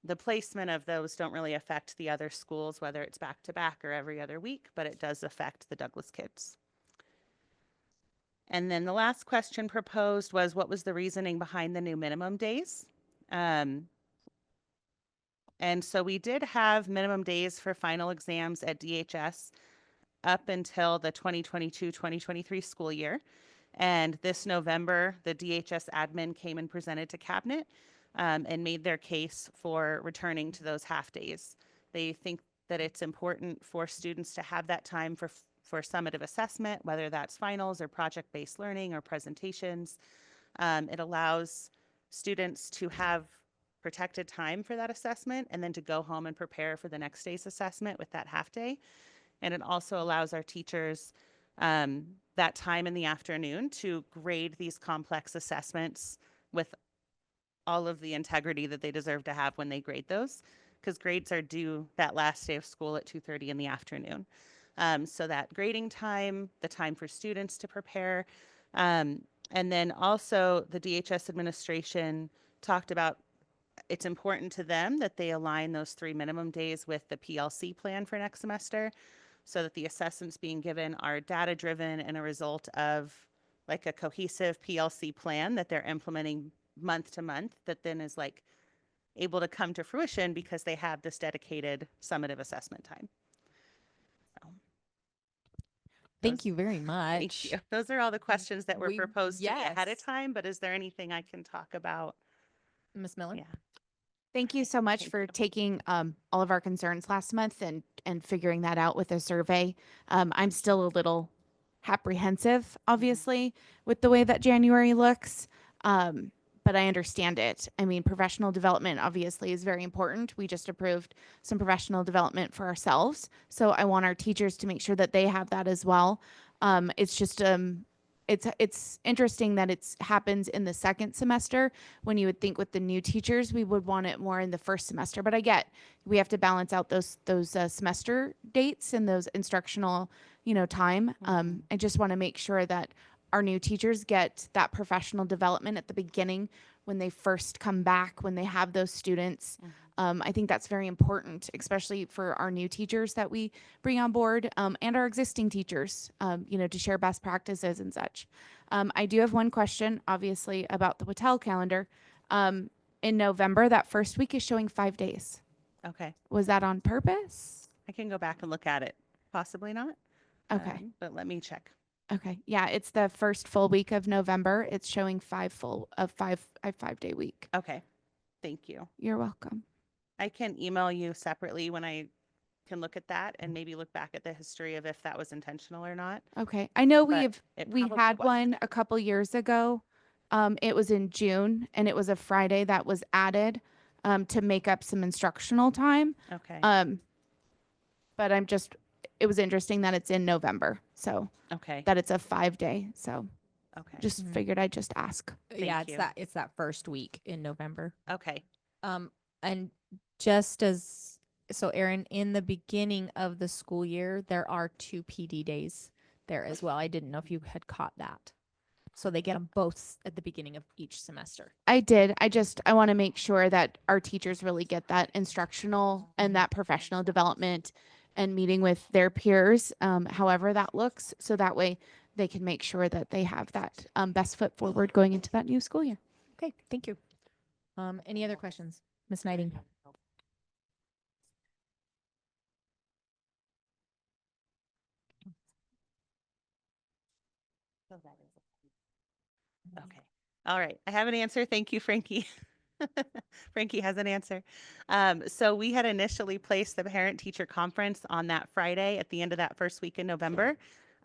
The placement of those don't really affect the other schools, whether it's back to back or every other week, but it does affect the Douglas kids. And then the last question proposed was, what was the reasoning behind the new minimum days? And so we did have minimum days for final exams at DHS up until the 2022-2023 school year. And this November, the DHS admin came and presented to Cabinet and made their case for returning to those half days. They think that it's important for students to have that time for summative assessment, whether that's finals or project-based learning or presentations. It allows students to have protected time for that assessment and then to go home and prepare for the next day's assessment with that half day. And it also allows our teachers that time in the afternoon to grade these complex assessments with all of the integrity that they deserve to have when they grade those, because grades are due that last day of school at 2:30 in the afternoon. So that grading time, the time for students to prepare, and then also the DHS administration talked about it's important to them that they align those 3 minimum days with the PLC plan for next semester, so that the assessments being given are data driven and a result of like a cohesive PLC plan that they're implementing month to month, that then is like able to come to fruition because they have this dedicated summative assessment time. So, Thank you very much. thank you. Those are all the questions that were proposed to me ahead of yes. time, but is there anything I can talk about? Ms. Miller? Yeah. Thank you so much for taking all of our concerns last month and figuring that out with a survey. I'm still a little apprehensive, obviously, with the way that January looks, but I understand it. I mean, professional development obviously is very important. We just approved some professional development for ourselves, so I want our teachers to make sure that they have that as well. It's just it's interesting that it happens in the second semester when you would think with the new teachers we would want it more in the first semester. But I get we have to balance out those semester dates and those instructional time. I just want to make sure that our new teachers get that professional development at the beginning when they first come back, when they have those students. I think that's very important, especially for our new teachers that we bring on board and our existing teachers, to share best practices and such. I do have one question, obviously, about the Watel calendar. In November, that first week is showing 5 days. Okay. Was that on purpose? I can go back and look at it. Possibly not. Okay. But let me check. Okay. Yeah, it's the first full week of November. It's showing 5-day week. Okay. Thank you. You're welcome. I can email you separately when I can look at that and maybe look back at the history of if that was intentional or not. Okay. I know But we probably had wasn't. one a couple years ago. It was in June and it was a Friday that was added to make up some instructional time. Okay. But it was interesting that it's in November. So Okay. that it's a 5-day. So Okay. just figured I'd just ask. Yeah, Thank you. it's that first week in November. Okay. And just as so, Erin, in the beginning of the school year, there are 2 PD days there as well. I didn't know if you had caught that. So they get them both at the beginning of each semester. I did. I want to make sure that our teachers really get that instructional and that professional development and meeting with their peers, however that looks. So that way they can make sure that they have that best foot forward going into that new school year. Okay, thank you. Any other questions? Ms. Knighting? Okay. All right. I have an answer. Thank you, Frankie. Frankie has an answer. So we had initially placed the parent teacher conference on that Friday at the end of that first week in November.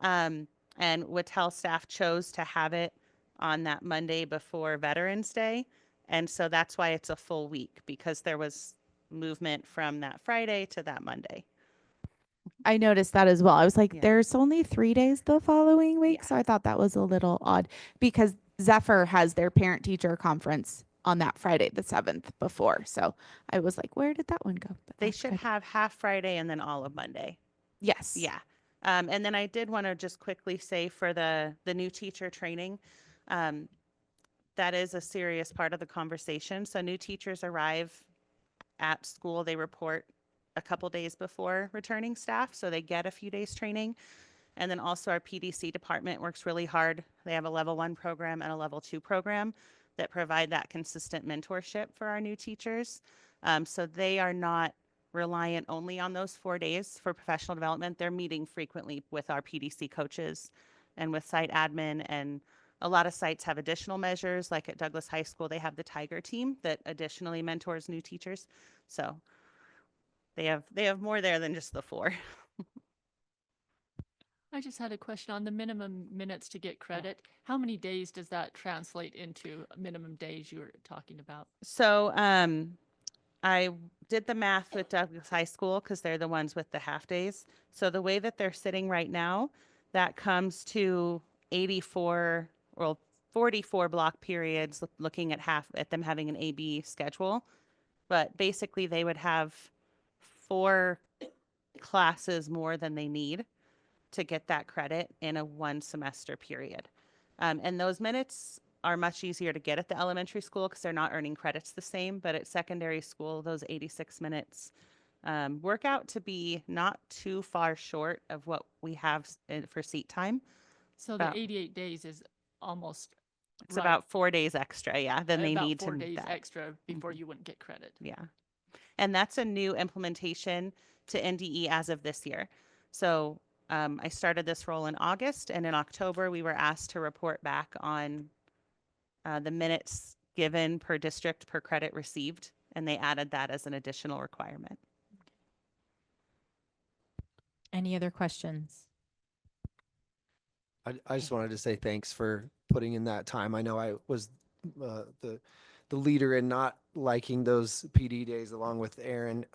And Watel staff chose to have it on that Monday before Veterans Day. And so that's why it's a full week, because there was movement from that Friday to that Monday. I noticed that as well. I was like, Yeah. there's only 3 days the following week. So I thought that was a little odd because Zephyr has their parent teacher conference on that Friday, the 7th before. So I was like, where did that one go? But They that's should good. have half Friday and then all of Monday. Yes. Yeah. And then I did want to just quickly say for the new teacher training, that is a serious part of the conversation. So new teachers arrive at school, they report a couple days before returning staff, so they get a few days training. And then also our PDC department works really hard. They have a level 1 program and a level 2 program that provide that consistent mentorship for our new teachers. So they are not reliant only on those 4 days for professional development. They're meeting frequently with our PDC coaches and with site admin, and a lot of sites have additional measures. Like at Douglas High School, they have the Tiger team that additionally mentors new teachers. So they have more there than just the 4. I just had a question on the minimum minutes to get credit. How many days does that translate into minimum days you were talking about? So I did the math with Douglas High School because they're the ones with the half days. So the way that they're sitting right now, that comes to 84, well, 44 block periods, looking at them having an AB schedule. But basically they would have 4 classes more than they need to get that credit in a 1 semester period. And those minutes are much easier to get at the elementary school because they're not earning credits the same, but at secondary school, those 86 minutes work out to be not too far short of what we have for seat time. So About- the 88 days is almost It's right, about 4 days extra, yeah, than they about need 4 to days that. extra before you wouldn't get credit. Yeah. And that's a new implementation to NDE as of this year. So I started this role in August, and in October, we were asked to report back on the minutes given per district per credit received, and they added that as an additional requirement. Any other questions? I just wanted to say thanks for putting in that time. I know I was the leader in not liking those PD days along with Aaron.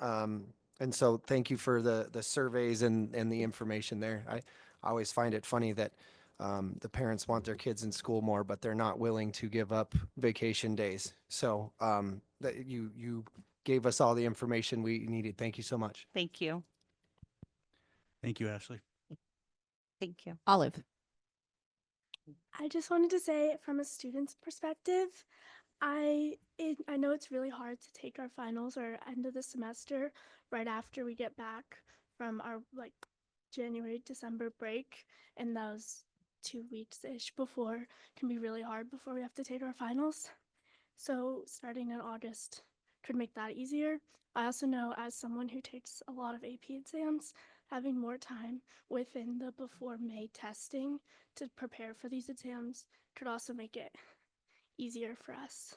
And so thank you for the surveys and the information there. I always find it funny that the parents want their kids in school more, but they're not willing to give up vacation days. So that you gave us all the information we needed. Thank you so much. Thank you. Thank you, Ashley. Thank you. Olive. I just wanted to say, from a student's perspective, I know it's really hard to take our finals or end of the semester right after we get back from our January, December break, and those 2 weeks ish before can be really hard before we have to take our finals. So starting in August could make that easier. I also know, as someone who takes a lot of AP exams, having more time within the before May testing to prepare for these exams could also make it easier for us.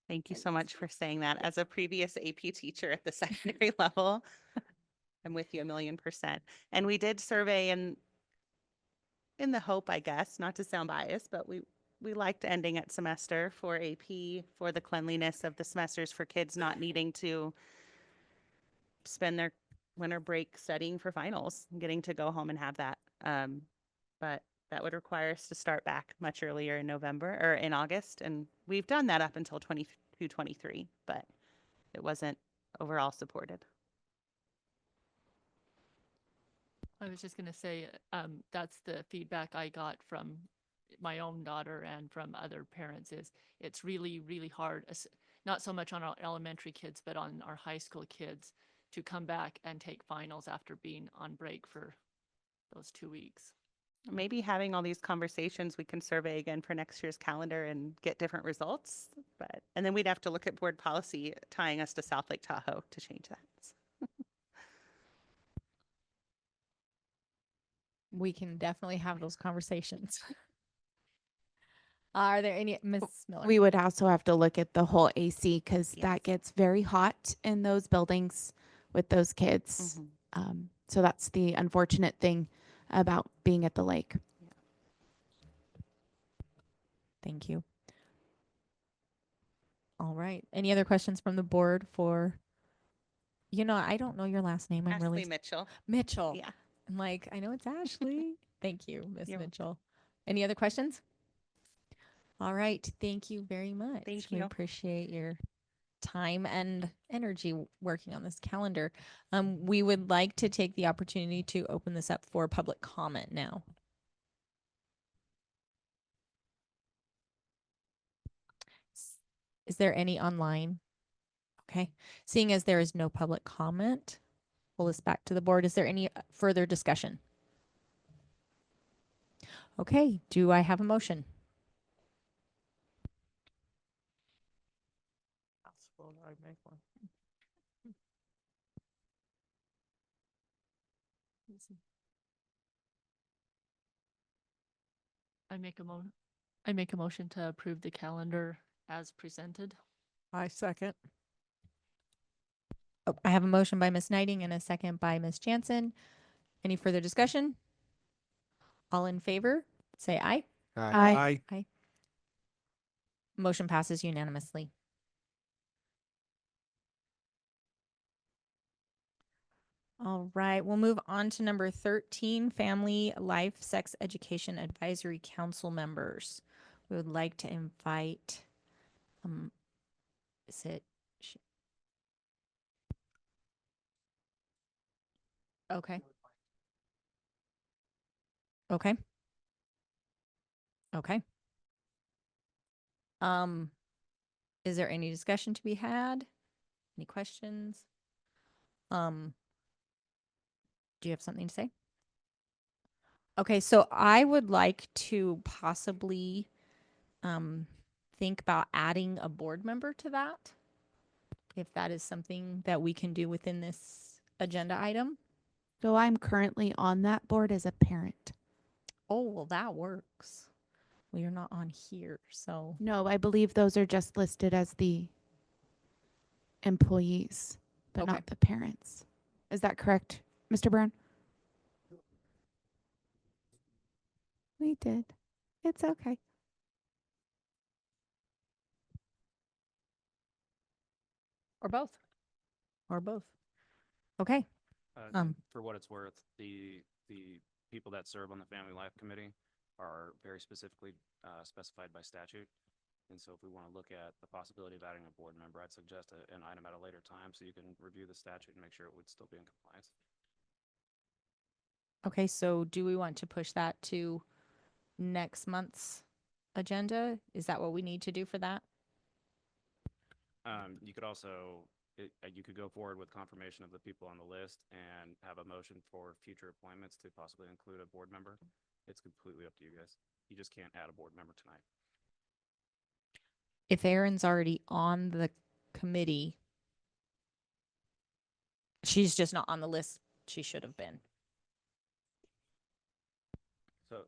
Thank you so much for saying that. As a previous AP teacher at the secondary level, I'm with you 1,000,000%. And we did survey in the hope, I guess, not to sound biased, but we liked ending at semester for AP, for the cleanliness of the semesters, for kids not needing to spend their winter break studying for finals, and getting to go home and have that. But that would require us to start back much earlier in November or in August. And we've done that up until 22-23, but it wasn't overall supported. I was just going to say, that's the feedback I got from my own daughter and from other parents, is it's really, really hard, not so much on our elementary kids, but on our high school kids, to come back and take finals after being on break for those 2 weeks. Maybe having all these conversations, we can survey again for next year's calendar and get different results. And then we'd have to look at board policy tying us to South Lake Tahoe to change that. We can definitely have those conversations. Are there any, Ms. Miller? We would also have to look at the whole AC because that gets very hot in those buildings with those kids. So that's the unfortunate thing about being at the lake. Thank you. All right. Any other questions from the board for, I don't know your last name. I'm Ashley really Mitchell. Mitchell. Yeah. I'm like, I know it's Ashley. Thank you, Miss You're welcome. Mitchell. Any other questions? All right. Thank you very much. Thank We you. appreciate your time and energy working on this calendar. We would like to take the opportunity to open this up for public comment now. Is there any online? Okay. Seeing as there is no public comment, pull this back to the board. Is there any further discussion? Okay. Do I have a motion? I make one. I make a motion to approve the calendar as presented. I second. Oh, I have a motion by Ms. Knighting and a second by Ms. Jansen. Any further discussion? All in favor, say aye. Aye. Aye. Motion passes unanimously. All right, we'll move on to number 13, Family Life Sex Education Advisory Council members. We would like to invite, is it? Okay. Okay. Okay. Is there any discussion to be had? Any questions? Do you have something to say? Okay, so I would like to possibly think about adding a board member to that. If that is something that we can do within this agenda item. So I'm currently on that board as a parent. Oh, well, that works. Well, you're not on here, so. No, I believe those are just listed as the employees, but Okay. not the parents. Is that correct, Mr. Brown? We did. It's okay. Or both. Or both. Okay. For what it's worth, the people that serve on the Family Life Committee are very specifically specified by statute. And so if we want to look at the possibility of adding a board member, I'd suggest an item at a later time so you can review the statute and make sure it would still be in compliance. Okay, so do we want to push that to next month's agenda? Is that what we need to do for that? You could also, you could go forward with confirmation of the people on the list and have a motion for future appointments to possibly include a board member. It's completely up to you guys. You just can't add a board member tonight. If Erin's already on the committee, she's just not on the list she should have been.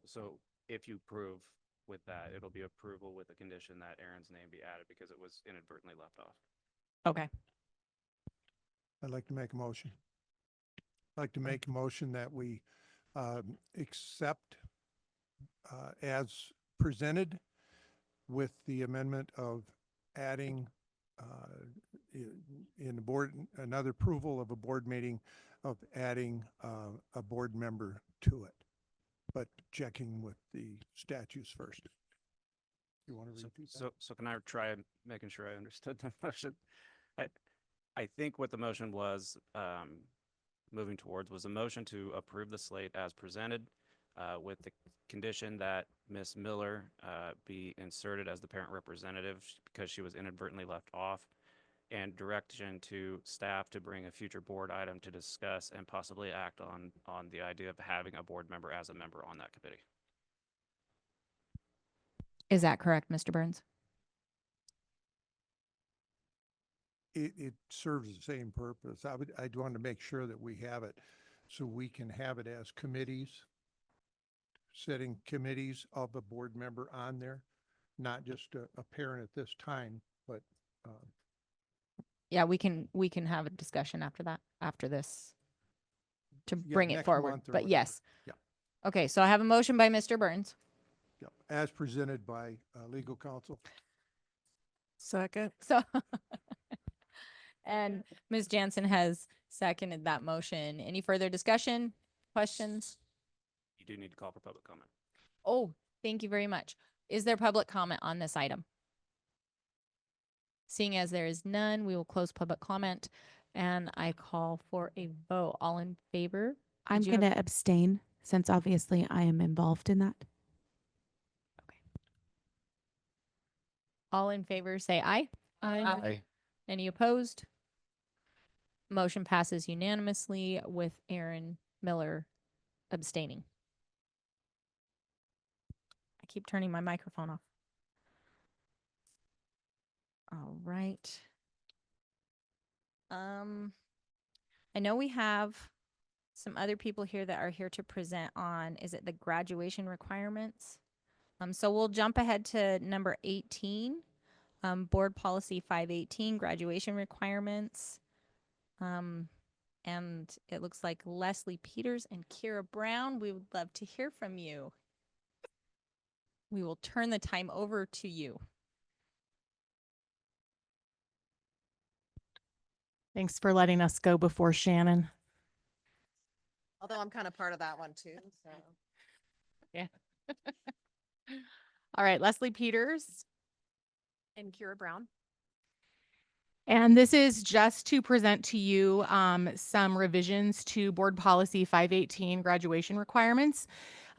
So if you approve with that, it'll be approval with the condition that Erin's name be added because it was inadvertently left off. Okay. I'd like to make a motion. I'd like to make a motion that we accept as presented with the amendment of adding in the board, another approval of a board meeting of adding a board member to it, but checking with the statutes first. You want to repeat that? So can I try making sure I understood the motion? I think what the motion was moving towards was a motion to approve the slate as presented with the condition that Ms. Miller be inserted as the parent representative because she was inadvertently left off, and direction to staff to bring a future board item to discuss and possibly act on the idea of having a board member as a member on that committee. Is that correct, Mr. Burns? It serves the same purpose. I'd want to make sure that we have it so we can have it as committees, setting committees of a board member on there, not just a parent at this time, but Yeah, we can have a discussion after that, after this, to yeah, bring it next forward. month or But whatever. yes. Yeah. Okay, so I have a motion by Mr. Burns. Yep, as presented by legal counsel. Second. So, and Ms. Jansen has seconded that motion. Any further discussion? Questions? You do need to call for public comment. Oh, thank you very much. Is there public comment on this item? Seeing as there is none, we will close public comment and I call for a vote. All in favor? I'm Did you have- going to abstain since obviously I am involved in that. All in favor, say aye. Aye. Any opposed? Motion passes unanimously with Aaron Miller abstaining. I keep turning my microphone off. All right. I know we have some other people here that are here to present on, is it the graduation requirements? So we'll jump ahead to number 18, board policy 518, graduation requirements. And it looks like Leslie Peters and Kira Brown, we would love to hear from you. We will turn the time over to you. Thanks for letting us go before Shannon. Although I'm kind of part of that one too, so. Yeah. All right, Leslie Peters. And Kira Brown. And this is just to present to you some revisions to Board Policy 518 graduation requirements.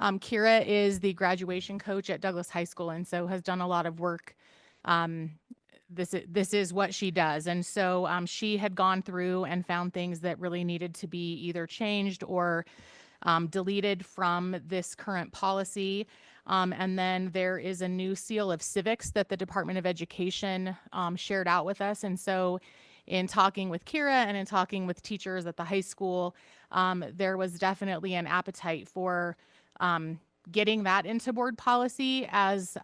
Kira is the graduation coach at Douglas High School and so has done a lot of work. This is what she does. And so she had gone through and found things that really needed to be either changed or deleted from this current policy. And then there is a new seal of civics that the Department of Education shared out with us. And so in talking with Kira and in talking with teachers at the high school, there was definitely an appetite for getting that into board policy as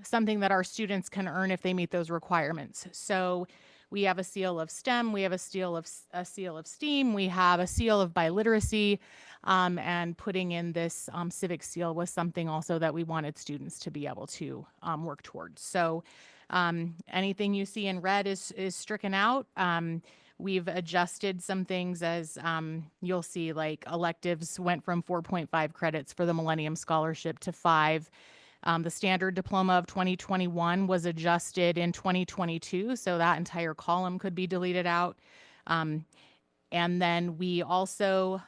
something that our students can earn if they meet those requirements. So we have a seal of STEM, we have a seal of STEAM, we have a seal of biliteracy, and putting in this civic seal was something also that we wanted students to be able to work towards. So anything you see in red is stricken out. We've adjusted some things as you'll see, like electives went from 4.5 credits for the Millennium Scholarship to 5. The standard diploma of 2021 was adjusted in 2022, so that entire column could be deleted out. And then we also,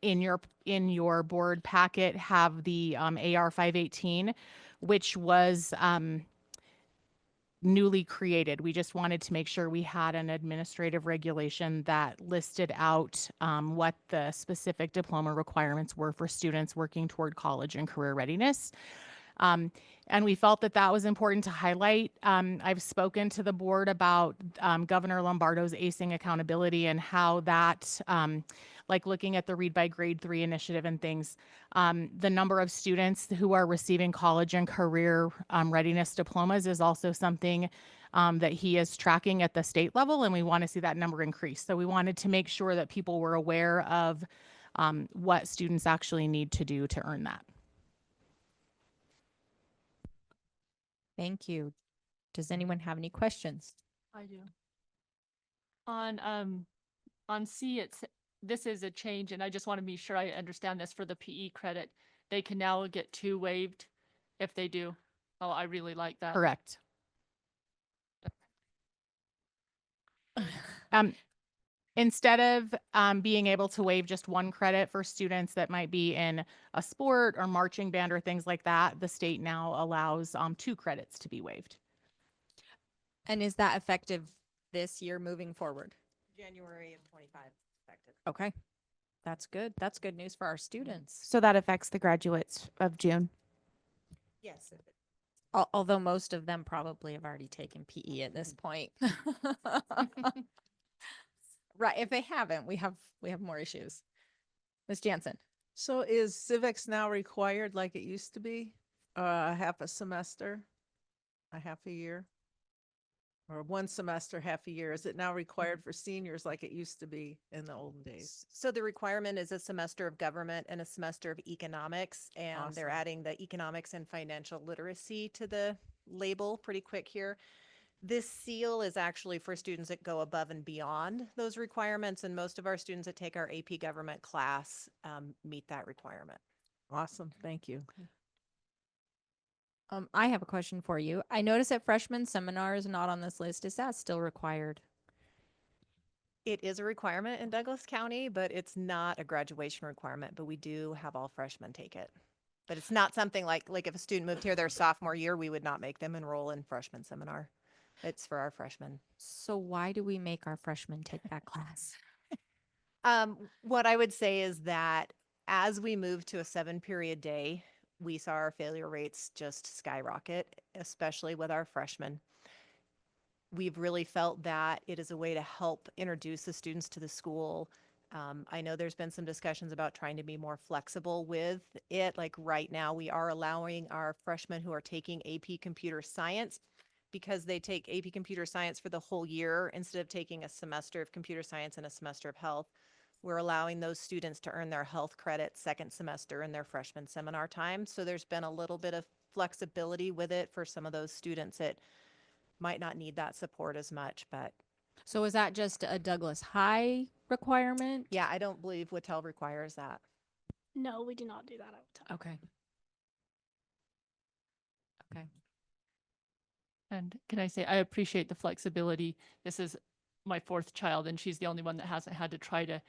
in your board packet, have the AR 518, which was newly created. We just wanted to make sure we had an administrative regulation that listed out what the specific diploma requirements were for students working toward college and career readiness. And we felt that that was important to highlight. I've spoken to the board about Governor Lombardo's ACing accountability and how that, like looking at the Read by Grade 3 initiative and things, the number of students who are receiving college and career readiness diplomas is also something that he is tracking at the state level, and we want to see that number increase. So we wanted to make sure that people were aware of what students actually need to do to earn that. Thank you. Does anyone have any questions? I do. On C, this is a change, and I just want to be sure I understand this for the PE credit. They can now get 2 waived if they do. Oh, I really like that. Correct. Instead of being able to waive just 1 credit for students that might be in a sport or marching band or things like that, the state now allows 2 credits to be waived. And is that effective this year moving forward? January of 25 effective. Okay. That's good. That's good news for our students. So that affects the graduates of June. Yes. Although most of them probably have already taken PE at this point. Right. If they haven't, we have more issues. Ms. Jansen. So is civics now required like it used to be? Half a semester, a half a year? Or 1 semester, half a year? Is it now required for seniors like it used to be in the olden days? So the requirement is a semester of government and a semester of economics, and they're Awesome. adding the economics and financial literacy to the label pretty quick here. This seal is actually for students that go above and beyond those requirements, and most of our students that take our AP Government class meet that requirement. Awesome, thank you. I have a question for you. I noticed that freshman seminar is not on this list. Is that still required? It is a requirement in Douglas County, but it's not a graduation requirement, but we do have all freshmen take it. But it's not something like if a student moved here their sophomore year, we would not make them enroll in freshman seminar. It's for our freshmen. So why do we make our freshmen take that class? What I would say is that as we move to a 7-period day, we saw our failure rates just skyrocket, especially with our freshmen. We've really felt that it is a way to help introduce the students to the school. I know there's been some discussions about trying to be more flexible with it. Like right now, we are allowing our freshmen who are taking AP Computer Science, because they take AP Computer Science for the whole year instead of taking a semester of Computer Science and a semester of Health. We're allowing those students to earn their health credits second semester in their freshman seminar time. So there's been a little bit of flexibility with it for some of those students that might not need that support as much, but So is that just a Douglas High requirement? yeah, I don't believe Whitell requires that. No, we do not do that at Whitell. Okay. Okay. And can I say, I appreciate the flexibility. This is my 4th child, and she's the only one that hasn't had to try to,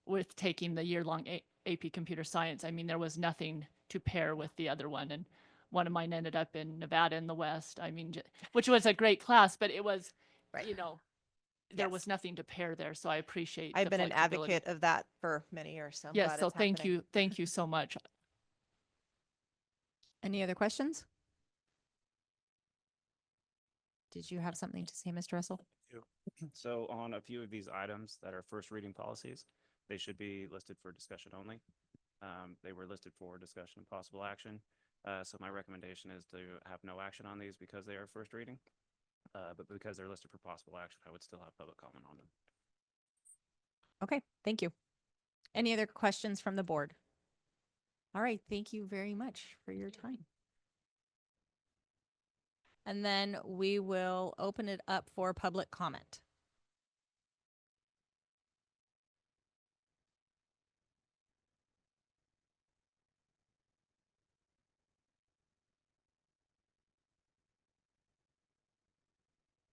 with taking the year-long AP Computer Science. I mean, there was nothing to pair with the other one. And one of mine ended up in Nevada in the West. I mean, which was a great class, but it was, you know, there was nothing to pair there. So I appreciate I've the been an flexibility. advocate of that for many years, so I'm Yes, glad so it's thank happening. you. Thank you so much. Any other questions? Did you have something to say, Mr. Russell? So on a few of these items that are first reading policies, they should be listed for discussion only. They were listed for discussion and possible action. So my recommendation is to have no action on these because they are first reading. But because they're listed for possible action, I would still have public comment on them. Okay, thank you. Any other questions from the board? All right, thank you very much for your time. And then we will open it up for public comment.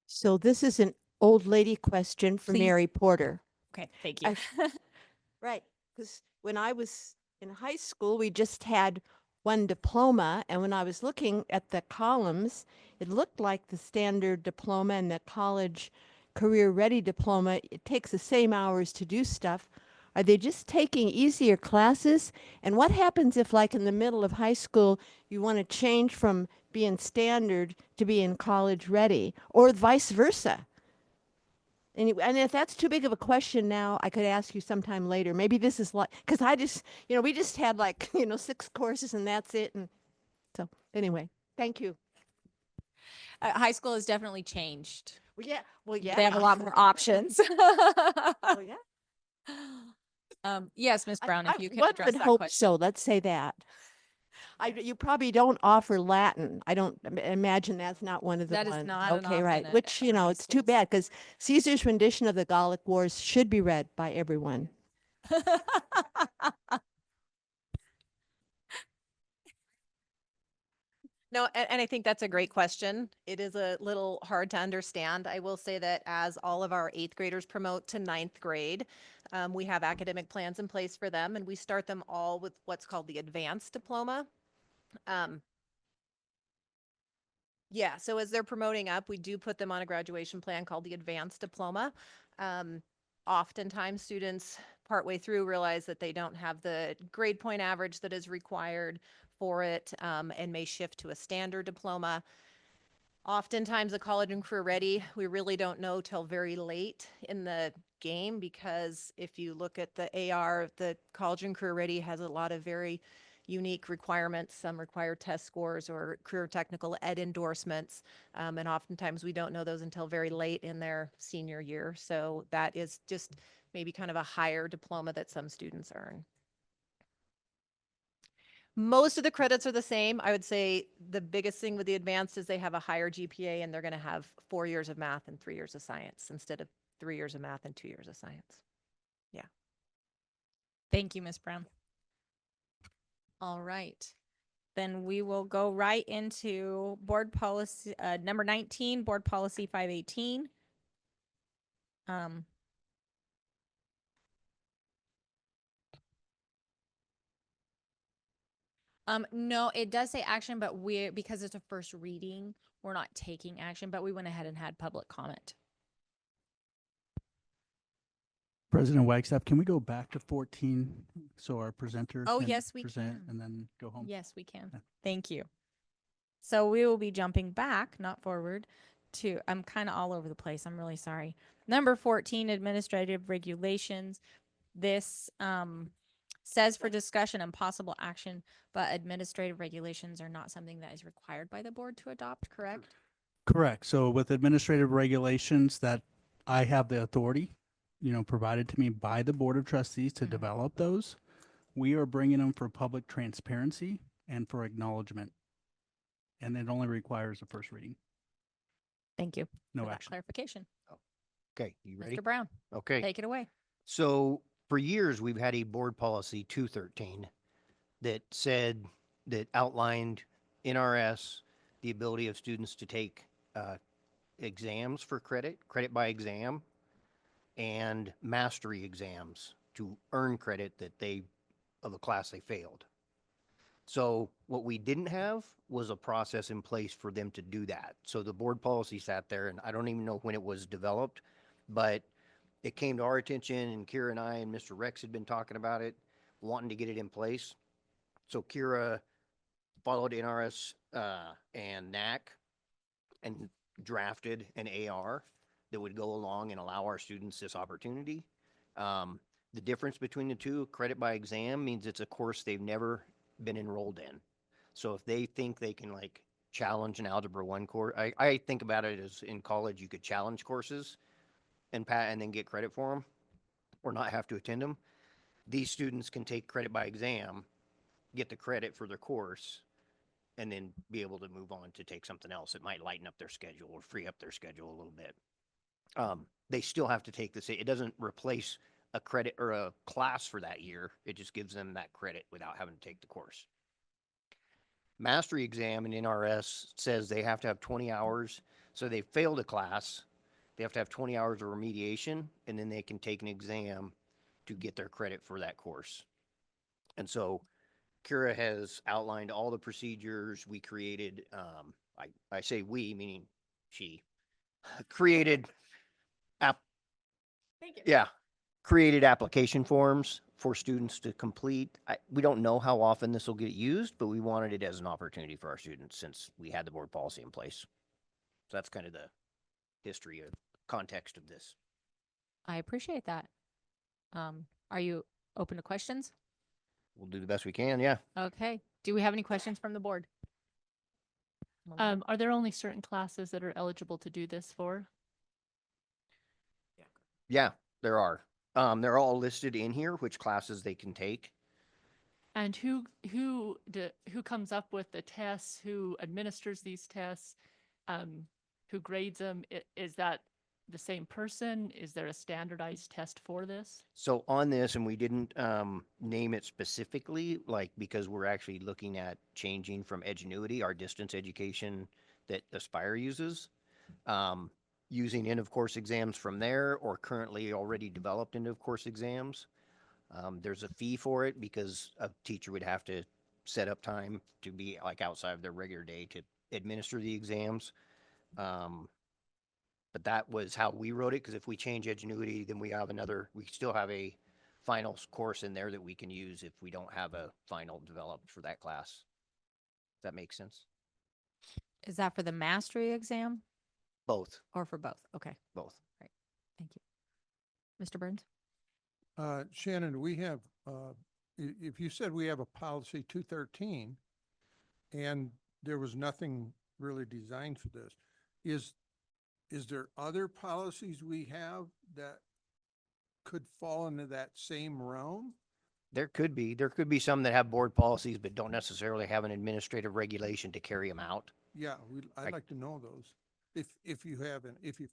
So this is an old lady question for Please. Mary Porter. Okay, thank you. Right, because when I was in high school, we just had one diploma, and when I was looking at the columns, it looked like the standard diploma and the college career ready diploma. It takes the same hours to do stuff. Are they just taking easier classes? And what happens if, like in the middle of high school, you want to change from being standard to being college ready, or vice versa? And if that's too big of a question now, I could ask you sometime later. Maybe this is like, because I just, we just had like, 6 courses and that's it. And so anyway, thank you. High school has definitely changed. Well, yeah. They have a lot more options. Oh, yeah. Yes, Ms. Brown, if you can one address would that hope question. so. Let's say that. You probably don't offer Latin. I don't imagine that's not one of the That is ones. not an Okay, right. option Which, at high it's too bad because Caesar's rendition of the Gallic Wars should be read by everyone. No, and I think that's a great question. It is a little hard to understand. I will say that as all of our 8th graders promote to 9th grade, we have academic plans in place for them, and we start them all with what's called the advanced diploma. Yeah, so as they're promoting up, we do put them on a graduation plan called the advanced diploma. Oftentimes students partway through realize that they don't have the grade point average that is required for it, and may shift to a standard diploma. Oftentimes a college and career ready, we really don't know till very late in the game, because if you look at the AR, the college and career ready has a lot of very unique requirements. Some require test scores or career technical ed endorsements. And oftentimes we don't know those until very late in their senior year. So that is just maybe kind of a higher diploma that some students earn. Most of the credits are the same. I would say the biggest thing with the advanced is they have a higher GPA and they're going to have 4 years of math and 3 years of science instead of 3 years of math and 2 years of science. Yeah. Thank you, Ms. Brown. All right. Then we will go right into board policy, number 19, board policy 518. No, it does say action, but because it's a first reading, we're not taking action, but we went ahead and had public comment. President Wagstaff, can we go back to 14 so our presenter Oh, can yes, we present can. and then go home? Yes, we can. Yeah. Thank you. So we will be jumping back, not forward, to, I'm kind of all over the place. I'm really sorry. Number 14, administrative regulations. This says for discussion and possible action, but administrative regulations are not something that is required by the board to adopt, correct? Correct. So with administrative regulations that I have the authority, provided to me by the Board of Trustees to develop those, we are bringing them for public transparency and for acknowledgement. And it only requires a first reading. Thank you. No for that action. clarification. Okay, you ready? Mr. Brown, Okay. take it away. So for years, we've had a board policy 213 that said, that outlined NRS, the ability of students to take exams for credit by exam, and mastery exams to earn credit that of a class they failed. So what we didn't have was a process in place for them to do that. So the board policy sat there, and I don't even know when it was developed, but it came to our attention, and Kira and I and Mr. Rex had been talking about it, wanting to get it in place. So Kira followed NRS and NAC and drafted an AR that would go along and allow our students this opportunity. The difference between the two, credit by exam, means it's a course they've never been enrolled in. So if they think they can challenge an Algebra 1 course, I think about it as in college, you could challenge courses and then get credit for them or not have to attend them. These students can take credit by exam, get the credit for their course, and then be able to move on to take something else that might lighten up their schedule or free up their schedule a little bit. They still have to take this. It doesn't replace a credit or a class for that year. It just gives them that credit without having to take the course. Mastery exam in NRS says they have to have 20 hours. So they failed a class. They have to have 20 hours of remediation, and then they can take an exam to get their credit for that course. And so Kira has outlined all the procedures. We created, I say we, meaning she, created created application forms for students to complete. We don't know how often this will get used, but we wanted it as an opportunity for our students since we had the board policy in place. So that's kind of the history of context of this. I appreciate that. Are you open to questions? We'll do the best we can. Yeah. Okay. Do we have any questions from the board? Are there only certain classes that are eligible to do this for? Yeah, there are. They're all listed in here, which classes they can take. And who comes up with the tests? Who administers these tests? Who grades them? Is that the same person? Is there a standardized test for this? So on this, and we didn't name it specifically, because we're actually looking at changing from Edgenuity, our distance education that Aspire uses, using end of course exams from there, or currently already developed end of course exams. There's a fee for it because a teacher would have to set up time to be outside of their regular day to administer the exams. But that was how we wrote it, because if we change Edgenuity, then we still have a finals course in there that we can use if we don't have a final developed for that class. Does that make sense? Is that for the mastery exam Both. or for both? Okay. Both. Right. Thank you. Mr. Burns? Shannon, we have, if you said we have a policy 213 and there was nothing really designed for this, is there other policies we have that could fall into that same realm? There could be some that have board policies, but don't necessarily have an administrative regulation to carry them out. Yeah, I'd Like- like to know those. If you haven't, if you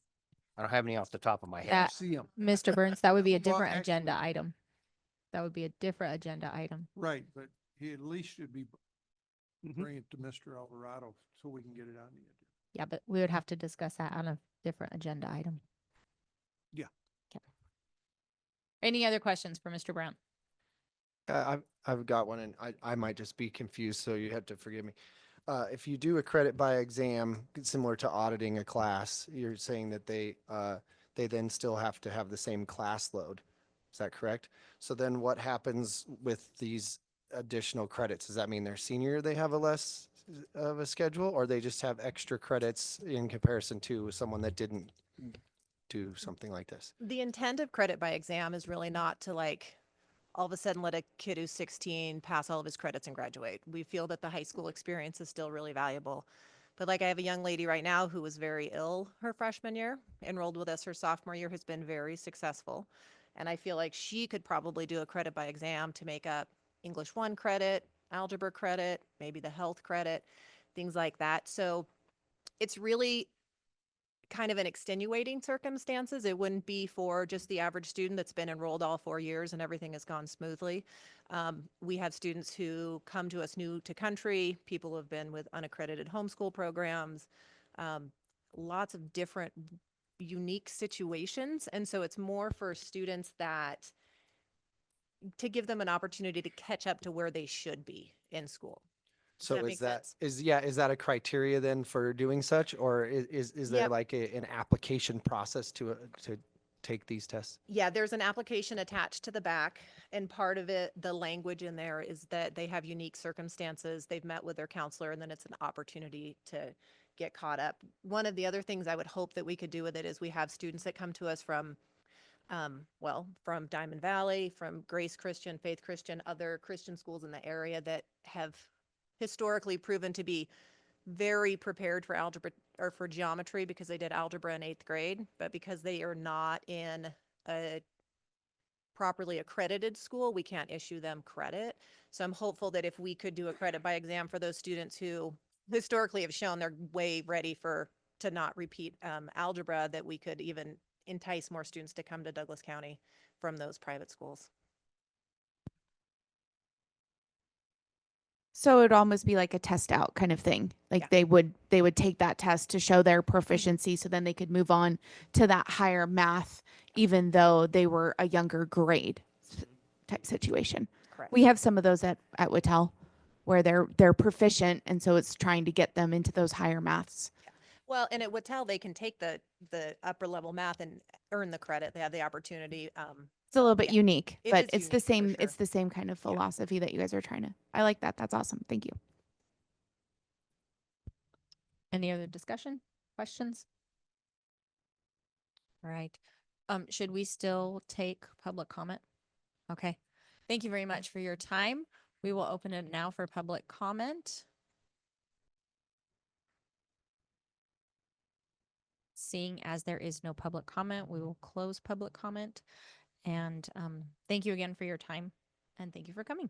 I don't have any off the top of my head. That- see them. Mr. Burns, that would be a Well, different agenda actually- item. That would be a different agenda item. Right, but he at least should be Mhm. bringing it to Mr. Alvarado so we can get it on the agenda. Yeah, but we would have to discuss that on a different agenda item. Yeah. Okay. Any other questions for Mr. Brown? I've got one, and I might just be confused, so you have to forgive me. If you do a credit by exam, similar to auditing a class, you're saying that they then still have to have the same class load. Is that correct? So then what happens with these additional credits? Does that mean their senior year they have a less of a schedule, or they just have extra credits in comparison to someone that didn't do something like this? The intent of credit by exam is really not to like all of a sudden let a kid who's 16 pass all of his credits and graduate. We feel that the high school experience is still really valuable. But like I have a young lady right now who was very ill her freshman year, enrolled with us her sophomore year, has been very successful. And I feel like she could probably do a credit by exam to make up English 1 credit, algebra credit, maybe the health credit, things like that. So it's really kind of an extenuating circumstances. It wouldn't be for just the average student that's been enrolled all 4 years and everything has gone smoothly. We have students who come to us new to country, people who have been with unaccredited homeschool programs, lots of different unique situations. And so it's more for students that to give them an opportunity to catch up to where they should be in school. Does So that is make that, sense? is that a criteria then for doing such, or is there Yep. like an application process to take these tests? Yeah, there's an application attached to the back, and part of it, the language in there is that they have unique circumstances. They've met with their counselor, and then it's an opportunity to get caught up. One of the other things I would hope that we could do with it is we have students that come to us from, from Diamond Valley, from Grace Christian, Faith Christian, other Christian schools in the area that have historically proven to be very prepared for algebra or for geometry because they did algebra in 8th grade, but because they are not in a properly accredited school, we can't issue them credit. So I'm hopeful that if we could do a credit by exam for those students who historically have shown they're way ready to not repeat algebra, that we could even entice more students to come to Douglas County from those private schools. So it would almost be like a test out kind of thing. Like Yeah. they would take that test to show their proficiency so then they could move on to that higher math even though they were a younger grade type situation. Correct. We have some of those at Whittel where they're proficient and so it's trying to get them into those higher maths. Well, and at Whittel, they can take the upper level math and earn the credit. They have the opportunity. It's a little bit Yeah. unique, It but is it's the unique, for same sure. it's the same kind of philosophy that you guys are trying to. I like that. That's awesome. Thank you. Any other discussion, questions? All right. Should we still take public comment? Okay. Thank you very much for your time. We will open it now for public comment. Seeing as there is no public comment, we will close public comment. And thank you again for your time and thank you for coming.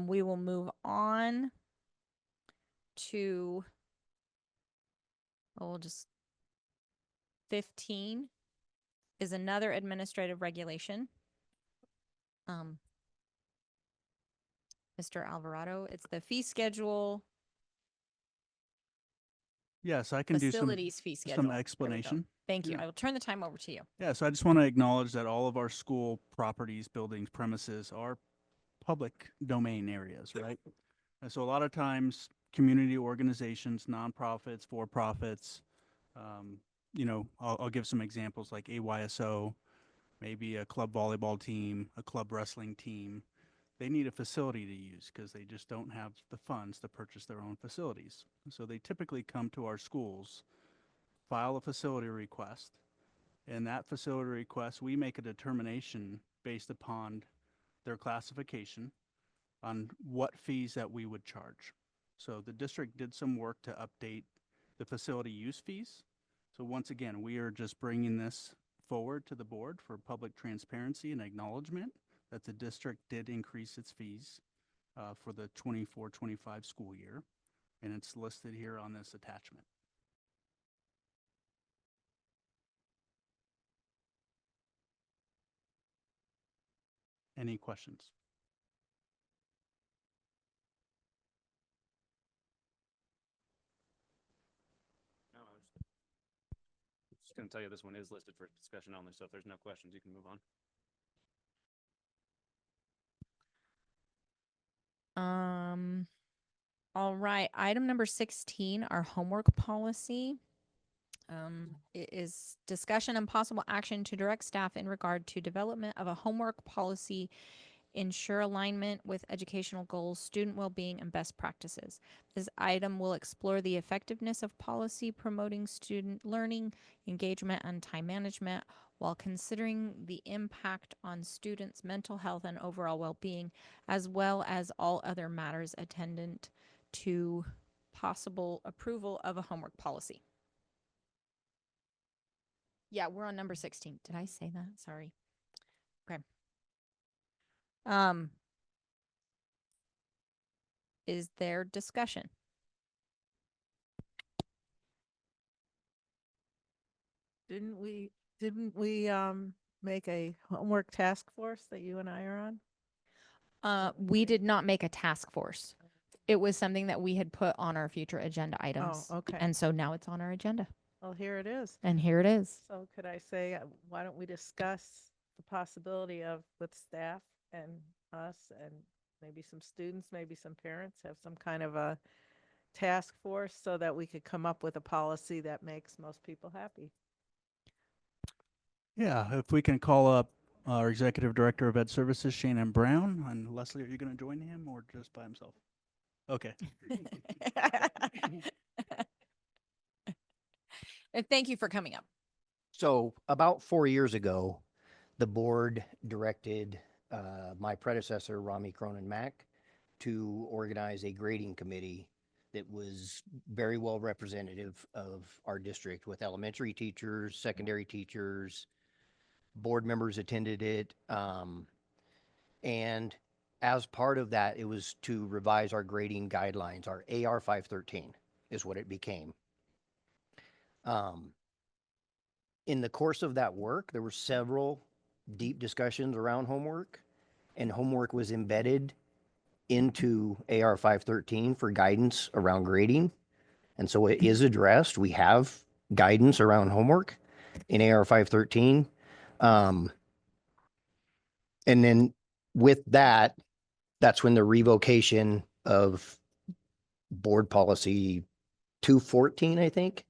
We will move on to, we'll just 15 is another administrative regulation. Mr. Alvarado, it's the fee schedule. Yes, I can do Facilities fee schedule. some There we go. explanation. Thank you. Yeah. I will turn the time over to you. Yeah, so I just want to acknowledge that all of our school properties, buildings, premises are public domain areas, right? And so a lot of times, community organizations, nonprofits, for-profits, I'll give some examples like AYSO, maybe a club volleyball team, a club wrestling team. They need a facility to use because they just don't have the funds to purchase their own facilities. So they typically come to our schools, file a facility request, and that facility request, we make a determination based upon their classification on what fees that we would charge. So the district did some work to update the facility use fees. So once again, we are just bringing this forward to the board for public transparency and acknowledgement that the district did increase its fees for the 24-25 school year, and it's listed here on this attachment. Any questions? No, I was just going to tell you this one is listed for discussion only, so if there's no questions, you can move on. All right, item number 16, our homework policy. It is discussion and possible action to direct staff in regard to development of a homework policy, ensure alignment with educational goals, student well-being, and best practices. This item will explore the effectiveness of policy promoting student learning, engagement, and time management while considering the impact on students' mental health and overall well-being, as well as all other matters attendant to possible approval of a homework policy. Yeah, we're on number 16. Did I say that? Sorry. Okay. Is there discussion? Didn't we make a homework task force that you and I are on? We did not make a task force. It was something that we had put on our future agenda items. Oh, okay. And so now it's on our agenda. Well, here it is. And here it is. So could I say, why don't we discuss the possibility of, with staff and us and maybe some students, maybe some parents, have some kind of a task force so that we could come up with a policy that makes most people happy? Yeah, if we can call up our Executive Director of Ed Services, Shannon Brown. And Leslie, are you going to join him or just by himself? Okay. Thank you for coming up. So about 4 years ago, the board directed my predecessor, Rami Cronin Mack, to organize a grading committee that was very well representative of our district, with elementary teachers, secondary teachers, board members attended it. And as part of that, it was to revise our grading guidelines. Our AR 513 is what it became. In the course of that work, there were several deep discussions around homework, and homework was embedded into AR 513 for guidance around grading. And so it is addressed. We have guidance around homework in AR 513. And then with that, that's when the revocation of board policy 214, I think,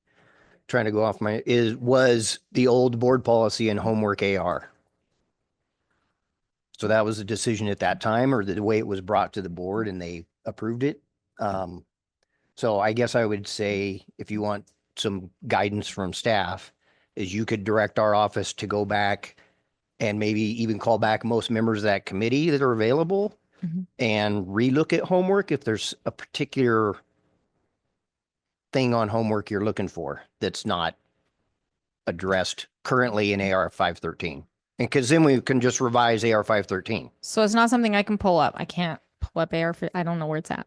trying to go off my, was the old board policy and homework AR. So that was a decision at that time, or the way it was brought to the board and they approved it. So I guess I would say, if you want some guidance from staff, is you could direct our office to go back and maybe even call back most members of that committee that are available and relook at homework if there's a particular thing on homework you're looking for that's not addressed currently in AR 513. And because then we can just revise AR 513. So it's not something I can pull up. I can't pull up AR. I don't know where it's at.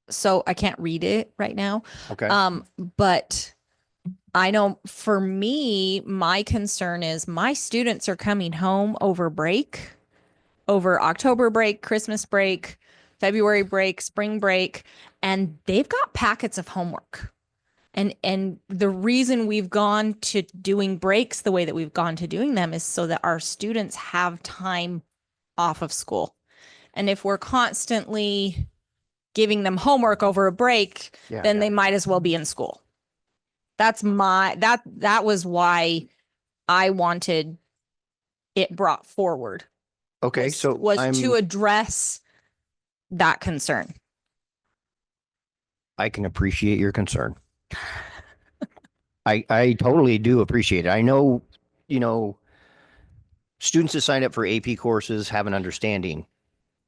So I can't read it right now. Okay. But I know for me, my concern is my students are coming home over break, over October break, Christmas break, February break, spring break, and they've got packets of homework. And the reason we've gone to doing breaks the way that we've gone to doing them is so that our students have time off of school. And if we're constantly giving them homework over a break, then they might as well be in school. That's that was why I wanted it brought forward. Okay, so Was to address that concern. I can appreciate your concern. I totally do appreciate it. I know, students that sign up for AP courses have an understanding.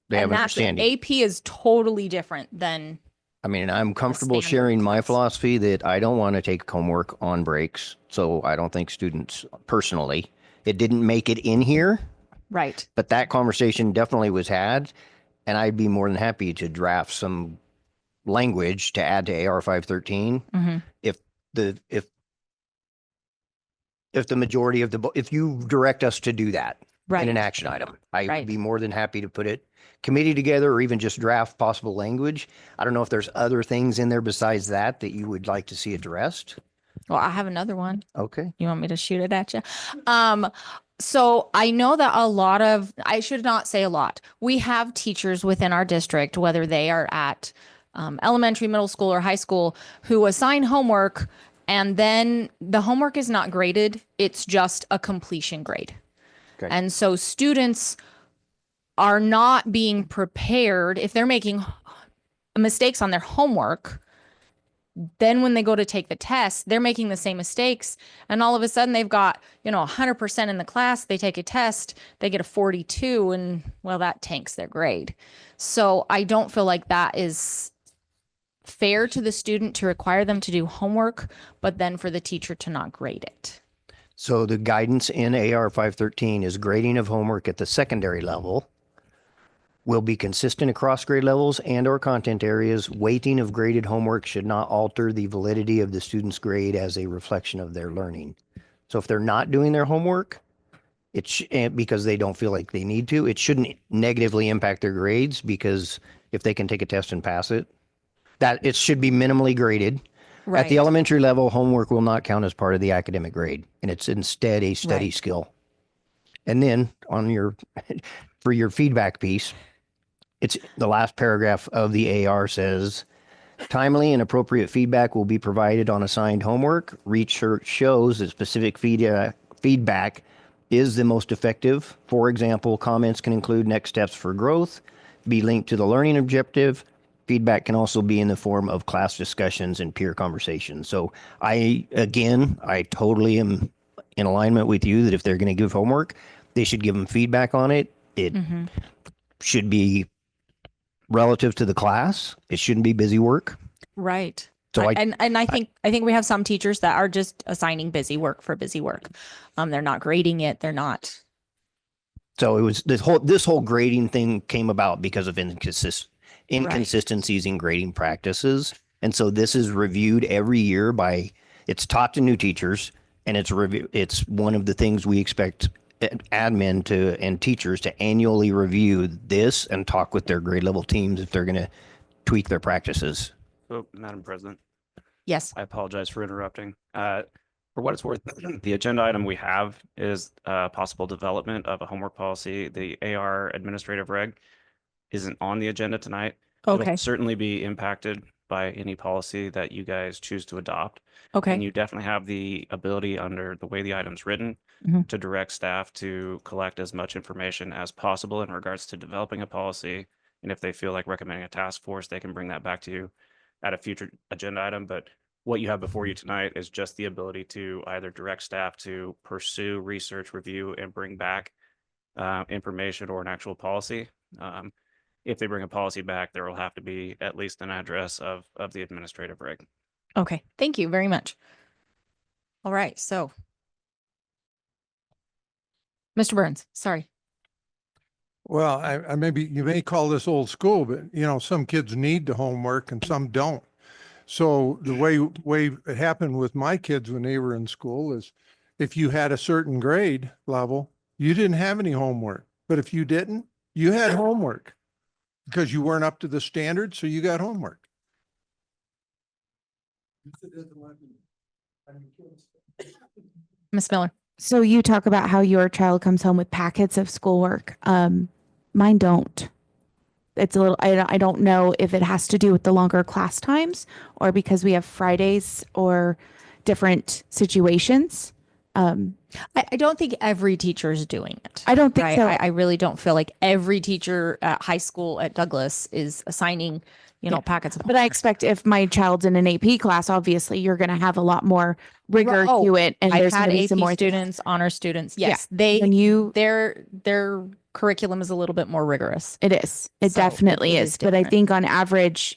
They have an understanding. AP is totally different than. I mean, I'm comfortable sharing my philosophy that I don't want to take homework on breaks. So I don't think students personally, it didn't make it in here Right. But that conversation definitely was had, and I'd be more than happy to draft some language to add to AR 513 Mhm. if the if the majority of if you direct us to do that in an Right. action item, I'd Right. be more than happy to put it committee together or even just draft possible language. I don't know if there's other things in there besides that that you would like to see addressed. Well, I have another one. Okay. You want me to shoot it at you? So I know that I should not say a lot. We have teachers within our district, whether they are at elementary, middle school, or high school, who assign homework and then the homework is not graded. It's just a completion grade. Okay. And so students are not being prepared if they're making mistakes on their homework. Then when they go to take the test, they're making the same mistakes. And all of a sudden they've got, 100% in the class. They take a test, they get a 42, and well, that tanks their grade. So I don't feel like that is fair to the student to require them to do homework, but then for the teacher to not grade it. So the guidance in AR 513 is grading of homework at the secondary level will be consistent across grade levels and or content areas. Weighting of graded homework should not alter the validity of the student's grade as a reflection of their learning. So if they're not doing their homework, because they don't feel like they need to, it shouldn't negatively impact their grades, because if they can take a test and pass it, that it should be minimally graded. At the Right. elementary level, homework will not count as part of the academic grade, and it's instead a study Right. skill. And then for your feedback piece, it's the last paragraph of the AR says, timely and appropriate feedback will be provided on assigned homework. Research shows that specific feedback is the most effective. For example, comments can include next steps for growth, be linked to the learning objective. Feedback can also be in the form of class discussions and peer conversations. So I totally am in alignment with you that if they're going to give homework, they should give them feedback on it. It should be relative to the class. It shouldn't be busy work. Right. So And I think we have some teachers that are just assigning busy work for busy work. They're not grading it. They're not. So it was this whole grading thing came about because of inconsistencies in grading practices. And so this is reviewed every year it's taught to new teachers, and it's one of the things we expect admin and teachers to annually review this and talk with their grade level teams if they're going to tweak their practices. Oh, Madam President. Yes. I apologize for interrupting. For what it's worth, the agenda item we have is possible development of a homework policy. The AR administrative reg isn't on the agenda tonight. Okay. It'll certainly be impacted by any policy that you guys choose to adopt. Okay. And you definitely have the ability, under the way the item's written, Mhm. to direct staff to collect as much information as possible in regards to developing a policy. And if they feel like recommending a task force, they can bring that back to you at a future agenda item. But what you have before you tonight is just the ability to either direct staff to pursue research, review, and bring back information or an actual policy. If they bring a policy back, there will have to be at least an address of the administrative reg. Okay. Thank you very much. All right. So, Mr. Burns, sorry. Well, you may call this old school, but some kids need the homework and some don't. So the way it happened with my kids when they were in school is if you had a certain grade level, you didn't have any homework. But if you didn't, you had homework because you weren't up to the standard. So you got homework. Ms. Miller. So you talk about how your child comes home with packets of schoolwork. Mine don't. It's a little, I don't know if it has to do with the longer class times or because we have Fridays or different situations. I don't think every teacher is doing it. I don't think right? so. I really don't feel like every teacher at high school at Douglas is assigning, packets of. But I expect if my child's in an AP class, obviously you're going to have a lot more rigor to it, and I've there's had going to be AP some more students, honor students. Yeah. Yes, their curriculum is a little bit more rigorous. It is. It So definitely it is. is But I different. think on average,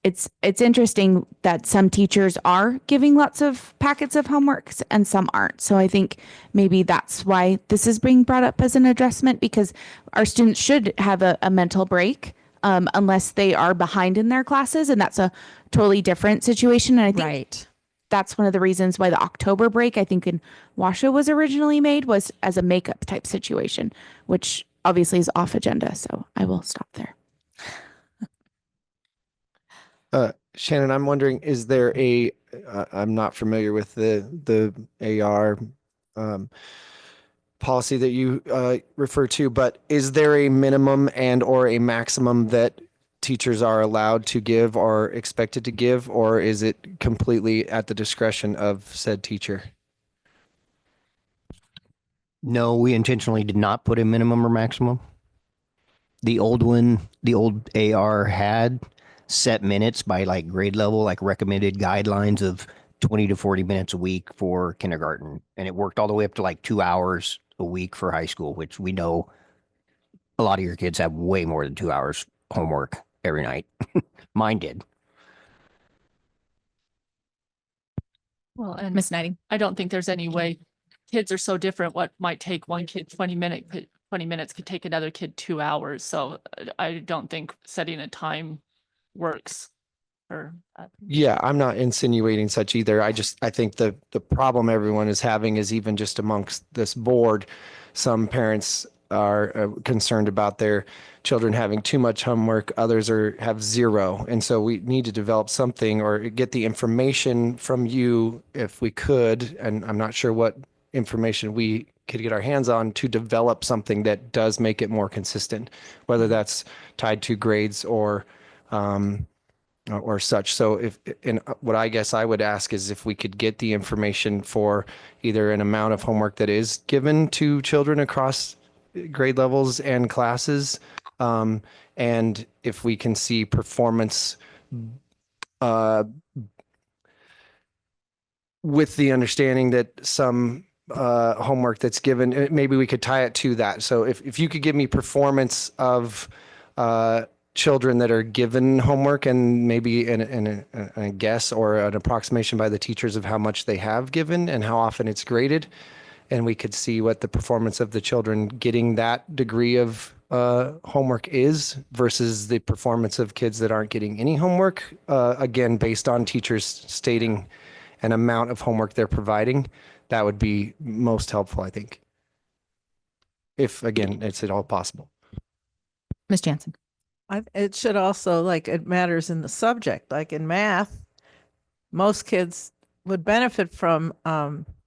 it's interesting that some teachers are giving lots of packets of homeworks and some aren't. So I think maybe that's why this is being brought up as an adjustment, because our students should have a mental break unless they are behind in their classes, and that's a totally different situation. And I think that's one of the reasons why the October break, I think in Washoe, was originally made, was as a makeup type situation, which obviously is off agenda. So I will stop there. Shannon, I'm wondering, is there I'm not familiar with the AR policy that you refer to, but is there a minimum and or a maximum that teachers are allowed to give or expected to give, or is it completely at the discretion of said teacher? No, we intentionally did not put a minimum or maximum. The old AR had set minutes by like grade level, like recommended guidelines of 20 to 40 minutes a week for kindergarten. And it worked all the way up to like 2 hours a week for high school, which we know a lot of your kids have way more than 2 hours homework every night. Mine did. Well, and Miss Knighting. I don't think there's any way. Kids are so different. What might take one kid 20 minutes could take another kid 2 hours. So I don't think setting a time works for that. Yeah, I'm not insinuating such either. I think the problem everyone is having is even just amongst this board, some parents are concerned about their children having too much homework. Others have zero. And so we need to develop something or get the information from you if we could. And I'm not sure what information we could get our hands on to develop something that does make it more consistent, whether that's tied to grades or such. So what I guess I would ask is if we could get the information for either an amount of homework that is given to children across grade levels and classes, and if we can see performance with the understanding that some homework that's given, maybe we could tie it to that. So if you could give me performance of children that are given homework and maybe a guess or an approximation by the teachers of how much they have given and how often it's graded, and we could see what the performance of the children getting that degree of homework is versus the performance of kids that aren't getting any homework, again, based on teachers stating an amount of homework they're providing, that would be most helpful, I think. If, again, it's at all possible. Ms. Jansen. It should also, like, it matters in the subject, like in math, most kids would benefit from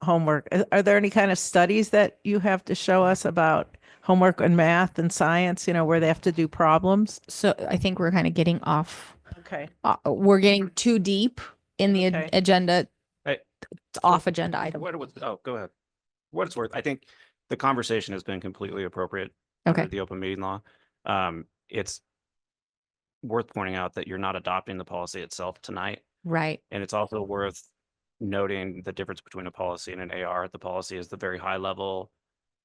homework. Are there any kind of studies that you have to show us about homework in math and science, where they have to do problems? So I think we're kind of getting off. Okay. We're getting too deep in the Okay. agenda. Hey, It's off agenda item. Go ahead. What it's worth, I think the conversation has been completely appropriate. Okay. Under the open meeting law. It's worth pointing out that you're not adopting the policy itself tonight. Right. And it's also worth noting the difference between a policy and an AR. The policy is the very high level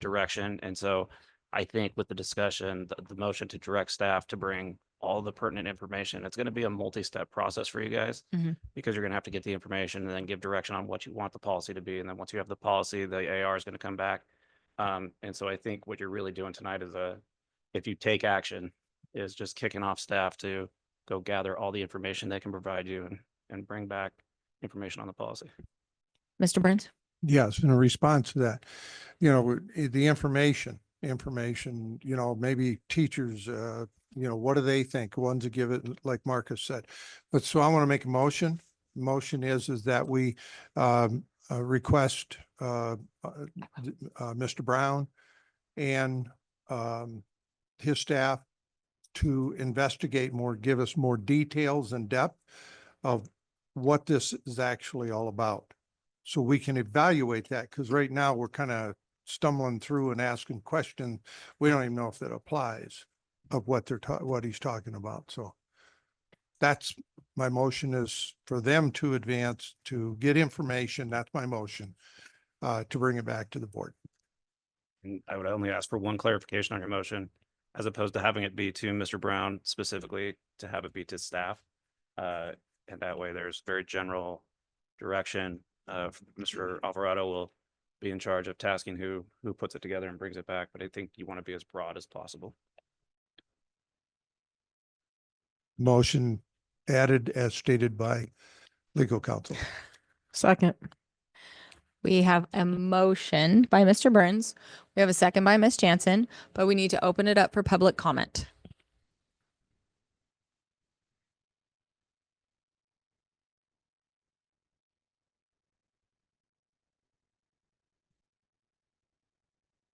direction. And so I think with the discussion, the motion to direct staff to bring all the pertinent information, it's going to be a multi-step process for you guys Mhm. because you're going to have to get the information and then give direction on what you want the policy to be. And then once you have the policy, the AR is going to come back. And so I think what you're really doing tonight is if you take action, is just kicking off staff to go gather all the information they can provide you and bring back information on the policy. Mr. Burns. Yes, in response to that, the information, maybe teachers, what do they think? Ones that give it, like Marcus said. But so I want to make a motion. Motion is that we request Mr. Brown and his staff to investigate more, give us more details and depth of what this is actually all about. So we can evaluate that, because right now we're kind of stumbling through and asking questions. We don't even know if that applies of what what he's talking about. So that's my motion, is for them to advance, to get information. That's my motion, to bring it back to the board. And I would only ask for one clarification on your motion, as opposed to having it be to Mr. Brown specifically, to have it be to staff. And that way there's very general direction. Mr. Alvarado will be in charge of tasking who puts it together and brings it back, but I think you want to be as broad as possible. Motion added as stated by legal counsel. Second. We have a motion by Mr. Burns. We have a second by Ms. Jansen, but we need to open it up for public comment.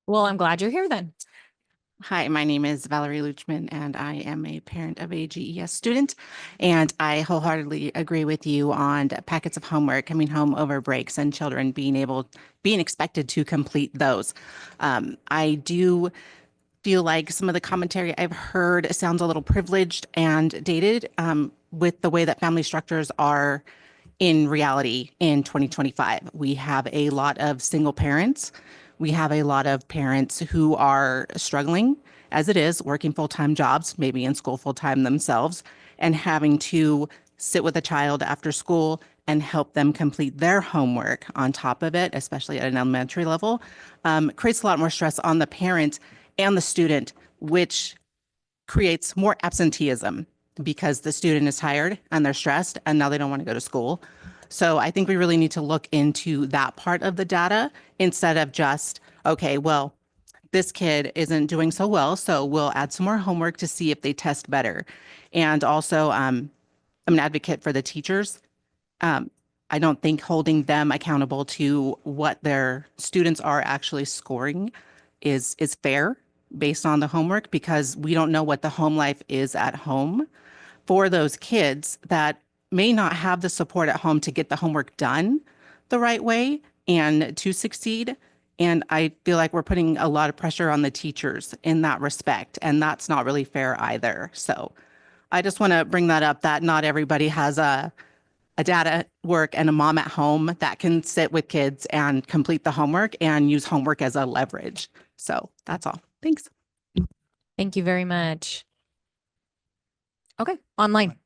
Well, I'm glad you're here then. Hi, my name is Valerie Luchman, and I am a parent of a GES student. And I wholeheartedly agree with you on packets of homework coming home over breaks and children being expected to complete those. I do feel like some of the commentary I've heard sounds a little privileged and dated with the way that family structures are in reality in 2025. We have a lot of single parents. We have a lot of parents who are struggling as it is, working full-time jobs, maybe in school full-time themselves, and having to sit with a child after school and help them complete their homework on top of it, especially at an elementary level, creates a lot more stress on the parent and the student, which creates more absenteeism because the student is tired and they're stressed and now they don't want to go to school. So I think we really need to look into that part of the data instead of just, okay, well, this kid isn't doing so well, so we'll add some more homework to see if they test better. And also, I'm an advocate for the teachers. I don't think holding them accountable to what their students are actually scoring is fair based on the homework, because we don't know what the home life is at home for those kids that may not have the support at home to get the homework done the right way and to succeed. And I feel like we're putting a lot of pressure on the teachers in that respect, and that's not really fair either. So I just want to bring that up, that not everybody has a dad at work and a mom at home that can sit with kids and complete the homework and use homework as a leverage. So that's all. Thanks. Thank you very much. Okay, online.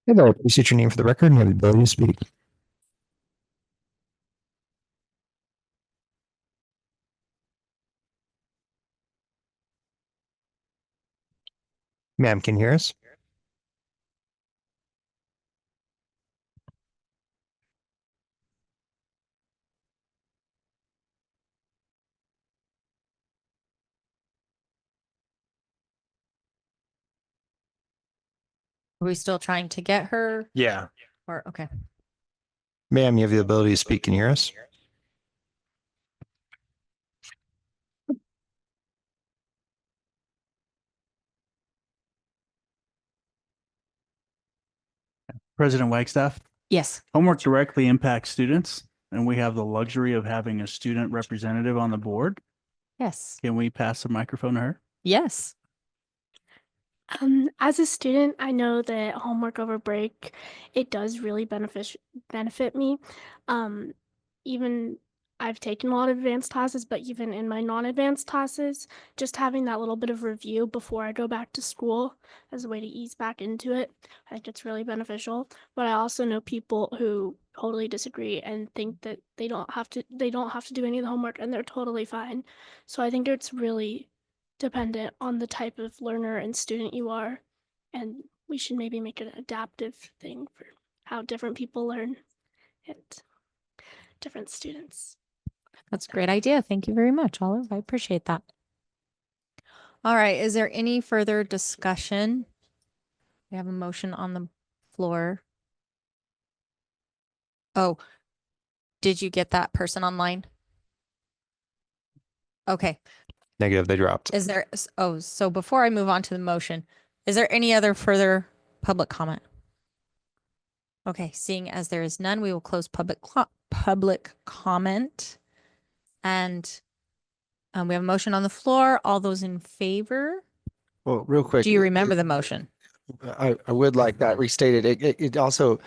Hello, please state your name for the record and have the ability to speak. Ma'am, can you hear us? Are we still trying to get her? Yeah. Or, okay. Ma'am, you have the ability to speak. Can you hear us? President Wagstaff, Yes. homework directly impacts students, and we have the luxury of having a student representative on the board. Yes. Can we pass the microphone to her? Yes. As a student, I know that homework over break, it does really benefit me. Even I've taken a lot of advanced classes, but even in my non-advanced classes, just having that little bit of review before I go back to school as a way to ease back into it, I think it's really beneficial. But I also know people who totally disagree and think that they don't have to do any of the homework and they're totally fine. So I think it's really dependent on the type of learner and student you are, and we should maybe make it an adaptive thing for how different people learn and different students. That's a great idea. Thank you very much, Olive. I appreciate that. All right. Is there any further discussion? We have a motion on the floor. Oh, did you get that person online? Okay. Negative, they dropped. Is there, oh, so before I move on to the motion, is there any other further public comment? Okay, seeing as there is none, we will close public comment. And we have a motion on the floor. All those in favor? Well, real quick. Do you remember the motion? I would like that restated. It also,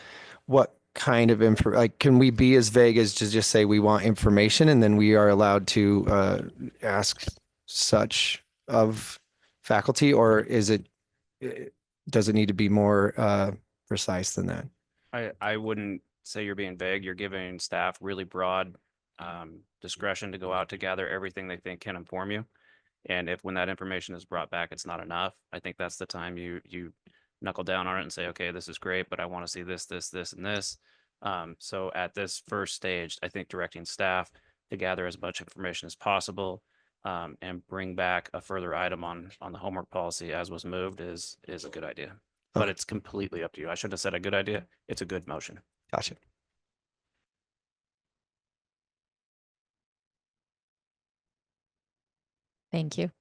what kind of info, like, can we be as vague as to just say we want information and then we are allowed to ask such of faculty, or is it, does it need to be more precise than that? I wouldn't say you're being vague. You're giving staff really broad discretion to go out to gather everything they think can inform you. And if when that information is brought back, it's not enough, I think that's the time you knuckle down on it and say, okay, this is great, but I want to see this, this, this, and this. So at this first stage, I think directing staff to gather as much information as possible and bring back a further item on the homework policy as was moved is a good idea. But it's completely up to you. I shouldn't have said a good idea. It's a good motion. Gotcha. Thank you.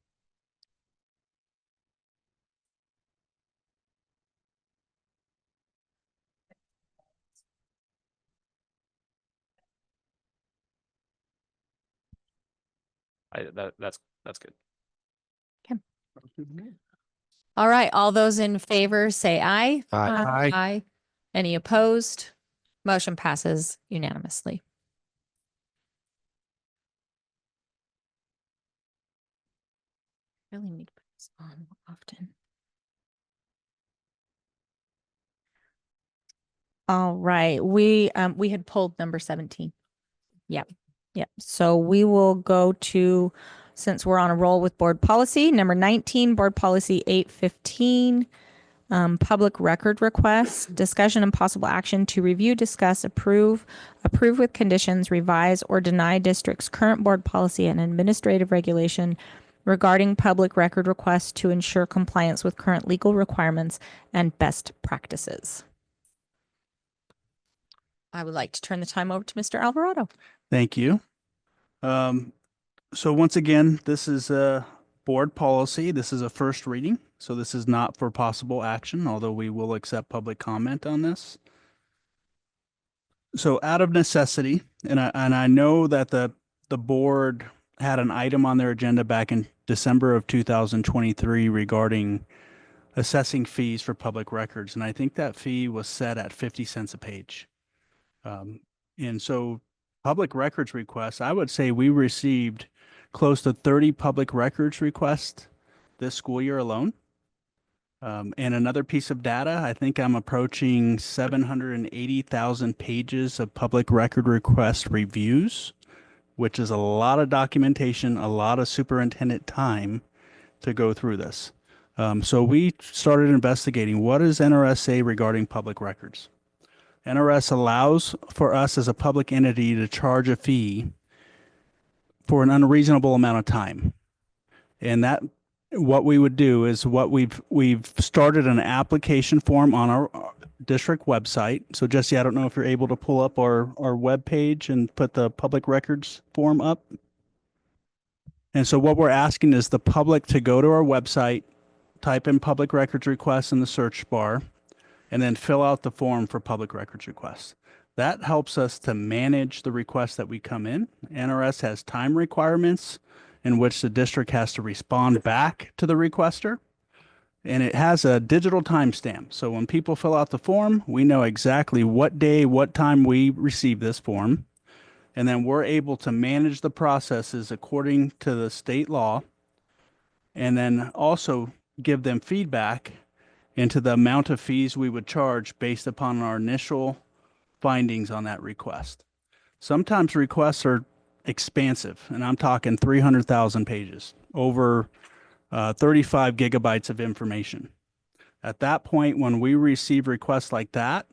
That's good. All right, all those in favor say aye. Aye. Aye. Any opposed? Motion passes unanimously. Really need to put this on more often. All right, we had pulled number 17. Yep. Yep. So we will go to, since we're on a roll with board policy, number 19, board policy 815, public record requests, discussion and possible action to review, discuss, approve with conditions, revise or deny district's current board policy and administrative regulation regarding public record requests to ensure compliance with current legal requirements and best practices. I would like to turn the time over to Mr. Alvarado. Thank you. So once again, this is a board policy. This is a first reading. So this is not for possible action, although we will accept public comment on this. So out of necessity, and I know that the board had an item on their agenda back in December of 2023 regarding assessing fees for public records. And I think that fee was set at 50 cents a page. And so public records requests, I would say we received close to 30 public records requests this school year alone. And another piece of data, I think I'm approaching 780,000 pages of public record request reviews, which is a lot of documentation, a lot of superintendent time to go through this. So we started investigating what does NRS say regarding public records. NRS allows for us as a public entity to charge a fee for an unreasonable amount of time. And that, what we would do is what we've started an application form on our district website. So Jesse, I don't know if you're able to pull up our web page and put the public records form up. And so what we're asking is the public to go to our website, type in public records requests in the search bar, and then fill out the form for public records requests. That helps us to manage the requests that we come in. NRS has time requirements in which the district has to respond back to the requester. And it has a digital timestamp. So when people fill out the form, we know exactly what day, what time we receive this form. And then we're able to manage the processes according to the state law. And then also give them feedback into the amount of fees we would charge based upon our initial findings on that request. Sometimes requests are expansive, and I'm talking 300,000 pages, over 35 gigabytes of information. At that point, when we receive requests like that,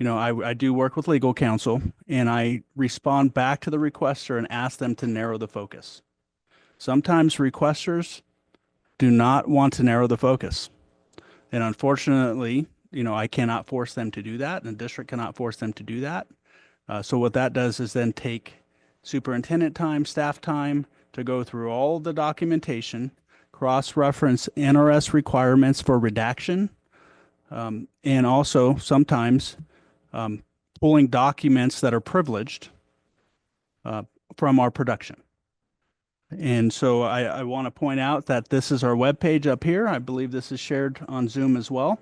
you know, I do work with legal counsel, and I respond back to the requester and ask them to narrow the focus. Sometimes requesters do not want to narrow the focus. And unfortunately, you know, I cannot force them to do that, and the district cannot force them to do that. So what that does is then take superintendent time, staff time to go through all the documentation, cross-reference NRS requirements for redaction, and also sometimes pulling documents that are privileged from our production. And so I want to point out that this is our webpage up here. I believe this is shared on Zoom as well.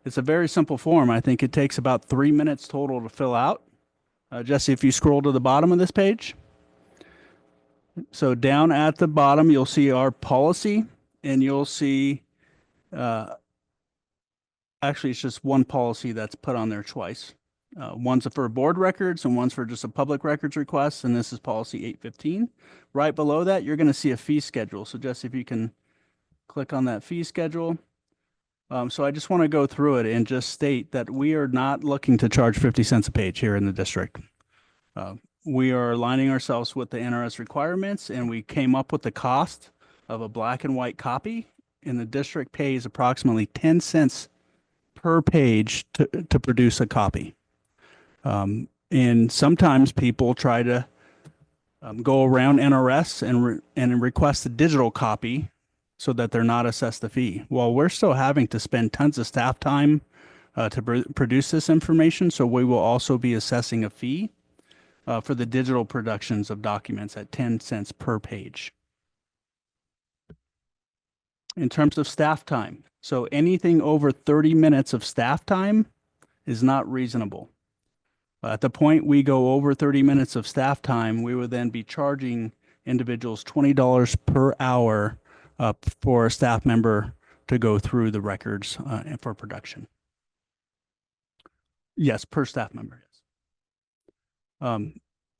It's a very simple form. I think it takes about 3 minutes total to fill out. Jesse, if you scroll to the bottom of this page, So down at the bottom, you'll see our policy, and you'll see, actually, it's just one policy that's put on there twice. One's for board records and one's for just a public records request, and this is policy 815. Right below that, you're going to see a fee schedule. So just if you can click on that fee schedule. So I just want to go through it and just state that we are not looking to charge 50 cents a page here in the district. We are aligning ourselves with the NRS requirements, and we came up with the cost of a black and white copy, and the district pays approximately 10 cents per page to produce a copy. And sometimes people try to go around NRS and request a digital copy so that they're not assessed the fee. Well, we're still having to spend tons of staff time to produce this information, so we will also be assessing a fee for the digital productions of documents at 10 cents per page. In terms of staff time, so anything over 30 minutes of staff time is not reasonable. At the point we go over 30 minutes of staff time, we would then be charging individuals $20 per hour for a staff member to go through the records and for production. Yes, per staff member. Yes.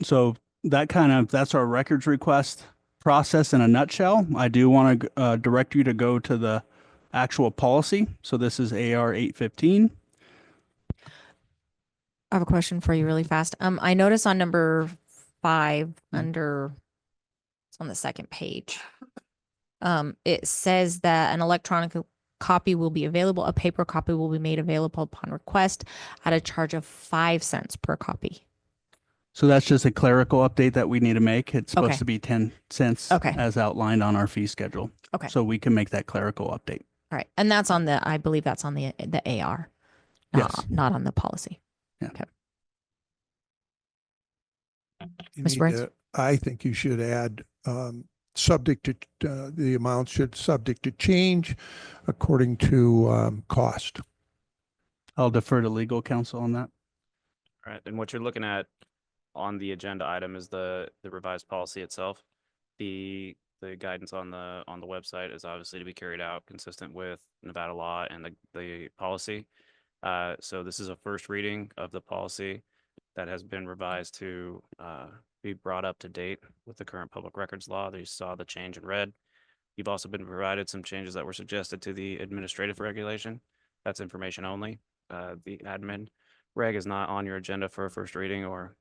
So that's our records request process in a nutshell. I do want to direct you to go to the actual policy. So this is AR 815. I have a question for you really fast. I notice on number 5 under, it's on the second page. It says that an electronic copy will be available. A paper copy will be made available upon request at a charge of 5 cents per copy. So that's just a clerical update that we need to make. It's supposed Okay. to be 10 cents as outlined on our fee schedule. Okay. So we can make that clerical update. All right. And that's on the, I believe that's on the AR. Yes. Not on the policy. Yeah. Okay. You Mr. need Burns? to- I think you should add, subject to, the amount should subject to change according to, cost. I'll defer to legal counsel on that. All right, and what you're looking at on the agenda item is the revised policy itself. The guidance on the website is obviously to be carried out consistent with Nevada law and the policy. So this is a first reading of the policy that has been revised to be brought up to date with the current public records law. You saw the change in red. You've also been provided some changes that were suggested to the administrative regulation. That's information only. The admin reg is not on your agenda for a first reading or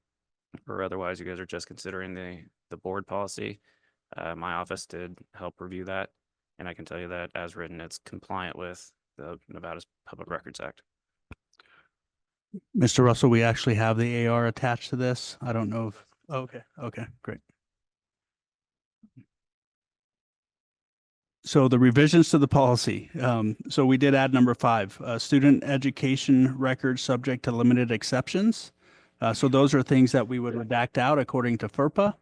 otherwise. You guys are just considering the board policy. My office did help review that, and I can tell you that as written, it's compliant with the Nevada's Public Records Act. Mr. Russell, we actually have the AR attached to this. I don't know if, okay, great. So the revisions to the policy. So we did add number 5, student education records subject to limited exceptions. So those are things that we would redact out according to FERPA.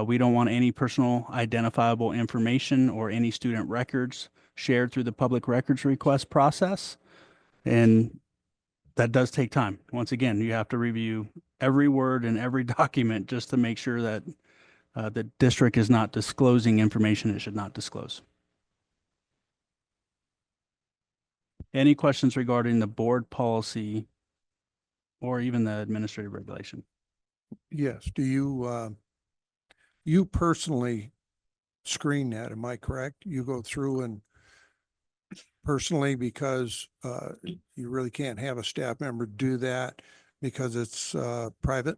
We don't want any personal identifiable information or any student records shared through the public records request process. And that does take time. Once again, you have to review every word in every document just to make sure that the district is not disclosing information it should not disclose. Any questions regarding the board policy or even the administrative regulation? Yes. Do you, you personally screen that? Am I correct? You go through and personally, because you really can't have a staff member do that because it's private?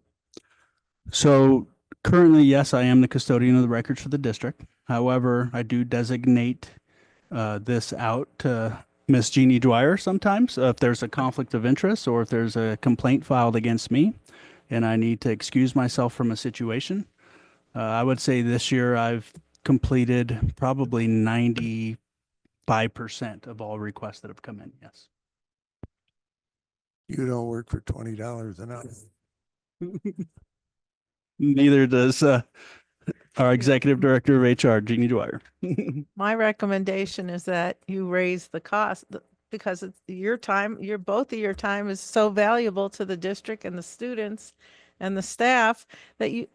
So currently, yes, I am the custodian of the records for the district. However, I do designate this out to Miss Jeannie Dwyer sometimes if there's a conflict of interest or if there's a complaint filed against me and I need to excuse myself from a situation. I would say this year I've completed probably 95% of all requests that have come in. Yes. You don't work for $20 an hour. Neither does our executive director of HR, Jeannie Dwyer. My recommendation is that you raise the cost because it's your time, both of your time is so valuable to the district and the students and the staff that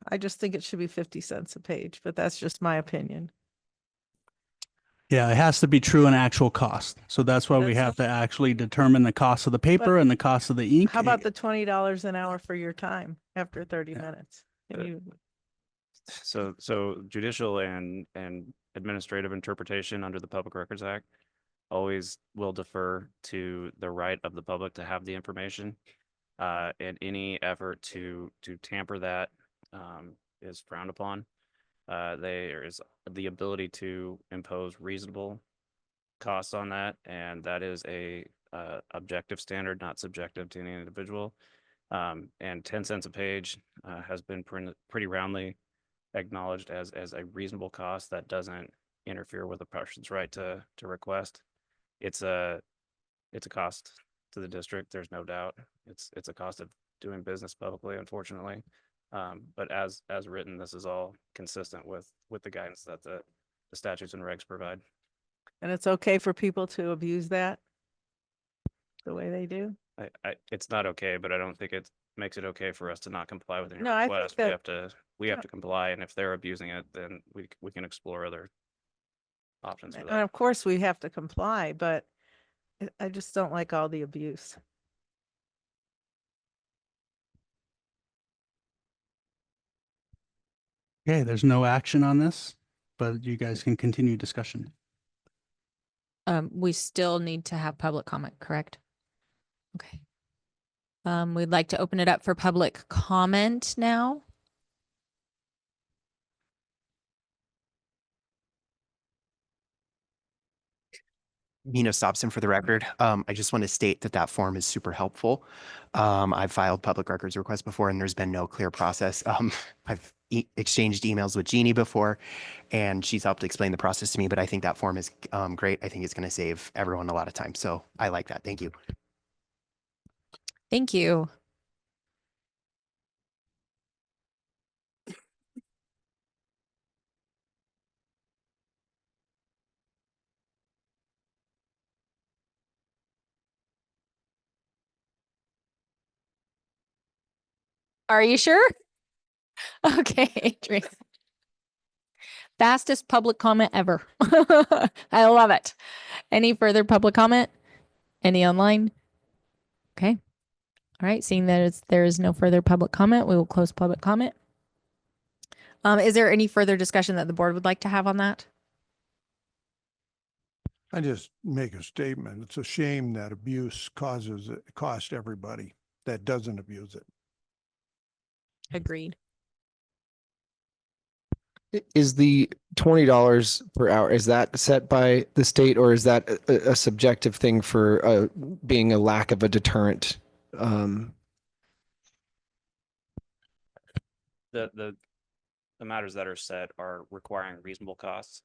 I just think it should be 50 cents a page, but that's just my opinion. Yeah, it has to be true and actual cost. So that's why we That's- have to actually determine the cost of the paper and the cost of the ink. How about the $20 an hour for your time after 30 minutes? Can you, So judicial and administrative interpretation under the Public Records Act always will defer to the right of the public to have the information. And any effort to tamper that is frowned upon. There is the ability to impose reasonable costs on that, and that is a objective standard, not subjective to any individual. And 10 cents a page has been pretty roundly acknowledged as a reasonable cost that doesn't interfere with a person's right to request. It's a cost to the district. There's no doubt. It's a cost of doing business publicly, unfortunately. But as written, this is all consistent with the guidance that the statutes and regs provide. and it's okay for people to abuse that the way they do? It's not okay, but I don't think it makes it okay for us to not comply with any No, I think request. that- We have to comply, and if they're abusing it, then we can explore other options for And that. of course, we have to comply, but I just don't like all the abuse. Okay, there's no action on this, but you guys can continue discussion. We still need to have public comment, correct? Okay. We'd like to open it up for public comment now. Nino Sobson for the record. I just want to state that that form is super helpful. I've filed public records requests before and there's been no clear process. I've exchanged emails with Jeannie before and she's helped explain the process to me, but I think that form is great. I think it's going to save everyone a lot of time. So I like that. Thank you. Thank you. Are you sure? Okay, Adrian. Fastest public comment ever. I love it. Any further public comment? Any online? Okay. All right. Seeing that there is no further public comment, we will close public comment. Is there any further discussion that the board would like to have on that? I just make a statement. It's a shame that abuse cost everybody that doesn't abuse it. Agreed. Is the $20 per hour, is that set by the state or is that a subjective thing for being a lack of a deterrent? The matters that are set are requiring reasonable costs.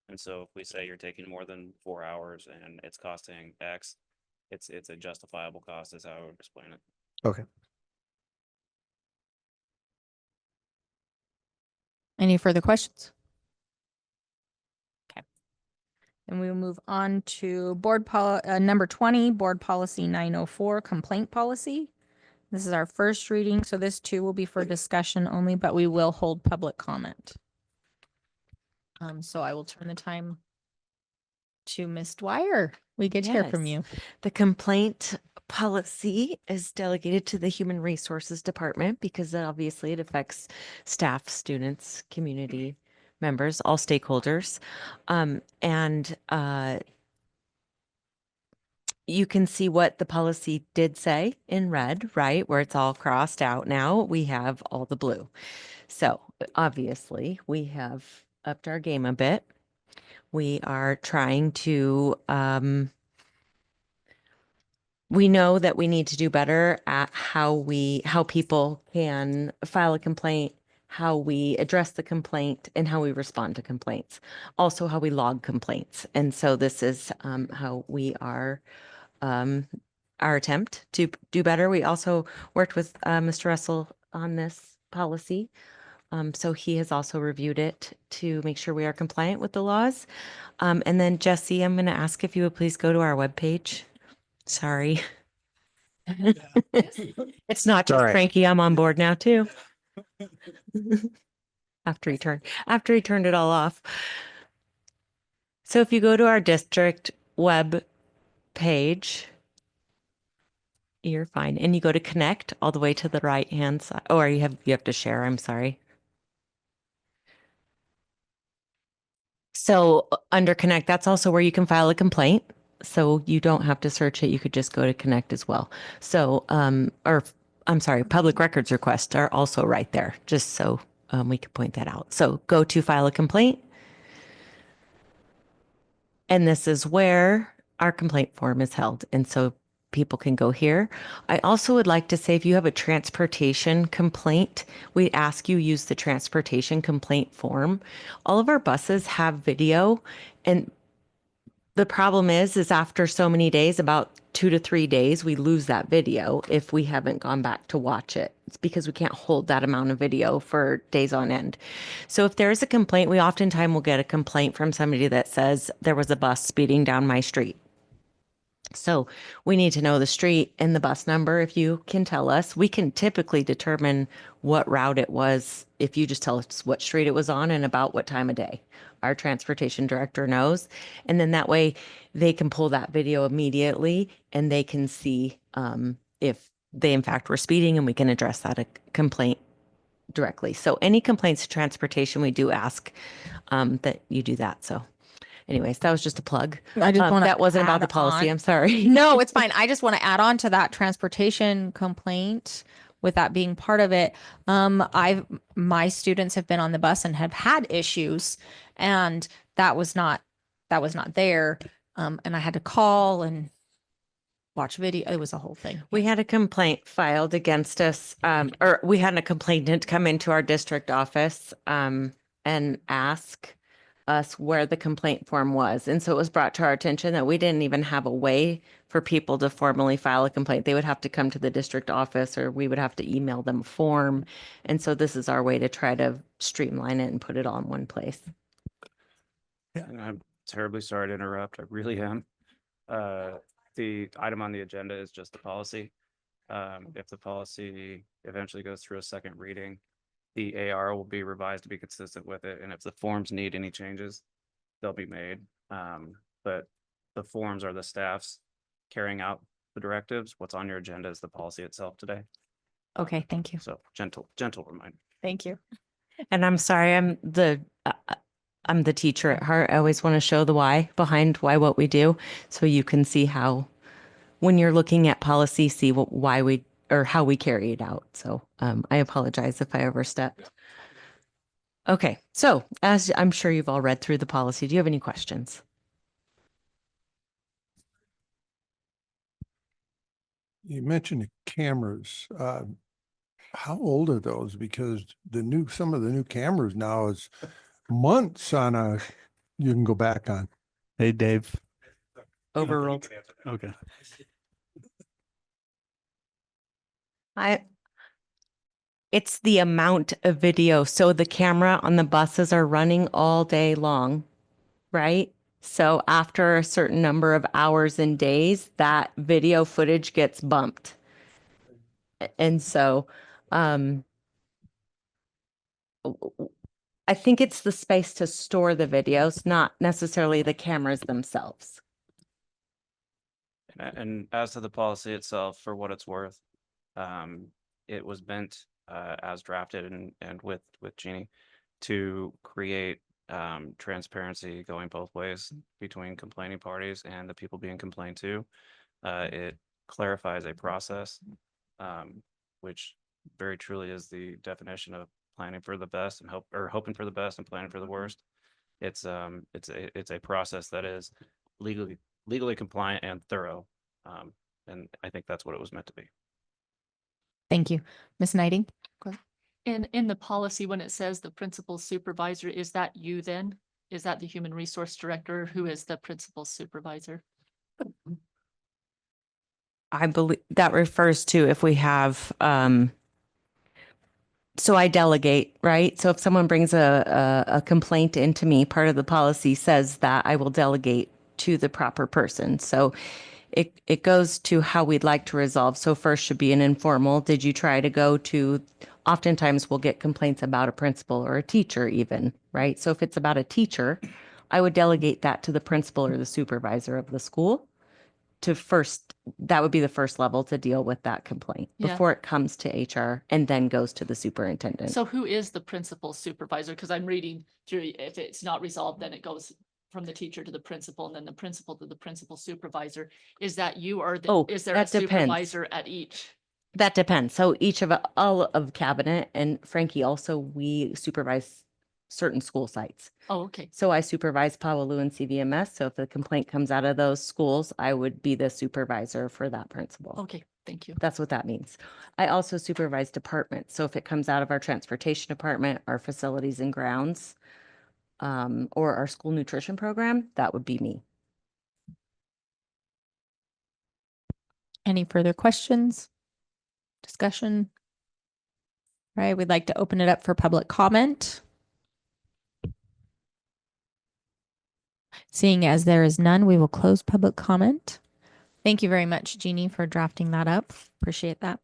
And so if we say you're taking more than 4 hours and it's costing X, it's a justifiable cost is how I would explain it. Okay. Any further questions? Okay. Then we will move on to number 20, board policy 904, complaint policy. This is our first reading, so this too will be for discussion only, but we will hold public comment. So I will turn the time to Ms. Dwyer. We get to hear from you. The complaint policy is delegated to the Human Resources Department because obviously it affects staff, students, community members, all stakeholders. You can see what the policy did say in red, right? Where it's all crossed out now. We have all the blue. So obviously we have upped our game a bit. We are trying to, we know that we need to do better at how people can file a complaint, how we address the complaint, and how we respond to complaints. Also how we log complaints. And so this is how we are, our attempt to do better. We also worked with Mr. Russell on this policy. So he has also reviewed it to make sure we are compliant with the laws. And then Jesse, I'm going to ask if you would please go to our webpage. Sorry. It's not just all right. Frankie, I'm on board now too. After he turned it all off. So if you go to our district web page, you're fine. And you go to connect all the way to the right hand side. Or you have to share, I'm sorry. So under connect, that's also where you can file a complaint. So you don't have to search it. You could just go to connect as well. So, I'm sorry, public records requests are also right there, just so we can point that out. So go to file a complaint. And this is where our complaint form is held. And so people can go here. I also would like to say, if you have a transportation complaint, we ask you use the transportation complaint form. All of our buses have video, and the problem is after so many days, about 2 to 3 days, we lose that video if we haven't gone back to watch it. It's because we can't hold that amount of video for days on end. So if there is a complaint, we oftentimes will get a complaint from somebody that says there was a bus speeding down my street. So we need to know the street and the bus number. If you can tell us, we can typically determine what route it was if you just tell us what street it was on and about what time of day. Our transportation director knows. And then that way they can pull that video immediately and they can see if they in fact were speeding, and we can address that complaint directly. So any complaints to transportation, we do ask that you do that. So anyways, that was just a plug. I just want to. That wasn't about the policy. I'm sorry. No, it's fine. I just want to add on to that transportation complaint with that being part of it. My students have been on the bus and have had issues, and that was not there. And I had to call and watch video. It was a whole thing. We had a complaint filed against us, or we had a complainant come into our district office and ask us where the complaint form was. And so it was brought to our attention that we didn't even have a way for people to formally file a complaint. They would have to come to the district office, or we would have to email them a form. And so this is our way to try to streamline it and put it all in one place. And I'm terribly sorry to interrupt. I really am. The item on the agenda is just the policy. If the policy eventually goes through a second reading, the AR will be revised to be consistent with it. And if the forms need any changes, they'll be made. But the forms are the staff's carrying out the directives. What's on your agenda is the policy itself today. Okay, thank you. So gentle reminder. Thank you. And I'm sorry, I'm the teacher at heart. I always want to show the why behind what we do. So you can see how, when you're looking at policy, see why we, or how we carry it out. So I apologize if I overstepped. Okay, so as I'm sure you've all read through the policy, do you have any questions? You mentioned the cameras. How old are those? Because some of the new cameras now is months on you can go back on. Hey, Dave. Overruled. Okay. It's the amount of video. So the camera on the buses are running all day long, right? So after a certain number of hours and days, that video footage gets bumped. And so I think it's the space to store the videos, not necessarily the cameras themselves. And as to the policy itself, for what it's worth, it was meant as drafted and with Jeannie to create transparency going both ways between complaining parties and the people being complained to. It clarifies a process, which very truly is the definition of planning for the best and hoping for the best and planning for the worst. It's a process that is legally compliant and thorough. And I think that's what it was meant to be. Thank you. Ms. Knighting? In the policy, when it says the principal supervisor, is that you then? Is that the human resource director who is the principal supervisor? I believe that refers to if we have, so I delegate, right? So if someone brings a complaint into me, part of the policy says that I will delegate to the proper person. So it goes to how we'd like to resolve. So first should be an informal. Did you try to go to Oftentimes we'll get complaints about a principal or a teacher even, right? So if it's about a teacher, I would delegate that to the principal or the supervisor of the school to first, that would be the first level to deal with that complaint Yeah. before it comes to HR and then goes to the superintendent. So who is the principal supervisor? Because I'm reading through, if it's not resolved, then it goes from the teacher to the principal and then the principal to the principal supervisor. Is that you or Oh, is there a that depends. supervisor at each? That depends. So each of all of cabinet and Frankie also, we supervise certain school sites. Oh, okay. So I supervise Pawalu and CVMS. So if a complaint comes out of those schools, I would be the supervisor for that principal. Okay, thank you. That's what that means. I also supervise departments. So if it comes out of our transportation department, our facilities and grounds, or our school nutrition program, that would be me. Any further questions? Discussion? All right, we'd like to open it up for public comment. Seeing as there is none, we will close public comment. Thank you very much, Jeannie, for drafting that up. Appreciate that.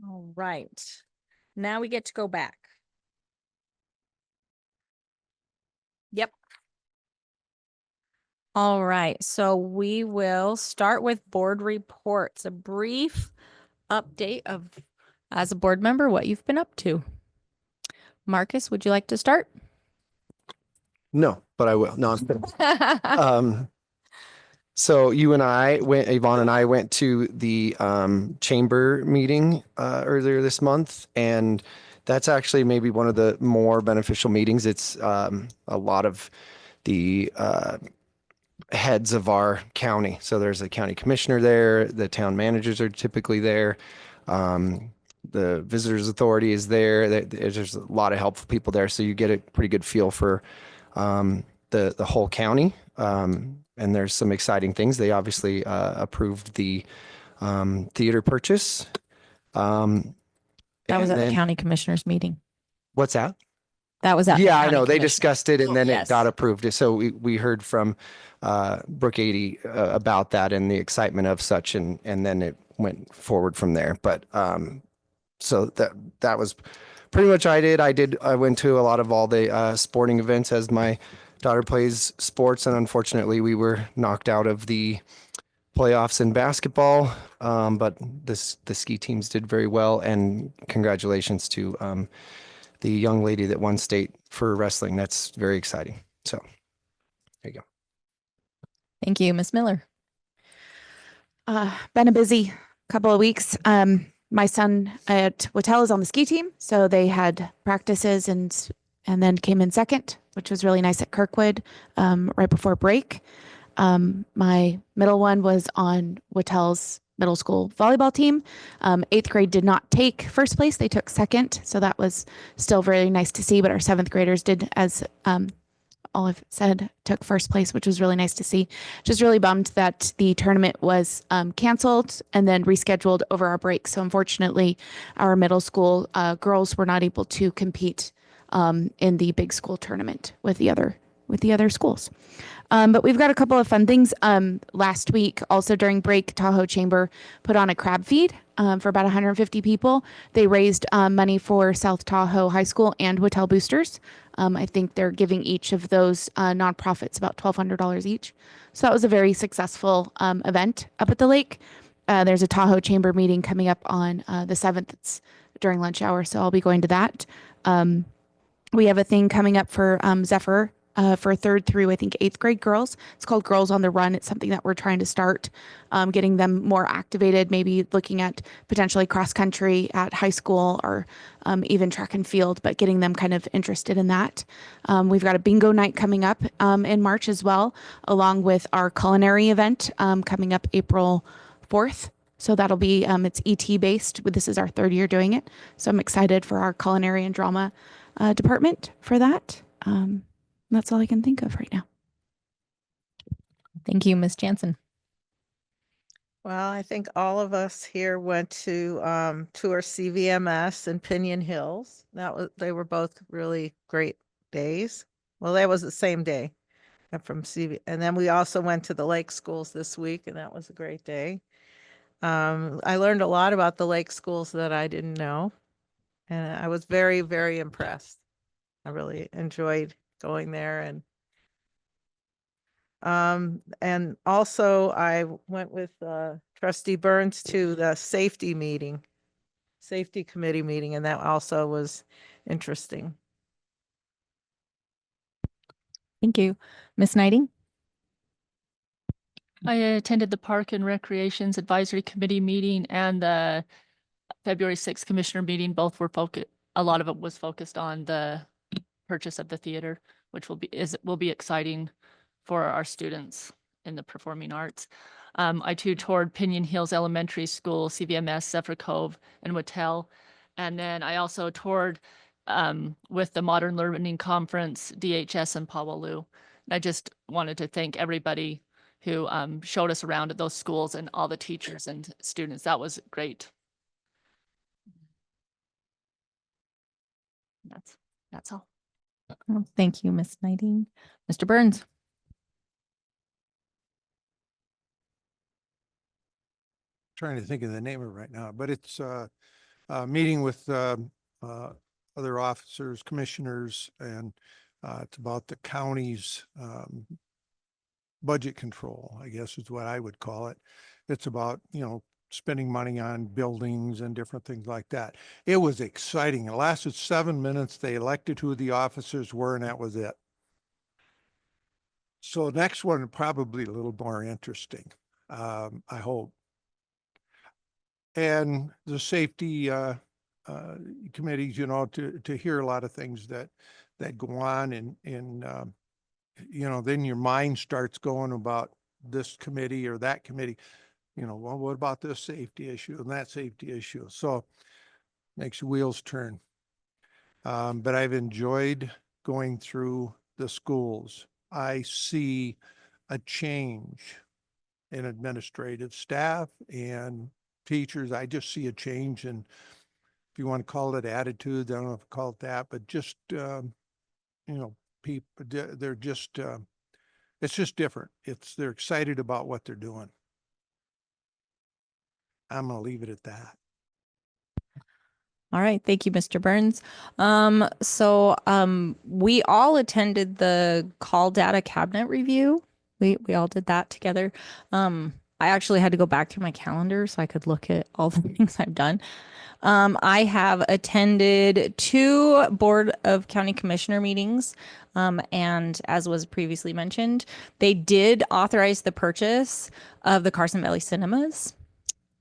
All right. Now we get to go back. Yep. All right, so we will start with board reports, a brief update of, as a board member, what you've been up to. Marcus, would you like to start? No, but I will. No, I'm kidding. So you and I went, Yvonne and I went to the chamber meeting earlier this month, and that's actually maybe one of the more beneficial meetings. It's a lot of the heads of our county. So there's a county commissioner there, the town managers are typically there. The visitors authority is there. There's a lot of helpful people there. So you get a pretty good feel for the whole county. And there's some exciting things. They obviously approved the theater purchase. That was at the county commissioners meeting. What's that? That was at the Yeah, I county know. They commissioners. discussed it and then Yes. it got approved. So we heard from Brooke 80 about that and the excitement of such, and then it went forward from there. But so that was pretty much I went to a lot of all the sporting events as my daughter plays sports, and unfortunately we were knocked out of the playoffs in basketball. But the ski teams did very well, and congratulations to the young lady that won state for wrestling. That's very exciting. So there you go. Thank you, Ms. Miller. Been a busy couple of weeks. My son at Wattel is on the ski team, so they had practices and then came in second, which was really nice at Kirkwood right before break. My middle one was on Wattel's middle school volleyball team. 8th grade did not take first place; they took second, so that was still very nice to see. But our 7th graders did, as Olive said, took first place, which was really nice to see. Just really bummed that the tournament was canceled and then rescheduled over our break. So unfortunately, our middle school girls were not able to compete in the big school tournament with the other schools. But we've got a couple of fun things. Last week, also during break, Tahoe Chamber put on a crab feed for about 150 people. They raised money for South Tahoe High School and Wattel Boosters. I think they're giving each of those nonprofits about $1,200 each. So that was a very successful event up at the lake. There's a Tahoe Chamber meeting coming up on the 7th. It's during lunch hour, so I'll be going to that. We have a thing coming up for Zephyr for 3rd through, I think, 8th grade girls. It's called Girls on the Run. It's something that we're trying to start, getting them more activated, maybe looking at potentially cross country at high school or even track and field, but getting them kind of interested in that. We've got a bingo night coming up in March as well, along with our culinary event coming up April 4th. So that'll be, it's ET based. This is our 3rd year doing it. So I'm excited for our culinary and drama department for that. That's all I can think of right now. Thank you, Ms. Jansen. Well, I think all of us here went to tour CVMS and Pinion Hills. They were both really great days. Well, that was the same day. from CV. And then we also went to the lake schools this week, and that was a great day. I learned a lot about the lake schools that I didn't know, and I was very, very impressed. I really enjoyed going there, and also I went with Trustee Burns to the safety committee meeting, and that also was interesting. Thank you. Ms. Knighting? I attended the Park and Recreations Advisory Committee meeting and the February 6th Commissioner meeting. Both were focused, a lot of it was focused on the purchase of the theater, which will be exciting for our students in the performing arts. I too toured Pinion Hills Elementary School, CVMS, Zephyr Cove, and Wattel. And then I also toured with the Modern Learning Conference, DHS, and Pawaloo. And I just wanted to thank everybody who showed us around at those schools and all the teachers and students. That was great. That's all. Oh, thank you, Ms. Knighting. Mr. Burns? Trying to think of the name of it right now, but it's a meeting with other officers, commissioners, and it's about the county's budget control, I guess is what I would call it. It's about, spending money on buildings and different things like that. It was exciting. It lasted 7 minutes. They elected who the officers were, and that was it. So next one, probably a little more interesting, I hope. And the safety committees, to hear a lot of things that go on, and then your mind starts going about this committee or that committee. Well, what about this safety issue and that safety issue? So makes your wheels turn. But I've enjoyed going through the schools. I see a change in administrative staff and teachers. I just see a change in, if you want to call it attitude, I don't know if I call it that, but just, people, they're just, it's just different. They're excited about what they're doing. I'm going to leave it at that. All right. Thank you, Mr. Burns. We all attended the call data cabinet review. We all did that together. I actually had to go back through my calendar so I could look at all the things I've done. I have attended 2 Board of County Commissioner meetings. And as was previously mentioned, they did authorize the purchase of the Carson Valley Cinemas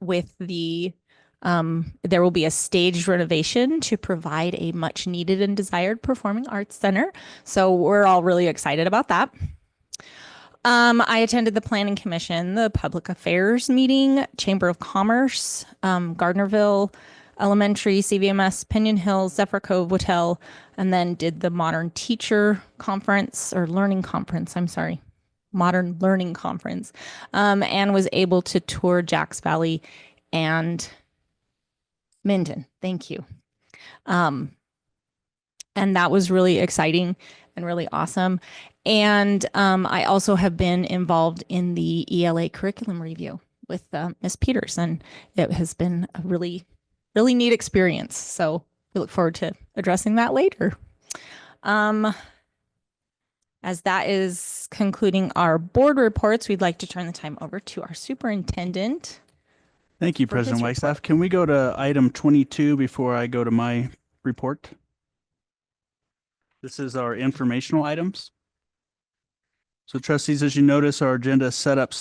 with there will be a staged renovation to provide a much needed and desired performing arts center. So we're all really excited about that. I attended the Planning Commission, the Public Affairs meeting, Chamber of Commerce, Gardnerville Elementary, CVMS, Pinion Hills, Zephyr Cove, Wattel, and then did the Modern Teacher Conference or Learning Conference, Modern Learning Conference, and was able to tour Jacks Valley and Minden. Thank you. And that was really exciting and really awesome. And I also have been involved in the ELA curriculum review with Ms. Peters, and it has been a really, really neat experience. So we look forward to addressing that later. As that is concluding our board reports, we'd like to turn the time over to our superintendent. Thank you, for his President Wagstaff. report. Can we go to item 22 before I go to my report? This is our informational items. So trustees, as you notice, our agenda is set up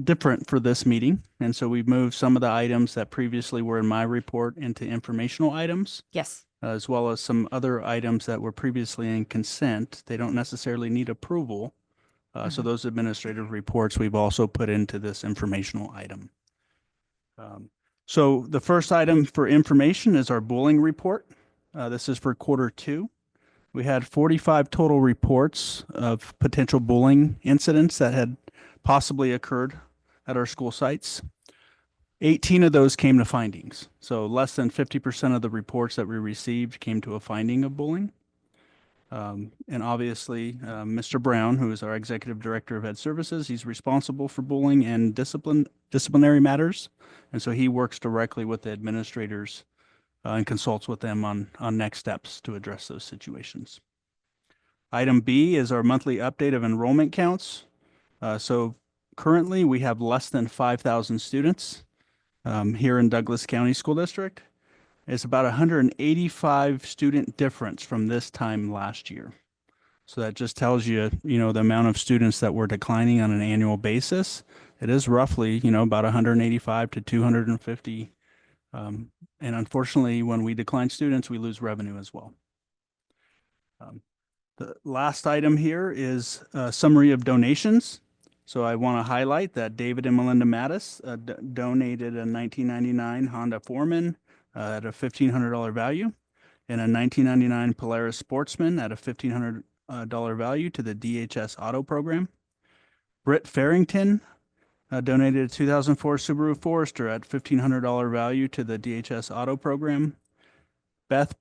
different for this meeting. And so we've moved some of the items that previously were in my report into informational items, Yes. as well as some other items that were previously in consent. They don't necessarily need approval. So those administrative reports we've also put into this informational item. So the first item for information is our bullying report. This is for Q2. We had 45 total reports of potential bullying incidents that had possibly occurred at our school sites. 18 of those came to findings. So less than 50% of the reports that we received came to a finding of bullying. And obviously, Mr. Brown, who is our Executive Director of Ed Services, he's responsible for bullying and disciplinary matters. And so he works directly with the administrators and consults with them on next steps to address those situations. Item B is our monthly update of enrollment counts. So currently we have less than 5,000 students here in Douglas County School District. It's about 185 student difference from this time last year. So that just tells you, the amount of students that were declining on an annual basis. It is roughly, about 185 to 250. And unfortunately, when we decline students, we lose revenue as well. The last item here is a summary of donations. So I want to highlight that David and Melinda Mattis donated a 1999 Honda Foreman at a $1,500 value, and a 1999 Polaris Sportsman at a $1,500 value to the DHS Auto Program. Britt Farrington donated a 2004 Subaru Forester at $1,500 value to the DHS Auto Program. Beth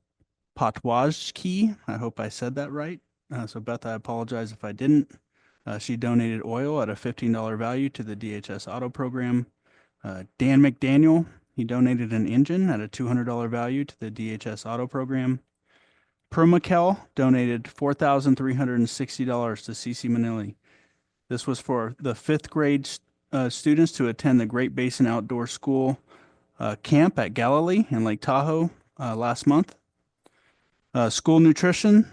Potwajki, I hope I said that right. So Beth, I apologize if I didn't. She donated oil at a $15 value to the DHS Auto Program. Dan McDaniel, he donated an engine at a $200 value to the DHS Auto Program. Permacal donated $4,360 to CC Manili. This was for the 5th grade students to attend the Great Basin Outdoor School camp at Galilee in Lake Tahoe last month. School nutrition.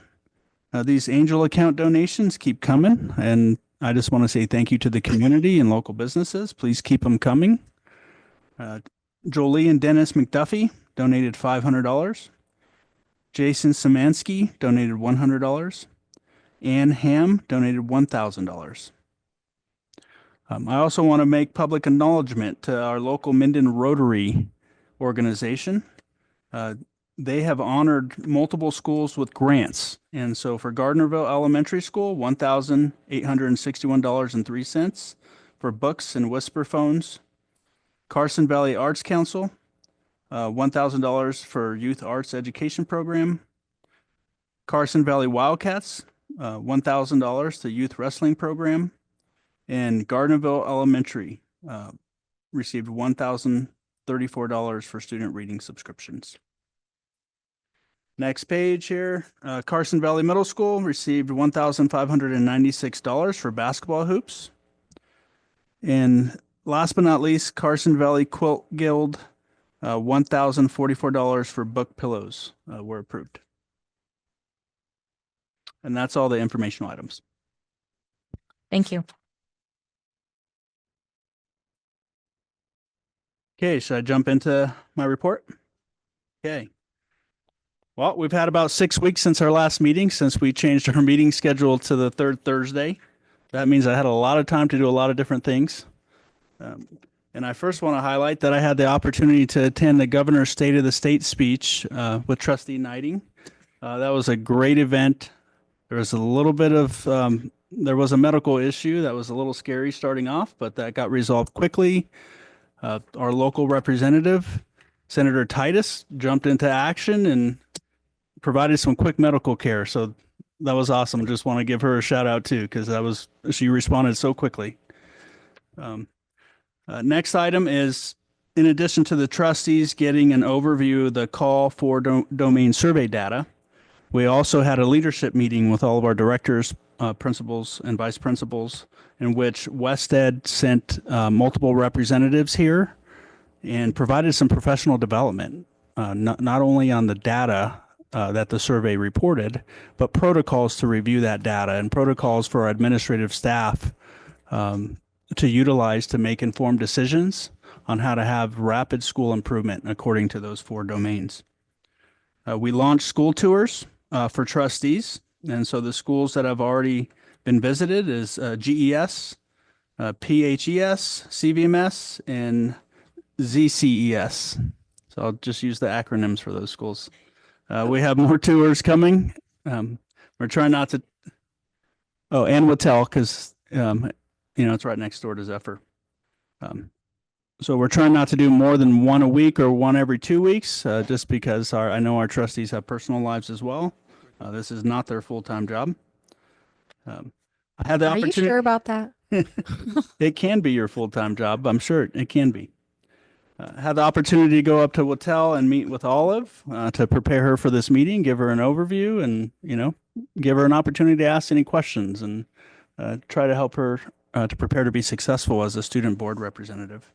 These angel account donations keep coming, and I just want to say thank you to the community and local businesses. Please keep them coming. Jolie and Dennis McDuffie donated $500. Jason Szymanski donated $100. Ann Ham donated $1,000. I also want to make public acknowledgement to our local Minden Rotary organization. They have honored multiple schools with grants. And so for Gardnerville Elementary School, $1,861.03 for books and whisper phones. Carson Valley Arts Council, $1,000 for Youth Arts Education Program. Carson Valley Wildcats, $1,000 to Youth Wrestling Program. And Gardnerville Elementary received $1,034 for student reading subscriptions. Next page here, Carson Valley Middle School received $1,596 for basketball hoops. And last but not least, Carson Valley Quilt Guild, $1,044 for book pillows were approved. And that's all the informational items. Thank you. Okay, should I jump into my report? Okay. Well, we've had about 6 weeks since our last meeting, since we changed our meeting schedule to the 3rd Thursday. That means I had a lot of time to do a lot of different things. And I first want to highlight that I had the opportunity to attend the Governor's State of the State speech with Trustee Knighting. That was a great event. There was a little bit of, there was a medical issue that was a little scary starting off, but that got resolved quickly. Our local representative, Senator Titus, jumped into action and provided some quick medical care. So that was awesome. Just want to give her a shout out too, because she responded so quickly. Next item is, in addition to the trustees getting an overview of the call for domain survey data, we also had a leadership meeting with all of our directors, principals, and vice principals, in which WestEd sent multiple representatives here and provided some professional development, not only on the data that the survey reported, but protocols to review that data and protocols for our administrative staff to utilize to make informed decisions on how to have rapid school improvement according to those 4 domains. We launched school tours for trustees. And so the schools that have already been visited is GES, PHES, CVMS, and ZCES. So I'll just use the acronyms for those schools. We have more tours coming. We're trying not to, and Wattel, because, it's right next door to Zephyr. So we're trying not to do more than 1 a week or 1 every 2 weeks, just because I know our trustees have personal lives as well. This is not their full-time job. I had the Are you opportunity. sure about that? It can be your full-time job. I'm sure it can be. Had the opportunity to go up to Watell and meet with Olive to prepare her for this meeting, give her an overview, and give her an opportunity to ask any questions and try to help her to prepare to be successful as a student board representative.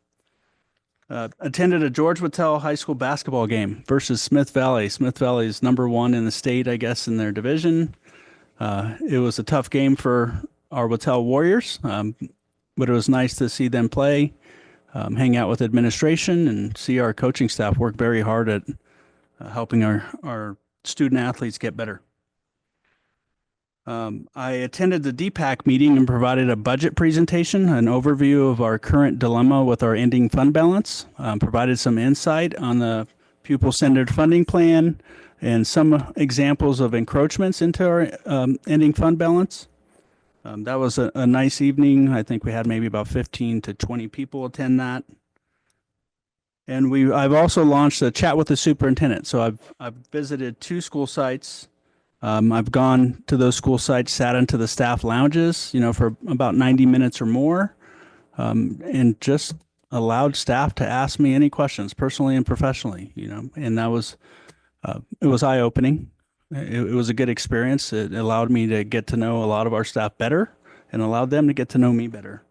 Attended a George Watell High School basketball game versus Smith Valley. Smith Valley is #1 in the state, I guess, in their division. It was a tough game for our Watell Warriors, but it was nice to see them play. Hang out with administration and see our coaching staff work very hard at helping our student athletes get better. I attended the DPAC meeting and provided a budget presentation, an overview of our current dilemma with our ending fund balance, provided some insight on the pupil-centered funding plan and some examples of encroachments into our ending fund balance. That was a nice evening. I think we had maybe about 15 to 20 people attend that. And I've also launched a chat with the superintendent. So I've visited 2 school sites. I've gone to those school sites, sat into the staff lounges, for about 90 minutes or more, and just allowed staff to ask me any questions, personally and professionally, and that was, it was eye-opening. It was a good experience. It allowed me to get to know a lot of our staff better and allowed them to get to know me better.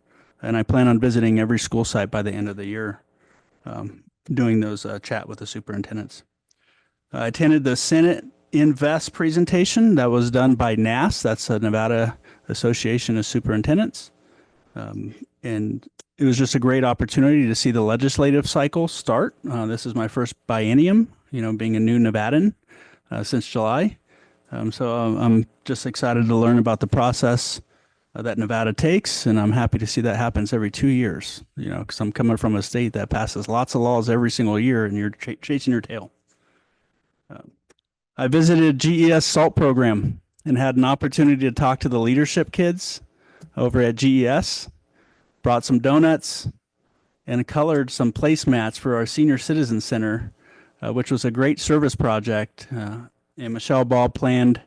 And I plan on visiting every school site by the end of the year, doing those chat with the superintendents. I attended the Senate Invest presentation that was done by NAS. That's the Nevada Association of Superintendents. And it was just a great opportunity to see the legislative cycle start. This is my first biennium, being a new Nevadan. Since July. So I'm just excited to learn about the process that Nevada takes, and I'm happy to see that happens every 2 years, because I'm coming from a state that passes lots of laws every single year, and you're chasing your tail. I visited GES SALT program and had an opportunity to talk to the leadership kids over at GES, brought some donuts, and colored some placemats for our Senior Citizen Center, which was a great service project. And Michelle Ball planned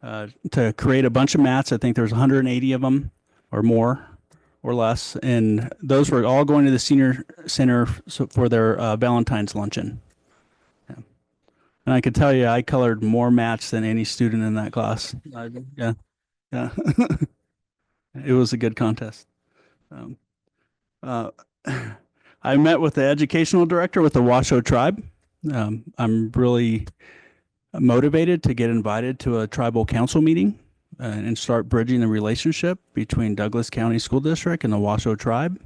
to create a bunch of mats. I think there's 180 of them or more or less. And those were all going to the Senior Center for their Valentine's luncheon. Yeah. And I could tell you, I colored more mats than any student in that class. Yeah. It was a good contest. I met with the educational director with the Washoe Tribe. I'm really motivated to get invited to a tribal council meeting and start bridging the relationship between Douglas County School District and the Washoe Tribe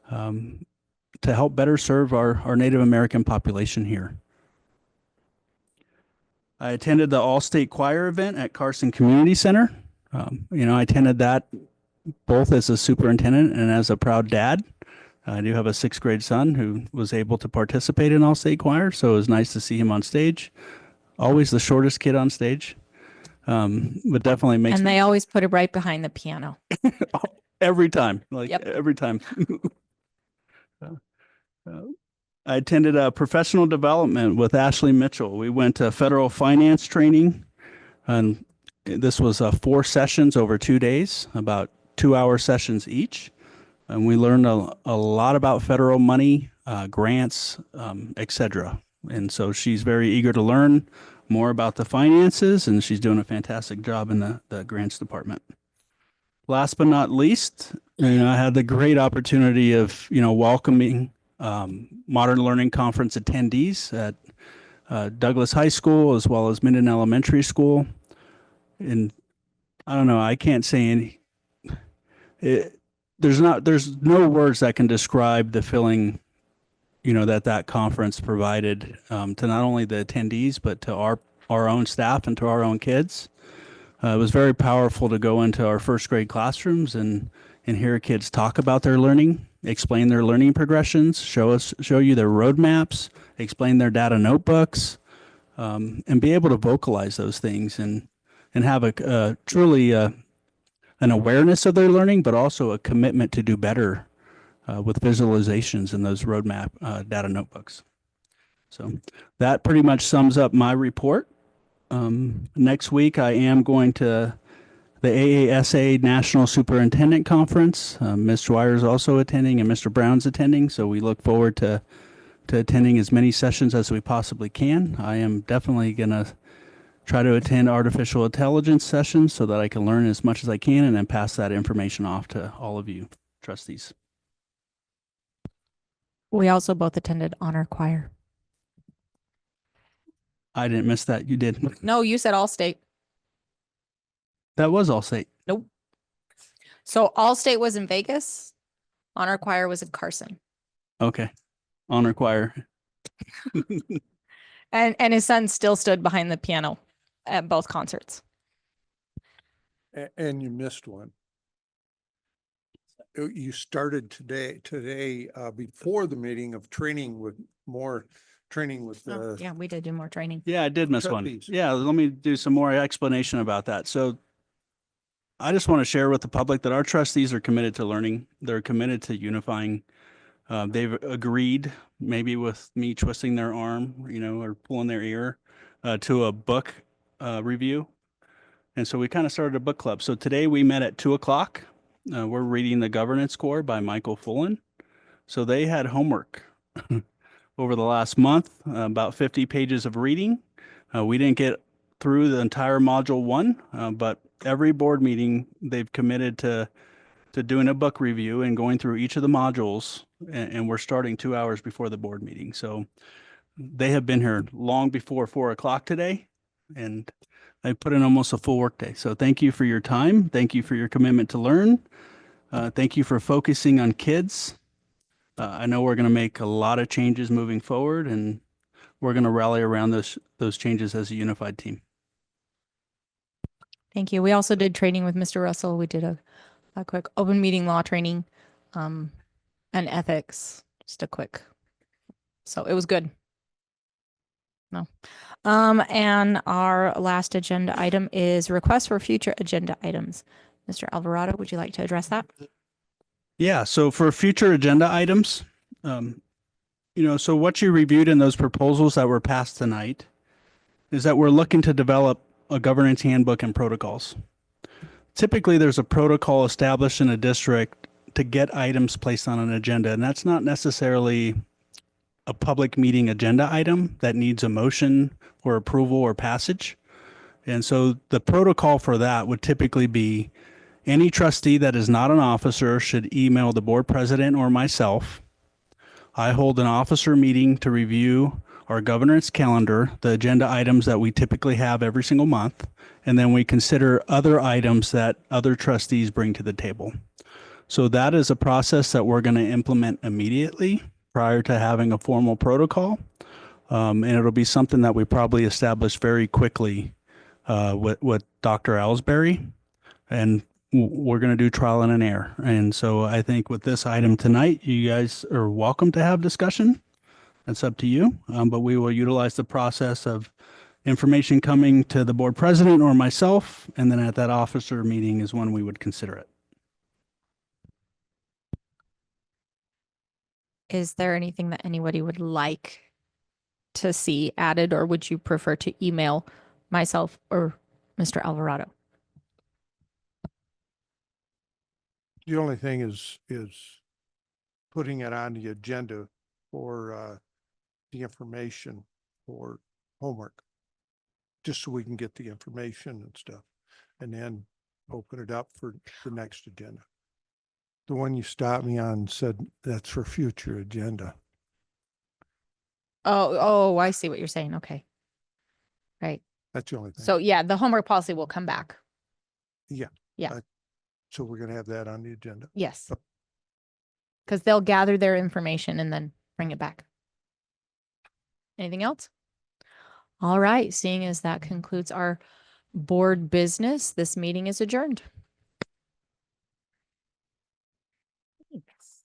to help better serve our Native American population here. I attended the All-State Choir event at Carson Community Center. I attended that both as a superintendent and as a proud dad. I do have a 6th grade son who was able to participate in All-State Choir, so it was nice to see him on stage. Always the shortest kid on stage, but definitely makes. And they always put it right behind the piano. Every time, every time. I attended a professional development with Ashley Mitchell. We went to federal finance training, and this was 4 sessions over 2 days, about 2-hour sessions each. And we learned a lot about federal money, grants, etc. And so she's very eager to learn more about the finances, and she's doing a fantastic job in the grants department. Last but not least, I had the great opportunity of, welcoming Modern Learning Conference attendees at Douglas High School as well as Minden Elementary School. And I don't know, I can't say any. There's no words that can describe the feeling, that conference provided to not only the attendees, but to our own staff and to our own kids. It was very powerful to go into our 1st grade classrooms and hear kids talk about their learning, explain their learning progressions, show you their roadmaps, explain their data notebooks, and be able to vocalize those things and have a truly an awareness of their learning, but also a commitment to do better with visualizations in those roadmap data notebooks. So that pretty much sums up my report. Next week, I am going to the AASA National Superintendent Conference. Ms. Dwyer is also attending and Mr. Brown's attending, so we look forward to attending as many sessions as we possibly can. I am definitely going to try to attend artificial intelligence sessions so that I can learn as much as I can and then pass that information off to all of you trustees. We also both attended honor choir. I didn't miss that. You did. No, you said Allstate. That was Allstate. Nope. So Allstate was in Vegas. Honor choir was in Carson. Okay. Honor choir. And his son still stood behind the piano at both concerts. And you missed one. You started today before the meeting of training with Oh, yeah, we did do more training. Yeah, I did miss one. Trustees. Yeah, let me do some more explanation about that. So I just want to share with the public that our trustees are committed to learning. They're committed to unifying. They've agreed, maybe with me twisting their arm, or pulling their ear, to a book review. And so we kind of started a book club. So today we met at 2:00. We're reading The Governance Core by Michael Fullan. So they had homework over the last month, about 50 pages of reading. We didn't get through the entire module 1, but every board meeting they've committed to doing a book review and going through each of the modules, and we're starting 2 hours before the board meeting. So they have been here long before 4:00 today, and I put in almost a full workday. So thank you for your time. Thank you for your commitment to learn. Thank you for focusing on kids. I know we're going to make a lot of changes moving forward, and we're going to rally around those changes as a unified team. Thank you. We also did training with Mr. Russell. We did a quick open meeting law training, and ethics, just a quick. So it was good. No. And our last agenda item is request for future agenda items. Mr. Alvarado, would you like to address that? Yeah, so for future agenda items, so what you reviewed in those proposals that were passed tonight is that we're looking to develop a governance handbook and protocols. Typically, there's a protocol established in a district to get items placed on an agenda, and that's not necessarily a public meeting agenda item that needs a motion or approval or passage. And so the protocol for that would typically be any trustee that is not an officer should email the board president or myself. I hold an officer meeting to review our governance calendar, the agenda items that we typically have every single month, and then we consider other items that other trustees bring to the table. So that is a process that we're going to implement immediately prior to having a formal protocol. And it'll be something that we probably establish very quickly with Dr. Ellsbury. And we're going to do trial and error. And so I think with this item tonight, you guys are welcome to have discussion. That's up to you. But we will utilize the process of information coming to the board president or myself. And then at that officer meeting is when we would consider it. Is there anything that anybody would like to see added, or would you prefer to email myself or Mr. Alvarado? The only thing is putting it on the agenda for the information for homework, just so we can get the information and stuff, and then open it up for the next agenda. The one you stopped me on said that's for future agenda. Oh, I see what you're saying. Okay. Right. That's the only thing. So yeah, the homework policy will come back. Yeah. Yeah. So we're going to have that on the agenda. Yes. Because they'll gather their information and then bring it back. Anything else? All right. Seeing as that concludes our board business, this meeting is adjourned. Thanks.